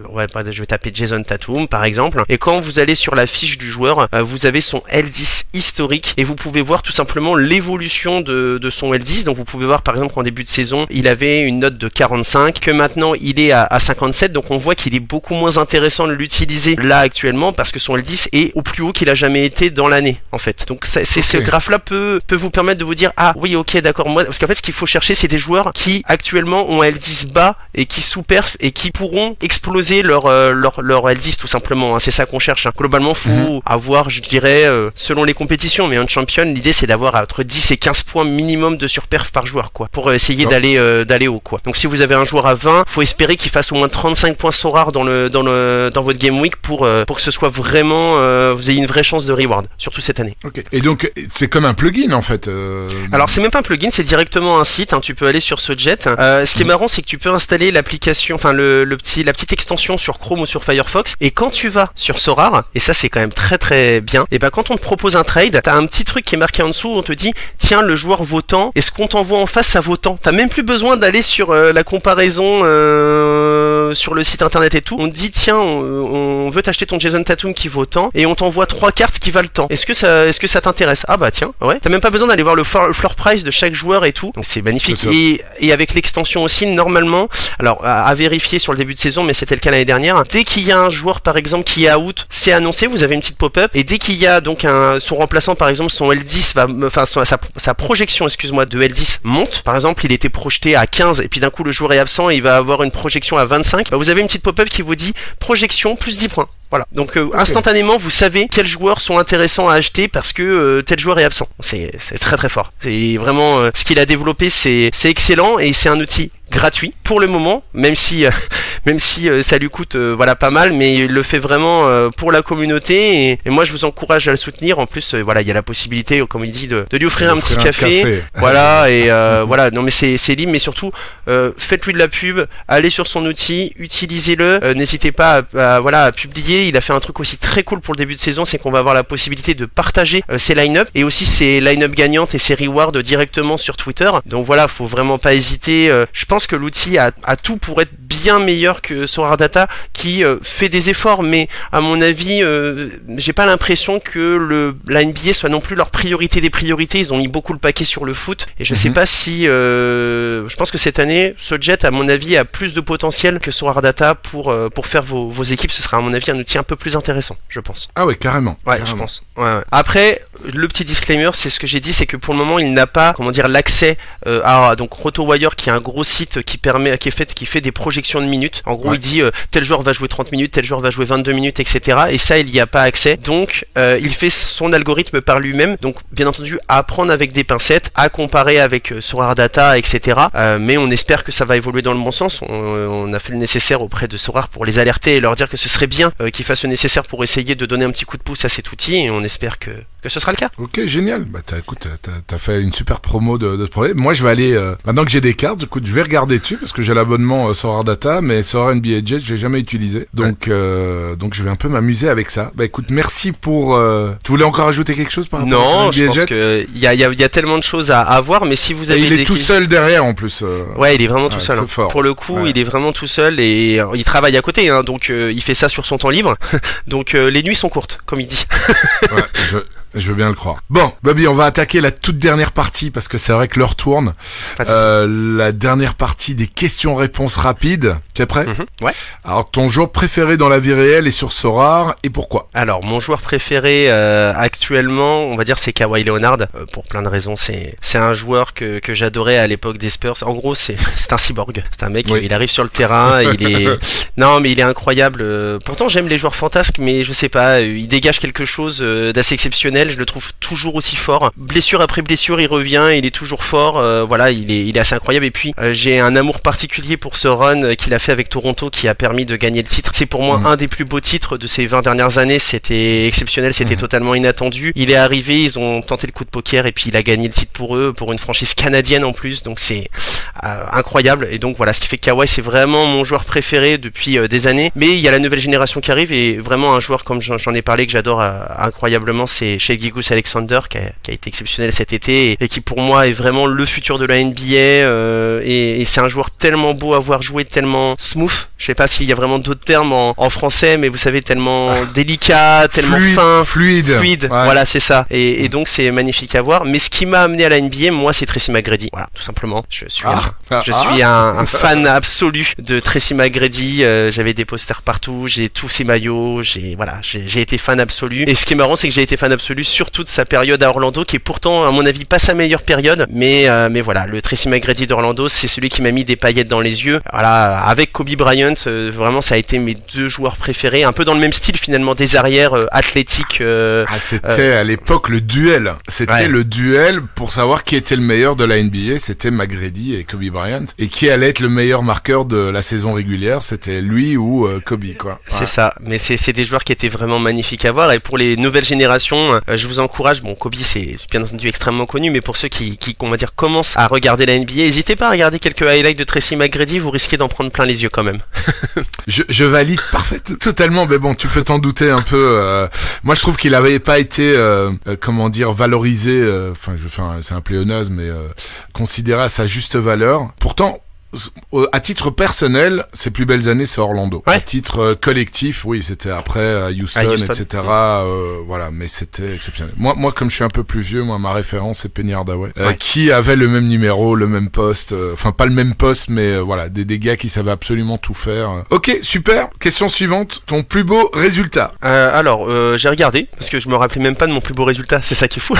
je vais taper Jason Tatum par exemple, et quand vous allez sur la fiche du joueur, vous avez son L10 historique et vous pouvez voir tout simplement l'évolution de son L10. Donc vous pouvez voir par exemple qu'en début de saison il avait une note de 45, que maintenant il est à 57, donc on voit qu'il est beaucoup moins intéressant de l'utiliser là actuellement parce que son L10 est au plus haut qu'il a jamais été dans l'année en fait. Donc ce graphe là peut vous permettre de vous dire ah oui ok d'accord, moi parce qu'en fait ce qu'il faut chercher c'est des joueurs qui actuellement ont un L10 bas et qui sous-perf et qui pourront exploser leur L10 tout simplement, hein. C'est ça qu'on cherche, hein. Globalement faut avoir je dirais selon les compétitions, mais en champion l'idée c'est d'avoir entre 10 et 15 points minimum de surperf par joueur quoi, pour essayer d'aller haut quoi. Donc si vous avez un joueur à 20, faut espérer qu'il fasse au moins 35 points so rares dans votre game week pour que ce soit vraiment vous ayez une vraie chance de reward, surtout cette année. Ok. Et donc c'est comme un plugin en fait. Alors c'est même pas un plugin, c'est directement un site, hein. Tu peux aller sur Sojet. Ce qui est marrant c'est que tu peux installer l'application, enfin la petite extension sur Chrome ou sur Firefox, et quand tu vas sur Sorare, et ça c'est quand même très très bien, et ben quand on te propose un trade, t'as un petit truc qui est marqué en dessous où on te dit tiens le joueur vaut tant, et ce qu'on t'envoie en face ça vaut tant. T'as même plus besoin d'aller sur la comparaison sur le site internet et tout. On te dit tiens on veut t'acheter ton Jason Tatum qui vaut tant, et on t'envoie 3 cartes qui valent tant. Est-ce que ça t'intéresse? Ah bah tiens ouais. T'as même pas besoin d'aller voir le floor price de chaque joueur et tout. Donc c'est magnifique. Et avec l'extension aussi normalement, alors à vérifier sur le début de saison, mais c'était le cas l'année dernière, dès qu'il y a un joueur par exemple qui est out, c'est annoncé, vous avez une petite pop-up, et dès qu'il y a donc son remplaçant par exemple son L10 va, enfin sa projection excuse-moi de L10 monte, par exemple il était projeté à 15 et puis d'un coup le joueur est absent et il va avoir une projection à 25, bah, vous avez une petite pop-up qui vous dit projection plus 10 points. Voilà. Donc instantanément vous savez quels joueurs sont intéressants à acheter parce que tel joueur est absent. C'est très très fort. C'est vraiment ce qu'il a développé, c'est excellent, et c'est un outil gratuit pour le moment, même si ça lui coûte voilà pas mal, mais il le fait vraiment pour la communauté, et moi je vous encourage à le soutenir. En plus voilà, il y a la possibilité comme il dit de lui offrir un petit café. Voilà, et voilà, non mais c'est libre, mais surtout faites-lui de la pub, allez sur son outil, utilisez-le, n'hésitez pas à publier. Il a fait un truc aussi très cool pour le début de saison, c'est qu'on va avoir la possibilité de partager ses line-up et aussi ses line-up gagnantes et ses rewards directement sur Twitter. Donc voilà, faut vraiment pas hésiter. Je pense que l'outil a tout pour être bien meilleur que Sorare Data qui fait des efforts, mais à mon avis j'ai pas l'impression que la NBA soit non plus leur priorité des priorités. Ils ont mis beaucoup le paquet sur le foot, et je sais pas si je pense que cette année Sojet à mon avis a plus de potentiel que Sorare Data pour faire vos équipes. Ce sera à mon avis un outil un peu plus intéressant, je pense. Ah ouais, carrément. Ouais, carrément. je pense. Ouais. Après, le petit disclaimer, c'est ce que j'ai dit, c'est que pour le moment, il n'a pas, l'accès à donc RotoWire, qui est un gros site qui fait des projections de minutes. En gros, il dit tel joueur va jouer 30 minutes, tel joueur va jouer 22 minutes, etc. Et ça, il n'y a pas accès. Donc, il fait son algorithme par lui-même. Donc, bien entendu, à apprendre avec des pincettes, à comparer avec Sorare Data, etc. Mais on espère que ça va évoluer dans le bon sens. On a fait le nécessaire auprès de Sorare pour les alerter et leur dire que ce serait bien qu'ils fassent le nécessaire pour essayer de donner un petit coup de pouce à cet outil, et on espère que ce sera le cas. Ok, génial. Bah t'as fait une super promo de ce projet. Moi je vais aller maintenant que j'ai des cartes, écoute, je vais regarder dessus parce que j'ai l'abonnement Sorare Data, mais Sorare NBA Jet je l'ai jamais utilisé. Donc je vais un peu m'amuser avec ça. Bah écoute, merci pour tu voulais encore ajouter quelque chose par rapport à Sorare NBA Jet? Non, je pense que il y a tellement de choses à voir, mais si vous avez il est tout seul derrière en plus. Ouais, il est vraiment tout seul. Hein. Fort. Pour le coup, il est vraiment tout seul, et il travaille à côté, hein, donc il fait ça sur son temps libre. Donc les nuits sont courtes, comme il dit. Ouais, je veux bien le croire. Bon, Bobby, on va attaquer la toute dernière partie parce que c'est vrai que l'heure tourne. La dernière partie des questions-réponses rapides. Tu es prêt? Ouais. Alors, ton joueur préféré dans la vie réelle est sur Sorare, et pourquoi? Alors, mon joueur préféré actuellement, on va dire, c'est Kawhi Leonard, pour plein de raisons. C'est un joueur que j'adorais à l'époque des Spurs. En gros, c'est un cyborg. C'est un mec, il arrive sur le terrain, non, mais il est incroyable. Pourtant, j'aime les joueurs fantasques, mais je sais pas, il dégage quelque chose d'assez exceptionnel. Je le trouve toujours aussi fort. Blessure après blessure, il revient, il est toujours fort. Voilà, il est assez incroyable. Et puis j'ai j'ai un amour particulier pour ce run qu'il a fait avec Toronto qui a permis de gagner le titre. C'est pour moi un des plus beaux titres de ces 20 dernières années. C'était exceptionnel, c'était totalement inattendu. Il est arrivé, ils ont tenté le coup de poker et puis il a gagné le titre pour eux, pour une franchise canadienne en plus. Donc c'est incroyable. Et donc voilà, ce qui fait que Kawhi c'est vraiment mon joueur préféré depuis des années. Mais il y a la nouvelle génération qui arrive et vraiment un joueur comme j'en ai parlé que j'adore incroyablement, c'est Shai Gilgeous-Alexander qui a été exceptionnel cet été et qui pour moi est vraiment le futur de la NBA et c'est un joueur tellement beau à voir jouer, tellement smooth. Je sais pas s'il y a vraiment d'autres termes en français, mais vous savez, tellement délicat, tellement fluide. Ouais. Voilà, c'est ça. Et donc c'est magnifique à voir. Mais ce qui m'a amené à la NBA, moi, c'est Tracy McGrady. Voilà, tout simplement. Je suis un fan absolu de Tracy McGrady. J'avais des posters partout, j'ai tous ses maillots, j'ai été fan absolu. Et ce qui est marrant, c'est que j'ai été fan absolu surtout de sa période à Orlando, qui est pourtant, à mon avis, pas sa meilleure période. Mais voilà, le Tracy McGrady d'Orlando, c'est celui qui m'a mis des paillettes dans les yeux. Voilà, avec Kobe Bryant, vraiment, ça a été mes deux joueurs préférés, un peu dans le même style finalement, des arrières athlétiques. C'était à l'époque le duel. C'était le duel pour savoir qui était le meilleur de la NBA. C'était McGrady et Kobe Bryant. Et qui allait être le meilleur marqueur de la saison régulière, c'était lui ou Kobe, quoi. C'est ça. Mais c'est des joueurs qui étaient vraiment magnifiques à voir. Et pour les nouvelles générations, je vous encourage. Bon, Kobe c'est bien entendu extrêmement connu, mais pour ceux qui on va dire commencent à regarder la NBA, n'hésitez pas à regarder quelques highlights de Tracy McGrady. Vous risquez d'en prendre plein les yeux quand même. Je valide totalement, mais bon, tu peux t'en douter un peu. Moi, je trouve qu'il avait pas été, valorisé. C'est un pléonasme, mais considéré à sa juste valeur. Pourtant, à titre personnel, ses plus belles années, c'est Orlando. Ouais. À titre collectif, oui, c'était après Houston, etc. Voilà, mais c'était exceptionnel. Moi, comme je suis un peu plus vieux, ma référence c'est Penny Hardaway, qui avait le même numéro, le même poste, pas le même poste, mais voilà, des gars qui savaient absolument tout faire. Ok, super. Question suivante. Ton plus beau résultat. Alors, j'ai regardé parce que je me rappelais même pas de mon plus beau résultat. C'est ça qui est fou.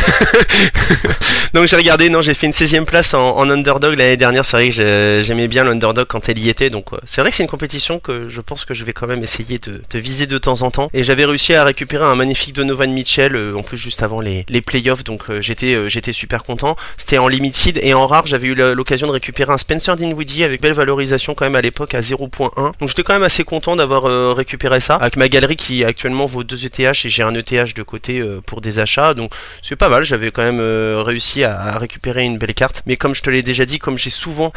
Donc j'ai regardé. Non, j'ai fait une 16e place en underdog l'année dernière. C'est vrai que j'aimais bien l'underdog quand elle y était, donc c'est vrai que c'est une compétition que je pense que je vais quand même essayer de viser de temps en temps, et j'avais réussi à récupérer un magnifique Donovan Mitchell en plus juste avant les playoffs, donc j'étais super content. C'était en limited, et en rare j'avais eu l'occasion de récupérer un Spencer Dinwiddie avec belle valorisation quand même à l'époque à 0.1, donc j'étais quand même assez content d'avoir récupéré ça avec ma galerie qui actuellement vaut 2 ETH et j'ai un ETH de côté pour des achats, donc c'est pas mal. J'avais quand même réussi à récupérer une belle carte, mais comme je te l'ai déjà dit, comme j'ai souvent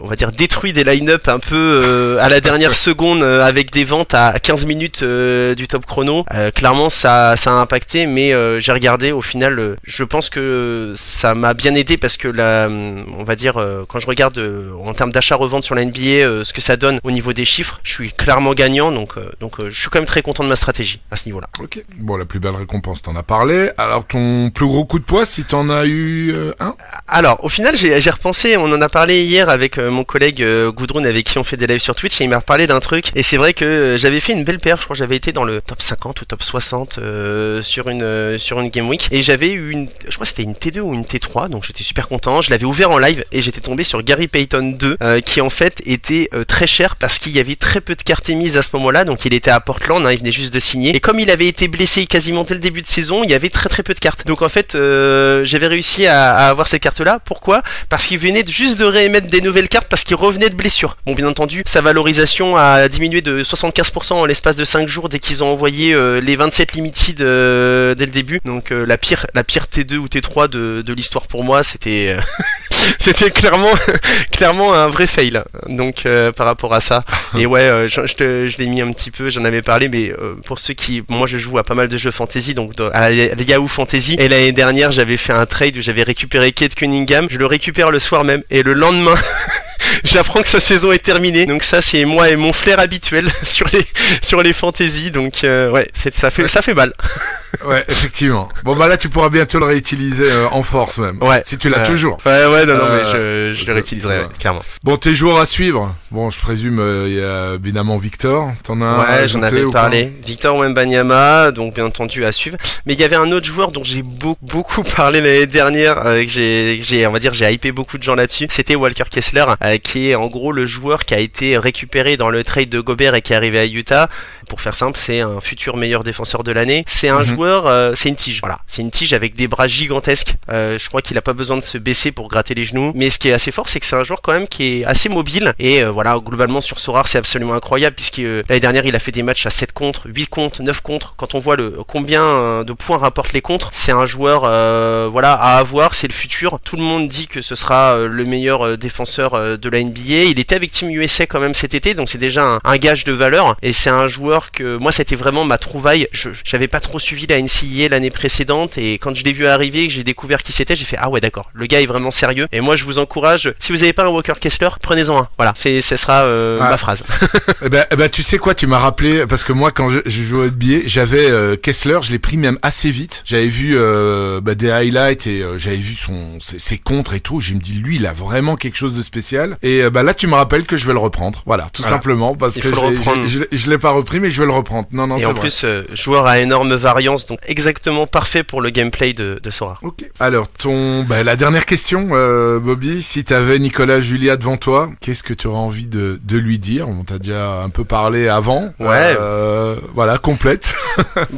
on va dire détruit des line-up un peu à la dernière seconde avec des ventes à 15 minutes du top chrono, clairement ça a impacté, mais j'ai regardé au final, je pense que ça m'a bien aidé parce que on va dire quand je regarde en termes d'achat-revente sur la NBA ce que ça donne au niveau des chiffres, je suis clairement gagnant, donc je suis quand même très content de ma stratégie à ce niveau-là. Ok, bon, la plus belle récompense, t'en as parlé. Alors ton plus gros coup de poids, si t'en as eu un? Alors au final j'ai repensé, on en a parlé hier avec mon collègue Gudrun avec qui on fait des lives sur Twitch, et il m'a reparlé d'un truc, et c'est vrai que j'avais fait une belle perf, je crois que j'avais été dans le top 50 ou top 60 sur une Game Week, et j'avais eu je crois que c'était une T2 ou une T3, donc j'étais super content, je l'avais ouvert en live et j'étais tombé sur Gary Payton 2 qui en fait était très cher parce qu'il y avait très peu de cartes émises à ce moment-là, donc il était à Portland, il venait juste de signer, et comme il avait été blessé quasiment dès le début de saison, il y avait très peu de cartes, donc en fait j'avais réussi à avoir cette carte là. Pourquoi? Parce qu'il venait juste de réémettre des nouvelles cartes parce qu'il revenait de blessure. Bon, bien entendu, sa valorisation a diminué de 75% en l'espace de 5 jours dès qu'ils ont envoyé les 27 limited dès le début. Donc la pire T2 ou T3 de l'histoire pour moi, c'était c'était clairement un vrai fail. Donc par rapport à ça. Et ouais, je l'ai mis un petit peu, j'en avais parlé, mais pour ceux moi je joue à pas mal de jeux fantasy, donc à Yahoo Fantasy, et l'année dernière j'avais fait un trade où j'avais récupéré Kate Cunningham, je le récupère le soir même, et le lendemain j'apprends que sa saison est terminée. Donc ça c'est moi et mon flair habituel sur les fantasy, donc ouais, ça fait mal. Ouais, effectivement. Bon bah là tu pourras bientôt le réutiliser en force même. Ouais. Si tu l'as toujours. Ouais, non mais je le réutiliserai clairement. Bon, tes joueurs à suivre. Bon, je présume, il y a évidemment Victor. T'en as Ouais, j'en avais parlé. Victor Wembanyama, donc bien entendu à suivre. Mais il y avait un autre joueur dont j'ai beaucoup parlé l'année dernière, que j'ai hypé beaucoup de gens là-dessus. C'était Walker Kessler, qui est en gros le joueur qui a été récupéré dans le trade de Gobert et qui est arrivé à Utah. Pour faire simple, c'est un futur meilleur défenseur de l'année. C'est un joueur, c'est une tige. Voilà, c'est une tige avec des bras gigantesques. Je crois qu'il a pas besoin de se baisser pour gratter les genoux. Mais ce qui est assez fort, c'est que c'est un joueur quand même qui est assez mobile. Et voilà, globalement sur Sorare, c'est absolument incroyable puisque l'année dernière, il a fait des matchs à 7 contre, 8 contre, 9 contre. Quand on voit combien de points rapportent les contres, c'est un joueur voilà à avoir. C'est le futur. Tout le monde dit que ce sera le meilleur défenseur de la NBA. Il était avec Team USA quand même cet été, donc c'est déjà un gage de valeur. Et c'est un joueur que moi c'était vraiment ma trouvaille. J'avais pas trop suivi la NCAA l'année précédente et quand je l'ai vu arriver et que j'ai découvert qui c'était, j'ai fait ah ouais d'accord, le gars est vraiment sérieux. Et moi je vous encourage, si vous avez pas un Walker Kessler, prenez-en un. Voilà, ce sera ma phrase. Eh ben tu sais quoi, tu m'as rappelé parce que moi quand je jouais au NBA, j'avais Kessler, je l'ai pris même assez vite. J'avais vu des highlights et j'avais vu ses contres et tout. Je me dis lui il a vraiment quelque chose de spécial. Et là tu me rappelles que je vais le reprendre. Voilà, tout simplement parce que je l'ai pas repris mais je vais le reprendre. Non, et en plus, joueur à énorme variance, donc exactement parfait pour le gameplay de Sorare. Ok. Alors, la dernière question, Bobby, si t'avais Nicolas Julia devant toi, qu'est-ce que tu aurais envie de lui dire? On t'a déjà un peu parlé avant. Ouais. Voilà, complète.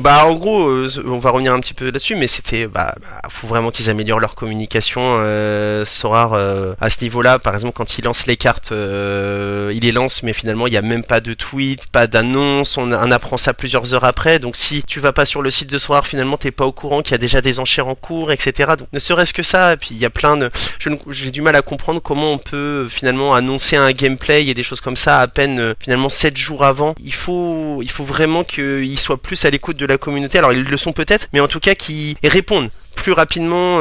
En gros, on va revenir un petit peu là-dessus, mais c'était, faut vraiment qu'ils améliorent leur communication. Sorare, à ce niveau-là, par exemple, quand ils lancent les cartes, ils les lancent, mais finalement, il n'y a même pas de tweet, pas d'annonce. On apprend ça plusieurs heures après, donc si tu vas pas sur le site de Sorare, finalement t'es pas au courant qu'il y a déjà des enchères en cours, etc. Donc ne serait-ce que ça, et puis il y a plein de... J'ai du mal à comprendre comment on peut finalement annoncer un gameplay et des choses comme ça à peine finalement 7 jours avant. Il faut vraiment qu'ils soient plus à l'écoute de la communauté, alors ils le sont peut-être, mais en tout cas qu'ils répondent plus rapidement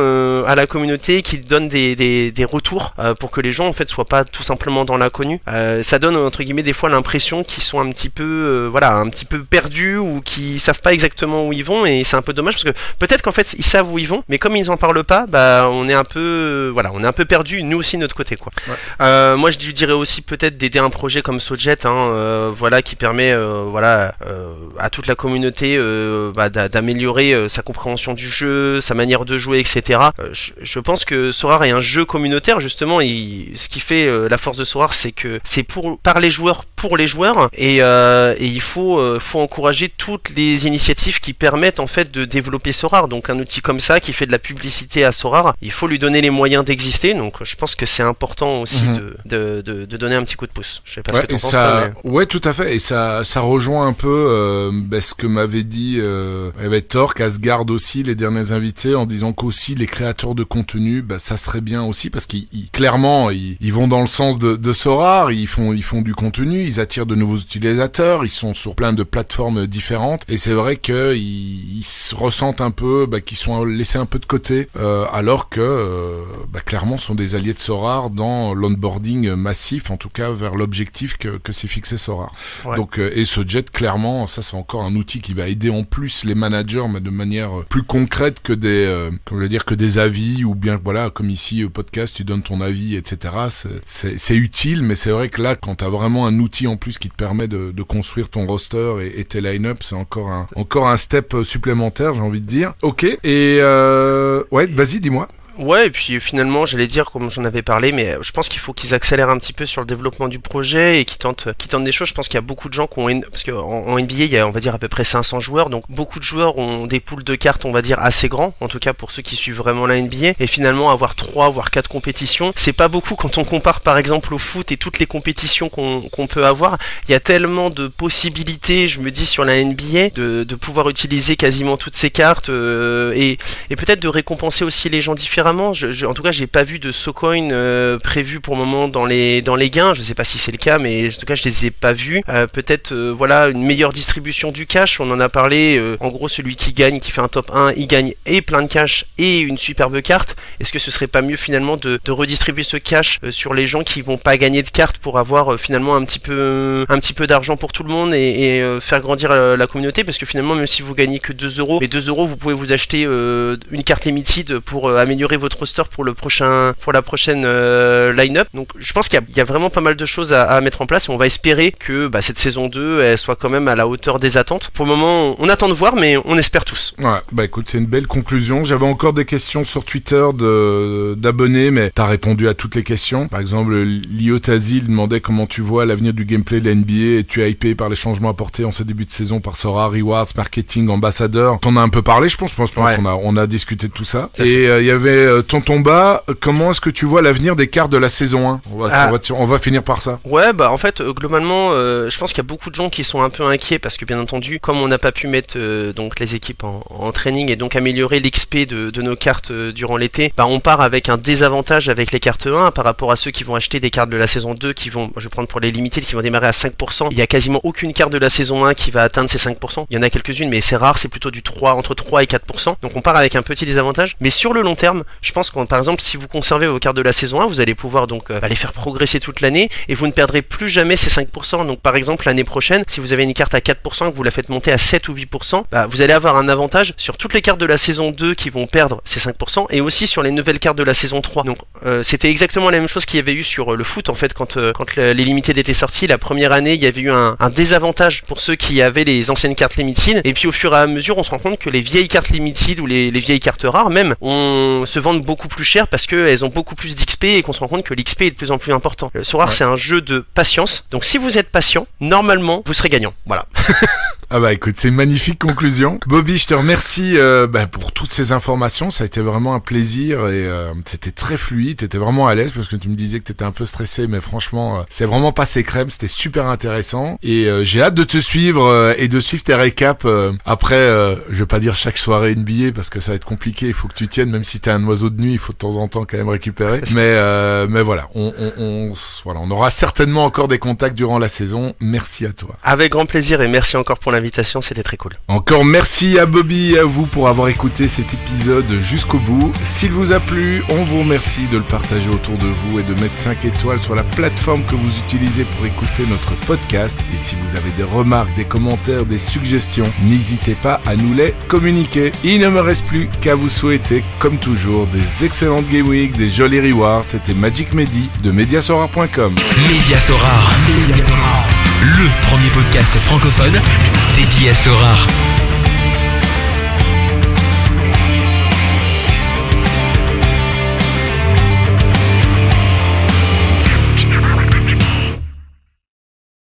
à la communauté, qui donne des retours pour que les gens en fait soient pas tout simplement dans l'inconnu. Ça donne entre guillemets des fois l'impression qu'ils sont un petit peu un petit peu perdus ou qu'ils savent pas exactement où ils vont, et c'est un peu dommage parce que peut-être qu'en fait ils savent où ils vont, mais comme ils en parlent pas, on est un peu perdu nous aussi de notre côté quoi. Ouais. Moi je dirais aussi peut-être d'aider un projet comme Sojet qui permet à toute la communauté d'améliorer sa compréhension du jeu, sa manière de jouer, etc. Je pense que Sorare est un jeu communautaire justement, et ce qui fait la force de Sorare, c'est que c'est par les joueurs pour les joueurs, et il faut encourager toutes les initiatives qui permettent en fait de développer Sorare. Donc un outil comme ça qui fait de la publicité à Sorare, il faut lui donner les moyens d'exister. Donc je pense que c'est important aussi de donner un petit coup de pouce. Je sais pas ce que t'en penses toi, mais... Ouais, tout à fait, et ça rejoint un peu ce que m'avait dit Torque, Asgard aussi, les derniers invités, en disant qu'aussi les créateurs de contenu, ça serait bien aussi parce qu'ils clairement ils vont dans le sens de Sorare, ils font du contenu, ils attirent de nouveaux utilisateurs, ils sont sur plein de plateformes différentes, et c'est vrai que ils se ressentent un peu qu'ils sont laissés un peu de côté, alors que clairement sont des alliés de Sorare dans l'onboarding massif, en tout cas vers l'objectif que s'est fixé Sorare. Ouais. Donc et Sojet, clairement, ça c'est encore un outil qui va aider en plus les managers, mais de manière plus concrète que des avis, ou bien comme ici au podcast tu donnes ton avis, etc. C'est utile, mais c'est vrai que là quand t'as vraiment un outil en plus qui te permet de construire ton roster et tes line-up, c'est encore un step supplémentaire, j'ai envie de dire. Ok, et vas-y, dis-moi. Ouais, et puis finalement, j'allais dire, comme j'en avais parlé, mais je pense qu'il faut qu'ils accélèrent un petit peu sur le développement du projet et qu'ils tentent des choses. Je pense qu'il y a beaucoup de gens qui ont, parce qu'en NBA, il y a, on va dire, à peu près 500 joueurs, donc beaucoup de joueurs ont des poules de cartes, on va dire, assez grands, en tout cas pour ceux qui suivent vraiment la NBA, et finalement, avoir 3 voire 4 compétitions, c'est pas beaucoup quand on compare par exemple au foot et toutes les compétitions qu'on peut avoir. Il y a tellement de possibilités, je me dis, sur la NBA, de pouvoir utiliser quasiment toutes ces cartes, et peut-être de récompenser aussi les gens différemment. En tout cas, j'ai pas vu de SoCoin prévu pour le moment dans les gains. Je sais pas si c'est le cas, mais en tout cas, je les ai pas vus. Peut-être une meilleure distribution du cash. On en a parlé. En gros, celui qui gagne, qui fait un top 1, il gagne et plein de cash et une superbe carte. Est-ce que ce serait pas mieux finalement de redistribuer ce cash sur les gens qui vont pas gagner de cartes pour avoir finalement un petit peu d'argent pour tout le monde et faire grandir la communauté, parce que finalement, même si vous gagnez que 2€, mais 2€, vous pouvez vous acheter une carte limited pour améliorer préparer votre roster pour la prochaine line-up. Donc je pense qu'il y a vraiment pas mal de choses à mettre en place et on va espérer que cette saison 2 elle soit quand même à la hauteur des attentes. Pour le moment, on attend de voir, mais on espère tous. Ouais, écoute, c'est une belle conclusion. J'avais encore des questions sur Twitter d'abonnés, mais t'as répondu à toutes les questions. Par exemple, Lio Tazil demandait comment tu vois l'avenir du gameplay de la NBA et tu es hypé par les changements apportés en ce début de saison par Sora, Rewards, Marketing, Ambassadeur. T'en as un peu parlé, je pense qu'on a discuté de tout ça. Et il y avait Tonton Bas, comment est-ce que tu vois l'avenir des cartes de la saison 1 on va finir par ça. Ouais, en fait, globalement, je pense qu'il y a beaucoup de gens qui sont un peu inquiets parce que bien entendu, comme on n'a pas pu mettre donc les équipes en training et donc améliorer l'XP de nos cartes durant l'été, on part avec un désavantage avec les cartes 1 par rapport à ceux qui vont acheter des cartes de la saison 2 qui vont, je vais prendre pour les limited, qui vont démarrer à 5%. Il y a quasiment aucune carte de la saison 1 qui va atteindre ces 5%. Il y en a quelques-unes, mais c'est rare, c'est plutôt entre 3 et 4%. Donc on part avec un petit désavantage. Mais sur le long terme, je pense que par exemple, si vous conservez vos cartes de la saison 1, vous allez pouvoir donc les faire progresser toute l'année et vous ne perdrez plus jamais ces 5%. Donc par exemple, l'année prochaine, si vous avez une carte à 4% que vous la faites monter à 7 ou 8%, vous allez avoir un avantage sur toutes les cartes de la saison 2 qui vont perdre ces 5% et aussi sur les nouvelles cartes de la saison 3. Donc c'était exactement la même chose qu'il y avait eu sur le foot en fait quand les limited étaient sortis. La première année, il y avait eu un désavantage pour ceux qui avaient les anciennes cartes limited et puis au fur et à mesure, on se rend compte que les vieilles cartes limited ou les vieilles cartes rares même, se vendent beaucoup plus cher parce qu'elles ont beaucoup plus d'XP et qu'on se rend compte que l'XP est de plus en plus important. Le Sorare, c'est un jeu de patience. Donc si vous êtes patient, normalement, vous serez gagnant. Voilà. Écoute, c'est une magnifique conclusion. Bobby, je te remercie pour toutes ces informations. Ça a été vraiment un plaisir et c'était très fluide. T'étais vraiment à l'aise parce que tu me disais que t'étais un peu stressé, mais franchement, c'est vraiment passé crème. C'était super intéressant et j'ai hâte de te suivre et de suivre tes récaps après. Je vais pas dire chaque soirée NBA parce que ça va être compliqué. Il faut que tu tiennes, même si t'es un oiseau de nuit, il faut de temps en temps quand même récupérer. Mais voilà, on aura certainement encore des contacts durant la saison. Merci à toi. Avec grand plaisir et merci encore pour l'invitation, c'était très cool. Encore merci à Bobby et à vous pour avoir écouté cet épisode jusqu'au bout. S'il vous a plu, on vous remercie de le partager autour de vous et de mettre 5 étoiles sur la plateforme que vous utilisez pour écouter notre podcast. Et si vous avez des remarques, des commentaires, des suggestions, n'hésitez pas à nous les communiquer. Il ne me reste plus qu'à vous souhaiter, comme toujours, des excellentes Game Week, des jolis rewards. C'était Magic Mehdi de Mediasorare.com. Mediasorare, le premier podcast francophone dédié à Sorare.